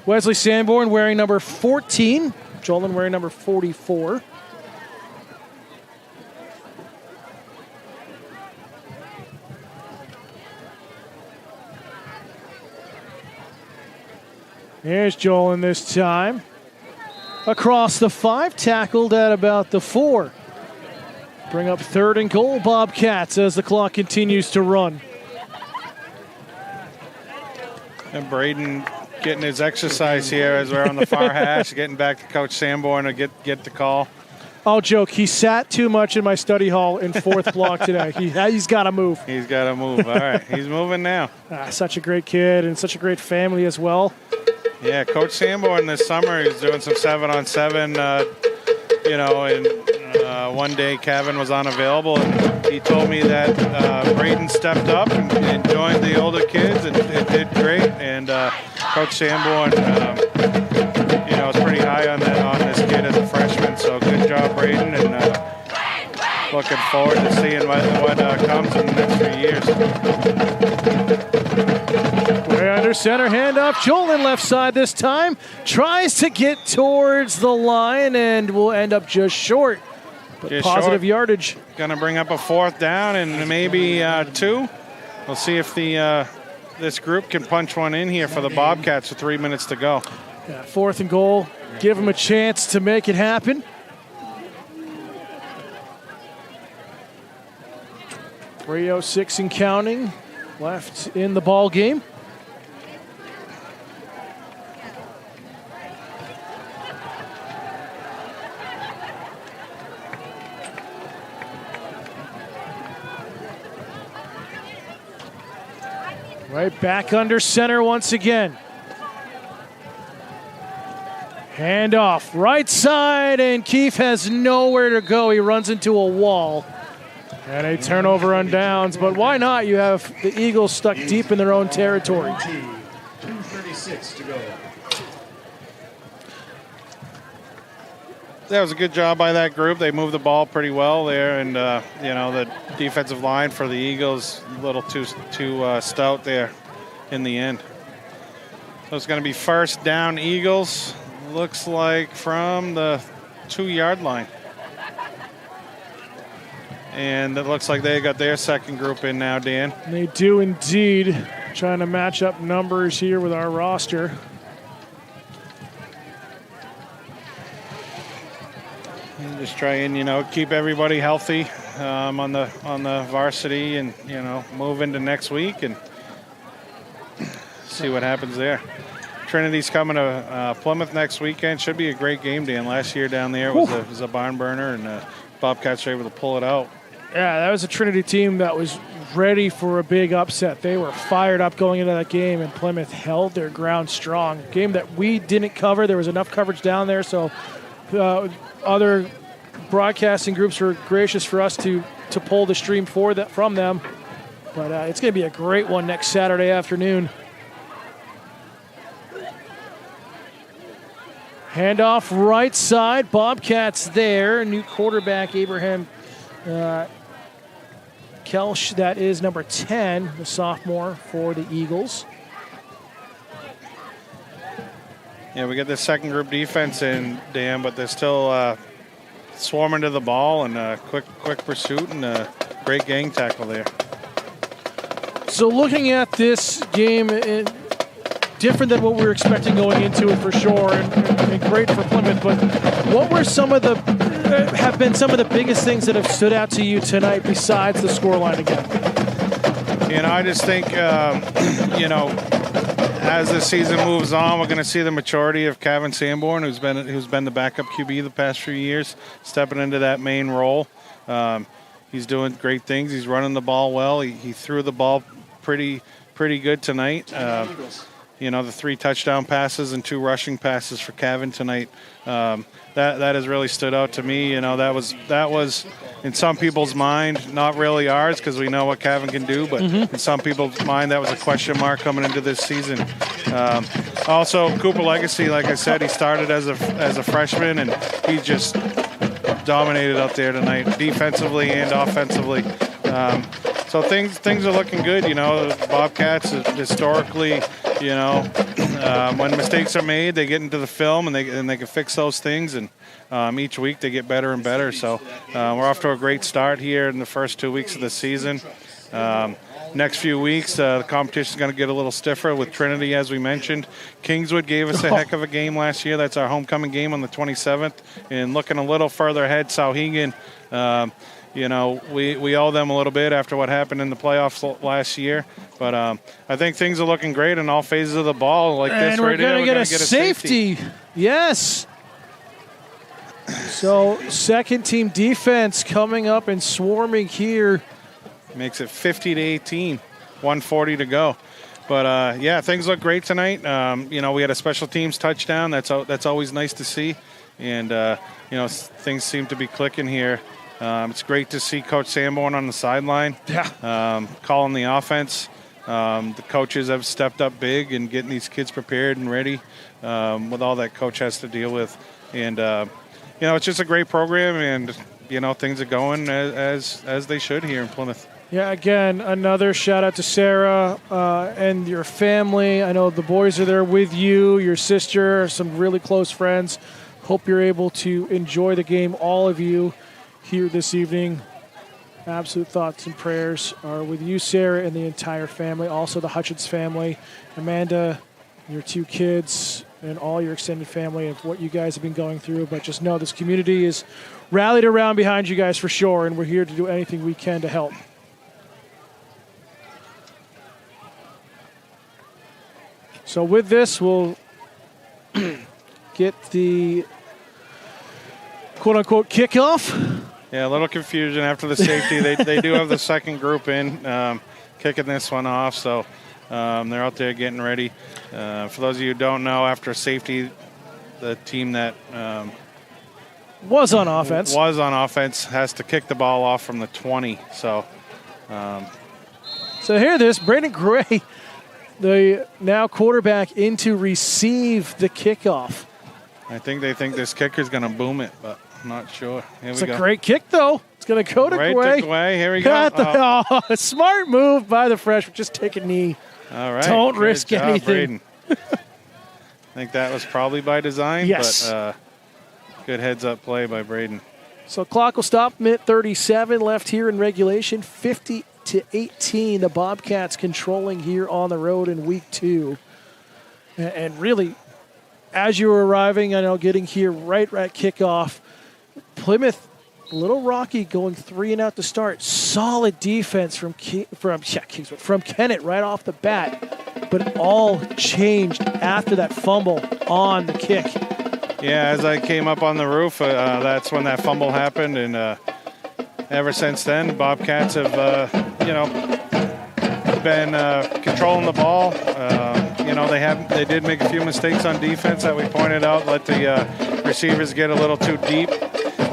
Wesley Sanborn wearing number 14. Jolin wearing number 44. Here's Jolin this time. Across the 5, tackled at about the 4. Bring up 3rd and goal, Bobcats, as the clock continues to run. And Braden getting his exercise here as we're on the far hash, getting back to Coach Sanborn to get the call. I'll joke. He sat too much in my study hall in 4th block today. He's got to move. He's got to move. All right, he's moving now. Such a great kid and such a great family as well. Yeah, Coach Sanborn this summer, he's doing some 7-on-7, and one day Kevin was unavailable, and he told me that Braden stepped up and joined the older kids and did great. And Coach Sanborn, is pretty high on this kid as a freshman. So good job, Braden, and looking forward to seeing what comes in the next few years. Way under center, handoff. Jolin left side this time. Tries to get towards the line and will end up just short. But Just positive short. yardage. Going to bring up a 4th down and maybe 2. We'll see if this group can punch one in here for the Bobcats with 3 minutes to go. Yeah, 4th and goal. Give them a chance to make it happen. .306 and counting left in the ball game. Right back under center once again. Handoff, right side, and Keefe has nowhere to go. He runs into a wall. And a turnover on downs, but why not? You have the Eagles stuck deep in their own territory. 2:36 to go. That was a good job by that group. They moved the ball pretty well there, and the defensive line for the Eagles a little too stout there in the end. So it's going to be 1st down Eagles. Looks like from the 2-yard line. And it looks like they got their second group in now, Dan. They do indeed. Trying to match up numbers here with our roster. And just try and keep everybody healthy on the varsity, and move into next week and see what happens there. Trinity's coming to Plymouth next weekend. Should be a great game, Dan. Last year down there was a barn burner, and Bobcats were able to pull it out. Yeah, that was a Trinity team that was ready for a big upset. They were fired up going into that game, and Plymouth held their ground strong. Game that we didn't cover. There was enough coverage down there, so other broadcasting groups were gracious for us to pull the stream from them. But it's going to be a great one next Saturday afternoon. Handoff right side. Bobcats there. New quarterback, Abraham Kelsch, that is number 10, the sophomore for the Eagles. Yeah, we get the second group defense in, Dan, but they're still swarming to the ball, and quick pursuit, and a great gang tackle there. So looking at this game, different than what we were expecting going into it for sure, and great for Plymouth, but what were have been some of the biggest things that have stood out to you tonight besides the scoreline again? I just think, as the season moves on, we're going to see the maturity of Kevin Sanborn, who's been the backup QB the past few years, stepping into that main role. He's doing great things. He's running the ball well. He threw the ball pretty good tonight. The 3 touchdown passes and 2 rushing passes for Kevin tonight. That has really stood out to me. That was in some people's mind, not really ours because we know what Kevin can do, but in some people's mind, that was a question mark coming into this season. Also, Cooper Legacy, like I said, he started as a freshman, and he just dominated out there tonight, defensively and offensively. So things are looking good. You know, the Bobcats historically, you know, when mistakes are made, they get into the film and they can fix those things. And each week they get better and better. So we're off to a great start here in the first 2 weeks of the season. Next few weeks, the competition is going to get a little stiffer with Trinity, as we mentioned. Kingswood gave us a heck of a game last year. That's our homecoming game on the 27th. And looking a little further ahead, Sauhegan, you know, we owe them a little bit after what happened in the playoffs last year. But I think things are looking great in all phases of the ball. Like this right here, we're going to get a safety. Yes. So second team defense coming up and swarming here. Makes it 50-18, 1:40 to go. But, yeah, things look great tonight. You know, we had a special teams touchdown. That's always nice to see. And, you know, things seem to be clicking here. It's great to see Coach Sanborn on the sideline, calling the offense. The coaches have stepped up big and getting these kids prepared and ready with all that coach has to deal with. And, you know, it's just a great program, and, you know, things are going as they should here in Plymouth. Yeah, again, another shout out to Sarah and your family. I know the boys are there with you, your sister, some really close friends. Hope you're able to enjoy the game, all of you here this evening. Absolute thoughts and prayers are with you, Sarah, and the entire family. Also the Hutchins family, Amanda, your 2 kids, and all your extended family of what you guys have been going through. But just know this community is rallied around behind you guys for sure, and we're here to do anything we can to help. So with this, we'll get the quote-unquote kickoff. Yeah, a little confusion after the safety. They do have the second group in, kicking this one off. So they're out there getting ready. For those of you who don't know, after safety, the team that was on offense has to kick the ball off from the 20. So hear this, Braden Gray, the now quarterback, in to receive the kickoff. I think they think this kicker's going to boom it, but I'm not sure. It's a great kick, though. It's going to go to Gray. Right to Gray. Here we go. Smart move by the freshman. Just take a knee. All right. Don't risk anything. I think that was probably by design. Yes. But good heads-up play by Braden. So clock will stop. Minute 37 left here in regulation. 50-18. The Bobcats controlling here on the road in week 2. And really, as you were arriving, I know getting here right at kickoff, Plymouth, a little rocky, going 3 and out to start. Solid defense from Kennett right off the bat, but it all changed after that fumble on the kick. Yeah, as I came up on the roof, that's when that fumble happened, and ever since then, Bobcats have, been controlling the ball. They did make a few mistakes on defense that we pointed out, let the receivers get a little too deep.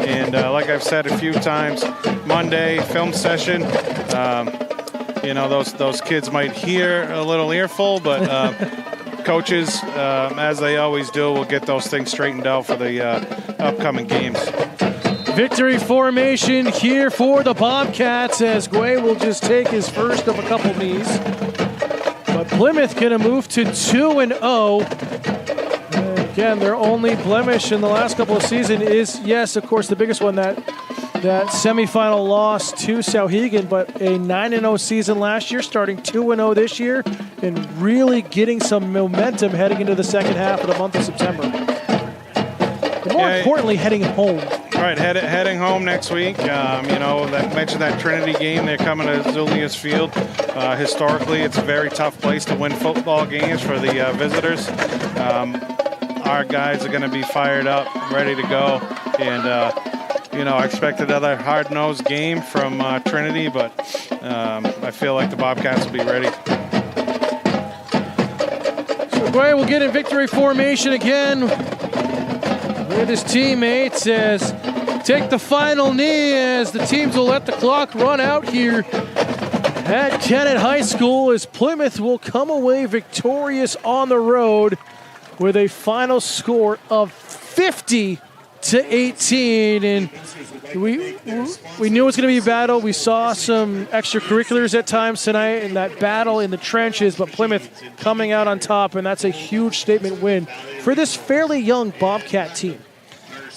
And like I've said a few times, Monday film session, those kids might hear a little earful, but coaches, as they always do, will get those things straightened out for the upcoming games. Victory formation here for the Bobcats as Guay will just take his first of a couple knees. But Plymouth going to move to 2-0. Again, their only blemish in the last couple of seasons is, yes, of course, the biggest one, that semifinal loss to Sauhegan, but a 9-0 season last year, starting 2-0 this year, and really getting some momentum heading into the second half of the month of September. And more importantly, heading home. Right, heading home next week. That mentioned that Trinity game. They're coming to Zulius Field. Historically, it's a very tough place to win football games for the visitors. Our guys are going to be fired up, ready to go. And, I expect another hard-nosed game from Trinity, but I feel like the Bobcats will be ready. So Guay will get in victory formation again with his teammates as take the final knee as the teams will let the clock run out here at Kennett High School as Plymouth will come away victorious on the road with a final score of 50-18. And we knew it was going to be a battle. We saw some extracurriculars at times tonight in that battle in the trenches, but Plymouth coming out on top, and that's a huge statement win for this fairly young Bobcat team.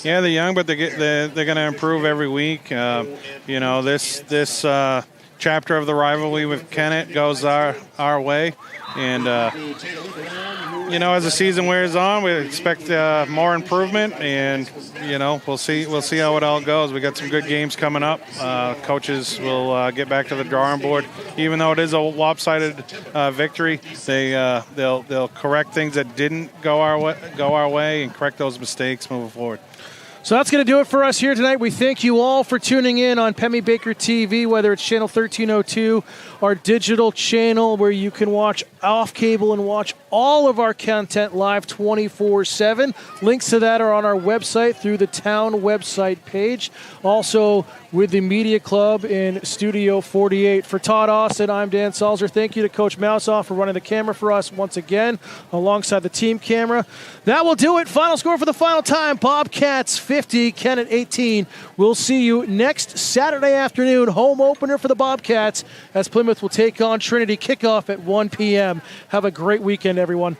Yeah, they're young, but they're going to improve every week. You know, this chapter of the rivalry with Kennett goes our way, and you know, as the season wears on, we expect more improvement, and you know, we'll see how it all goes. We got some good games coming up. Coaches will get back to the drawing board, even though it is a lopsided victory. They'll correct things that didn't go our way, and correct those mistakes moving forward. So that's going to do it for us here tonight. We thank you all for tuning in on Pemmy Baker TV, whether it's channel 1302, our digital channel where you can watch off cable and watch all of our content live 24/7. Links to that are on our website through the town website page. Also with the Media Club in Studio 48. For Todd Austin, I'm Dan Salzer. Thank you to Coach Mouseoff for running the camera for us once again, alongside the team camera. That will do it. Final score for the final time, Bobcats 50, Kennett 18. We'll see you next Saturday afternoon, home opener for the Bobcats, as Plymouth will take on Trinity. Kickoff at 1 p.m. Have a great weekend, everyone.